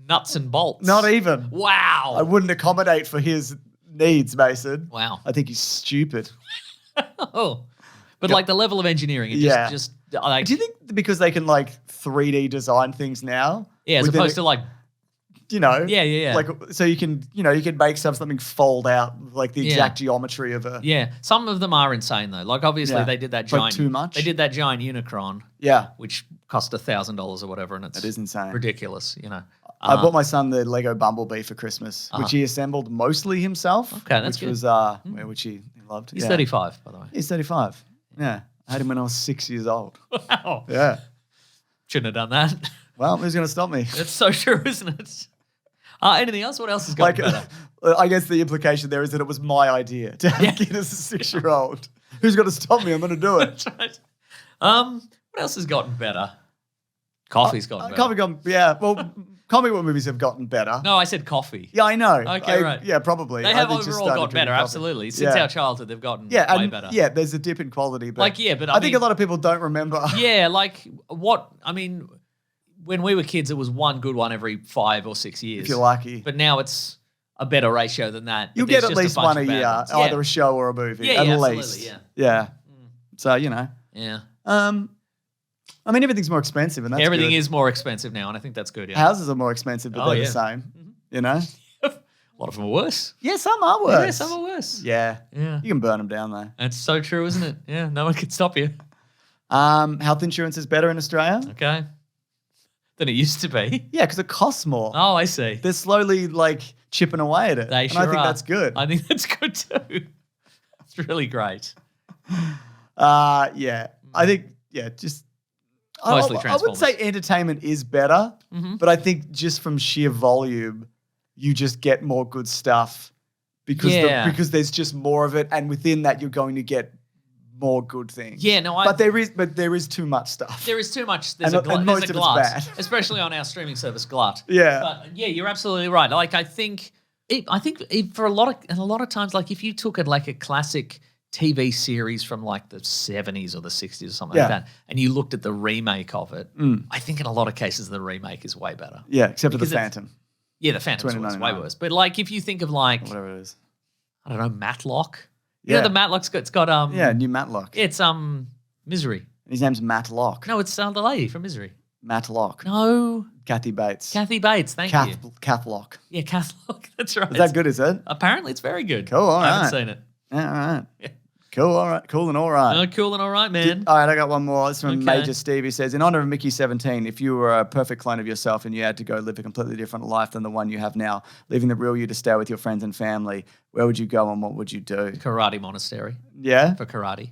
nuts and bolts. Not even. Wow. I wouldn't accommodate for his needs, Mason. Wow. I think he's stupid. Oh. But like the level of engineering, it just like. Do you think because they can like 3D design things now? Yeah, as opposed to like. Yeah. Like, so you can make something fold out like the exact geometry of a. Yeah, some of them are insane though. Like obviously they did that giant. Like too much. They did that giant Unicron. Yeah. Which cost $1,000 or whatever, and it is insane. Ridiculous, I bought my son the Lego Bumblebee for Christmas, which he assembled mostly himself. Okay, that's which good. was which he loved. He's 35, by the way. He's 35. Yeah, I had him when I was 6 years old. Wow. Yeah. Shouldn't have done that. Well, who's going to stop me? That's so true, isn't it? Anything else? What else has gotten better? I guess the implication there is that it was my idea to have a kid as a 6-year-old. Who's going to stop me? I'm going to do it. That's right. What else has gotten better? Coffee's gotten better. Well, comic book movies have gotten better. No, I said coffee. Yeah, I know. Okay, right. Yeah, probably. They have overall got better, absolutely. Since our childhood, they've gotten way better. Yeah, there's a dip in quality. But but I think a lot of people don't remember. Yeah, when we were kids, it was one good one every 5 or 6 years. If you're lucky. But now it's a better ratio than that. You'll get at least one a year, either a show or a movie. Yeah, at absolutely, least. Yeah. So, Yeah. I mean, everything's more expensive, and that's everything good. is more expensive now, and I think that's good. Yeah. Houses are more expensive, but they're the same. Mm-hmm. A lot of them are worse. Yeah, some are worse. Yeah, some are worse. Yeah. Yeah. You can burn them down, though. That's so true, isn't it? Yeah, no one can stop you. Health insurance is better in Australia. Okay. Than it used to be. Yeah, because it costs more. Oh, I see. They're slowly chipping away at it. They sure I think are. that's good. I think that's good too. It's really great. Yeah. I think, just... Mostly I Transformers. wouldn't say entertainment is better, but I think just from sheer volume, you just get more good stuff because because there's just more of it, and within that, you're going to get more good things. Yeah, no, but there is too much stuff. There is too much. There's And a most of it's glut, bad. especially on our streaming service, Glut. Yeah. But yeah, you're absolutely right. Like I think for a lot of times, like if you took a classic TV series from like the 70s or the 60s or something like that, and you looked at the remake of it, I think in a lot of cases the remake is way better. Yeah, except for the Phantom. Yeah, the Phantom's way worse. But like if you think of whatever it is, I don't know, Matlock. Yeah, the Matlock's got new Matlock. It's Misery. His name's Matlock. No, it's the lady from Misery. Matlock. No. Kathy Bates. Kathy Bates, thank you. Cathlock. Yeah, Cathlock. That's right. Is that good, is it? Apparently it's very good. Cool, all right. I haven't seen it. Yeah, all right. Yeah. Cool, all right. Cool and all right. Oh, cool and all right, man. All right, I got one more. It's from Okay. Major Steve. He says, in honor of Mickey 17, if you were a perfect clone of yourself and you had to go live a completely different life than the one you have now, leaving the real you to stay with your friends and family, where would you go and what would you do? Karate monastery. Yeah? For karate.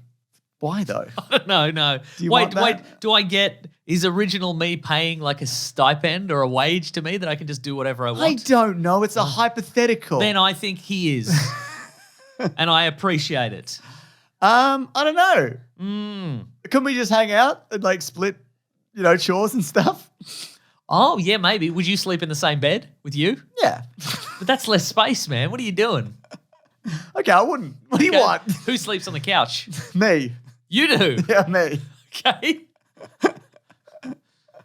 Why, though? No. Do you want that? Wait. Do I get, is original me paying like a stipend or a wage to me that I can just do whatever I want? I don't know. It's a hypothetical. Then I think he is. And I appreciate it. I don't know. Couldn't we just hang out and split, chores and stuff? Oh, yeah, maybe. Would you sleep in the same bed with you? Yeah. But that's less space, man. What are you doing? Okay, I wouldn't. What do you want? Who sleeps on the couch? Me. You do? Yeah, me. Okay.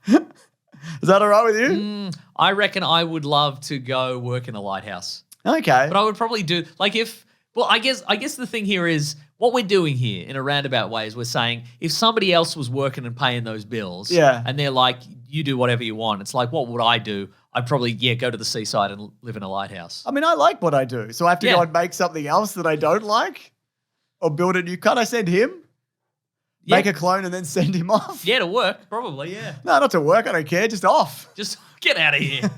Is that all right with you? I reckon I would love to go work in a lighthouse. Okay. But I would probably do I guess the thing here is what we're doing here in a roundabout way is we're saying if somebody else was working and paying those bills and they're like, you do whatever you want, it's like, what would I do? I'd probably, go to the seaside and live in a lighthouse. I mean, I like what I do. So I have to go and make something else that I don't like or build a new. Can't I send him? Yeah. Make a clone and then send him off? Yeah, to work, probably, yeah. No, not to work. I don't care. Just off. Just get out of here.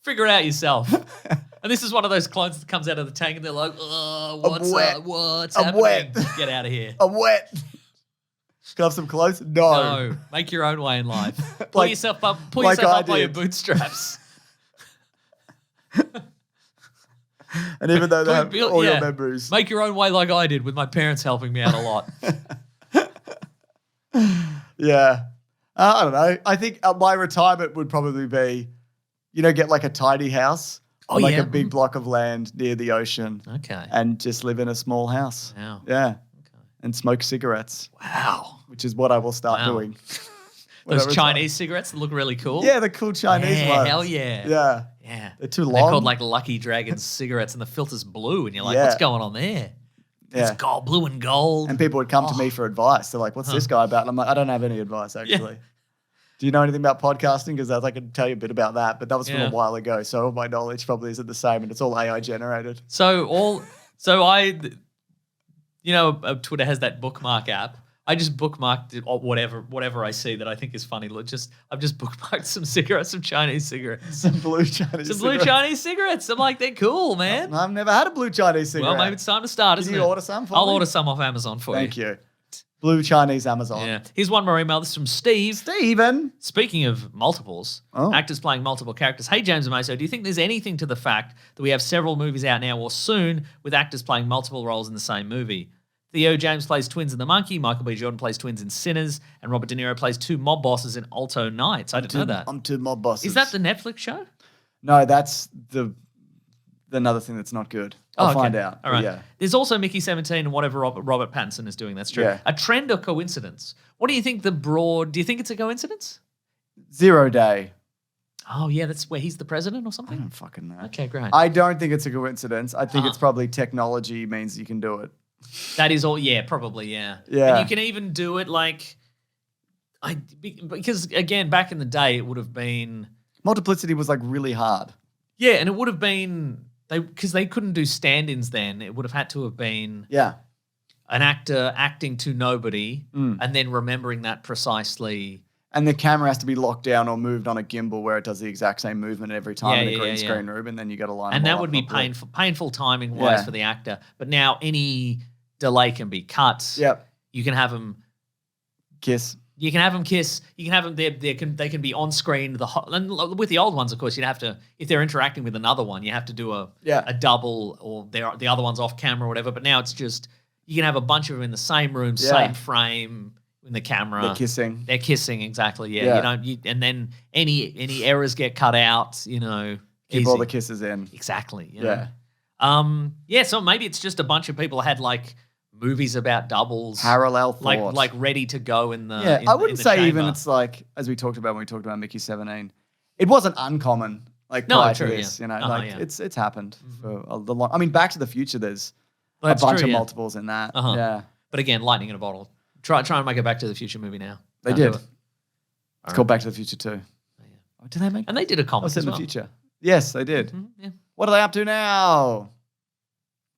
Figure it out yourself. And this is one of those clones that comes out of the tank and they're like, what's happening? Wet. Get out of here. I'm wet. Can I have some clothes? No. No. Make your own way in life. Pull yourself up by your bootstraps. And even though they have all your memories. Make your own way like I did with my parents helping me out a lot. Yeah. I don't know. I think my retirement would probably be, get like a tiny house. Oh, like a big block of land near the ocean. Okay. And just live in a small house. Wow. Yeah. Okay. And smoke cigarettes. Wow. Which is what I will start doing. Those Chinese cigarettes that look really cool. Yeah, the cool Chinese ones. Hell yeah. Yeah. Yeah. They're too long. They're called like Lucky Dragon cigarettes and the filter's blue and you're like, what's going on there? Yeah. It's gold, blue and gold. And people would come to me for advice. They're like, what's this guy about? And I'm like, I don't have any advice, actually. Yeah. Do you know anything about podcasting? Because I can tell you a bit about that, but that was from a while ago. So all my knowledge probably isn't the same and it's all AI generated. Twitter has that bookmark app. I just bookmarked it, or whatever I see that I think is funny. I've just bookmarked some Chinese cigarettes. Some blue Chinese cigarettes. I'm like, they're cool, man. I've never had a blue Chinese cigarette. Well, maybe it's time to start, isn't it? Can you order some for me? I'll order some off Amazon for you. Thank you. Blue Chinese Amazon. Yeah. Here's one more email. This is from Steve. Steven. Speaking of multiples, actors playing multiple characters. Hey, James and Meso, do you think there's anything to the fact that we have several movies out now or soon with actors playing multiple roles in the same movie? Theo James plays twins in The Monkey, Michael B. Jordan plays twins in Sinners, and Robert De Niro plays two mob bosses in Alto Nights. I didn't know that. I'm two mob bosses. Is that the Netflix show? No, that's another thing that's not good. I'll find out. All right. Yeah. There's also Mickey 17 and whatever Robert Pattinson is doing. That's true. Yeah. A trend or coincidence? What do you think do you think it's a coincidence? 0 Day. Oh, yeah, that's where he's the president or I something? don't fucking know. Okay, great. I don't think it's a coincidence. I think it's probably technology means you can do it. That is all, yeah, probably, yeah. Yeah. And you can even do it because again, back in the day, it would have been... Multiplicity was like really hard. Yeah, and it would have been... Because they couldn't do stand-ins then, it would have had to have been an actor acting to nobody and then remembering that precisely... And the camera has to be locked down or moved on a gimbal where it does the exact same movement every time in a green screen room, and then you got to line. And that would be painful timing wise for the actor. But now any delay can be cut. Yep. You can have them kiss. You can have them kiss. You can have them. They can be on screen. And with the old ones, of course, you'd have to, if they're interacting with another one, you have to do a double, or the other one's off camera or whatever. But now it's just you can have a bunch of them in the same room, same frame. In the camera, They're kissing, exactly. Yeah, you don't. And then any errors get cut out. You know, keep all the kisses in. Exactly. You know? So maybe it's just a bunch of people had like movies about doubles, parallel thought, like ready to go in the. Yeah, I wouldn't say even it's like as we talked about when we talked about Mickey 17. It wasn't uncommon. Like prior to this, you know, it's happened for a long. I mean, Back to the Future. There's a bunch of multiples in that. Yeah, but again, lightning in a bottle. Try and make a Back to the Future movie now. They did. It's called Back to the Future 2. Oh, yeah. Did they make? And they did a comic as well. In the future. Yes, they did. Mm-hmm, yeah. What are they up to now?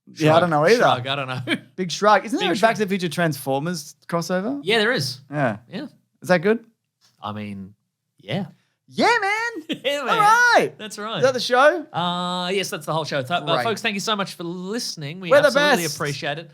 Shrug. Yeah, I don't know either. Shrug, I don't know. Big shrug. Isn't there a Back to the Future Transformers crossover? Yeah, there is. Yeah. Yeah. Is that good? I mean, yeah. Yeah, man. Yeah, man. All right. That's right. Is that the show? Yes, that's the whole show. Folks, thank you so much for listening. We're absolutely the best. Appreciate it.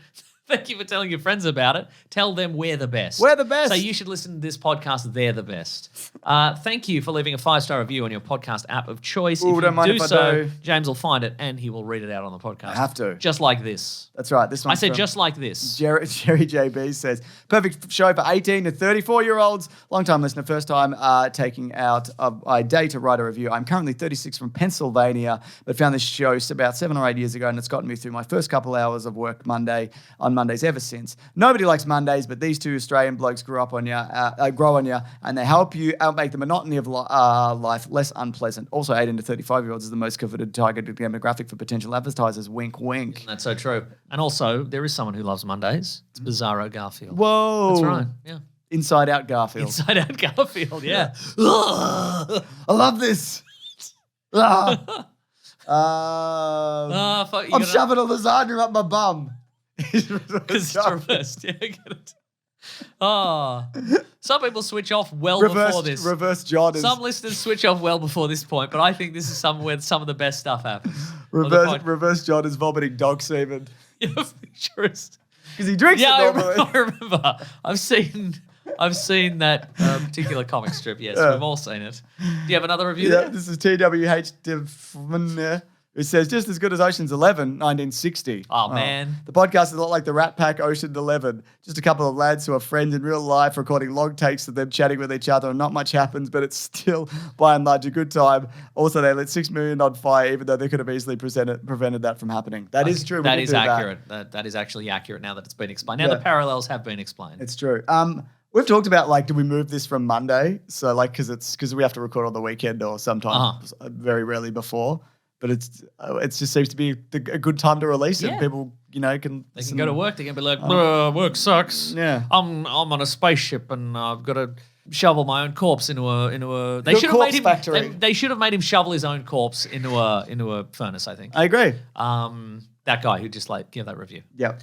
Thank you for telling your friends about it. Tell them we're the best. We're the best. So you should listen to this podcast. They're the best. Thank you for leaving a 5-star review on your podcast app of choice. Ooh, if don't you mind do if I so, do. James will find it and he will read it out on the podcast. I have to. Just like this. That's right. This one. I said just like this. Jerry JB says, perfect show for 18 to 34-year-olds. Long-time listener, first time taking out a day to write a review. I'm currently 36 from Pennsylvania, but found this show about 7 or 8 years ago, and it's gotten me through my first couple hours of work on Mondays ever since. Nobody likes Mondays, but these two Australian blokes grow on you, and they help you make the monotony of life less unpleasant. Also, 18 to 35-year-olds is the most coveted targeted demographic for potential advertisers. Wink, wink. That's so true. And also, there is someone who loves Mondays. It's Bizarro Garfield. Whoa. That's right, yeah. Inside Out Garfield. Inside Out Garfield, yeah. I love this. Fuck, I'm shoving a lasagna up my bum. Because it's reversed. Yeah, I get it. Some people switch off before this. Reverse John is... Some listeners switch off well before this point, but I think this is where some of the best stuff happens. Reverse John is vomiting dog semen. Yeah, sure is. Because he drinks it normally. I remember. I've seen that particular comic strip, yes. We've all seen it. Do you have another review there? This is TWH who says, just as good as Ocean's 11, 1960. Oh, man. The podcast is a lot like the Rat Pack Ocean 11. Just a couple of lads who are friends in real life recording long takes of them chatting with each other and not much happens, but it's still, by and large, a good time. Also, they lit 6 million on fire, even though they could have easily prevented that from happening. That is true. That is accurate. That is actually accurate now that it's been explained. Now the parallels have been explained. It's true. We've talked about, do we move this from Monday? So, because we have to record on the weekend or sometimes very rarely before. But it just seems to be a good time to release it. People, can they can go to work. They can be like, work sucks. Yeah, I'm on a spaceship and I've got to shovel my own corpse into a. They should have made him. Factory. They should have made him shovel his own corpse into a furnace. I think. I agree. That guy who just gave that review. Yep.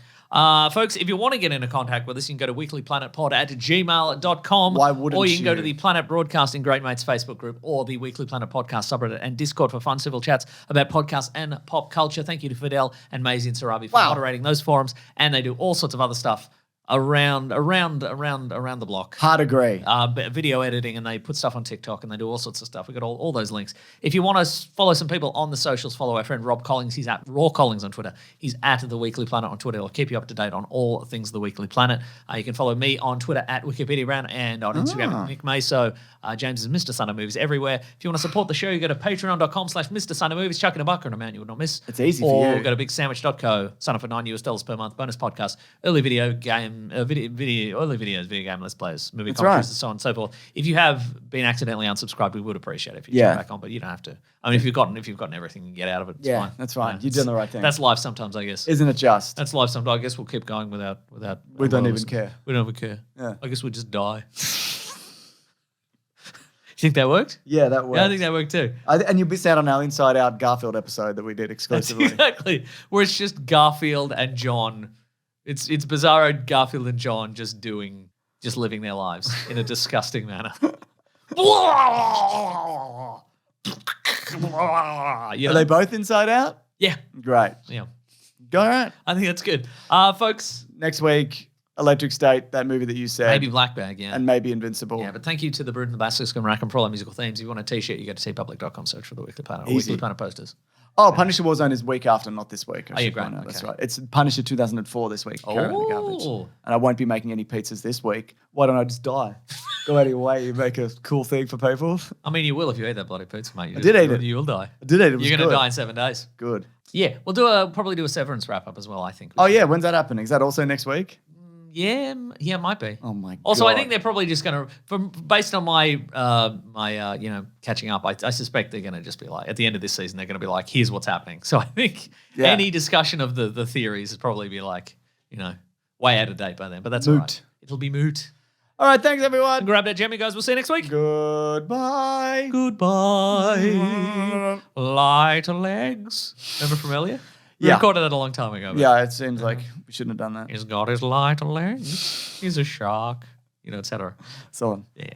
Folks, if you want to get into contact with us, you can go to weeklyplanetpod@gmail.com. Why wouldn't you? Or you can go to the Planet Broadcasting Great Mates Facebook group or the Weekly Planet Podcast subreddit and Discord for fun civil chats about podcasts and pop culture. Thank you to Fidel and Maisie and Sarabi for moderating those forums. And they do all sorts of other stuff around the block. Hard agree. Video editing, and they put stuff on TikTok, and they do all sorts of stuff. We've got all those links. If you want to follow some people on the socials, follow our friend Rob Collins. He's at Raw Collins on Twitter. He's at The Weekly Planet on Twitter. He'll keep you up to date on all things The Weekly Planet. You can follow me on Twitter at Wikipedia Ran and on Instagram at Nick Maso. James is Mr. Son of Movies everywhere. If you want to support the show, you go to patreon.com/Mr. Son of Movies. Chuck in a buck or an amount you would not miss. It's easy for you. Or go to bigsandwich.co. Sign up for $9 per month. Bonus podcast, early video game, early videos, video game let's plays, movie commentaries, and so on and so forth. If you have been accidentally unsubscribed, we would appreciate it if you check back on, but you don't have to. I mean, if you've gotten everything you can get out of it, it's fine. That's fine. You've done the right thing. That's life sometimes, I guess. Isn't it just? That's life sometimes. I guess we'll keep going without. We don't even care. We don't even care. Yeah. I guess we'll just die. You think that worked? Yeah, that worked. Yeah, I think that worked too. And you'll miss out on our Inside Out Garfield episode that we did exclusively. Exactly. Where it's just Garfield and John. It's Bizarro, Garfield, and John just living their lives in a disgusting manner. Are they both Inside Out? Yeah. Great. Yeah. All right. I think that's good. Folks. Next week, Electric State, that movie that you said. Maybe Black Bag, yeah. And maybe Invincible. Yeah, but thank you to the Brood and the Basilisk and Rackham for all our musical themes. If you want a t-shirt, you go to tpublic.com, search for The Weekly Planet or Easy. Weekly Planet posters. Oh, Punisher Warzone is week after, not this week. Oh, you're great. Okay. That's right. It's Punisher 2004 this week. Oh. And I won't be making any pizzas this week. Why don't I just die? Go out of your way, you make a cool thing for people. I mean, you will if you eat that bloody pizza, mate. I did eat it. You will die. I did eat it. You're going to die in 7 days. Good. Yeah, we'll probably do a Severance wrap-up as well, I think. Oh, yeah. When's that happening? Is that also next week? Yeah, it might be. Oh my god! Also, I think they're probably just going to, based on my catching up, I suspect they're going to just be like, at the end of this season, they're going to be like, here's what's happening. So I think any discussion of the theories would probably be like, way out of date by then. But that's all right. It'll be moot. All right, thanks everyone. Grab that Jemmy, guys. We'll see you next week. Goodbye. Goodbye. Lighter legs. Remember from earlier? We recorded that a long time ago. Yeah, it seems like we shouldn't have done that. He's got his lighter legs. He's a shark. Et cetera. So on. Yeah.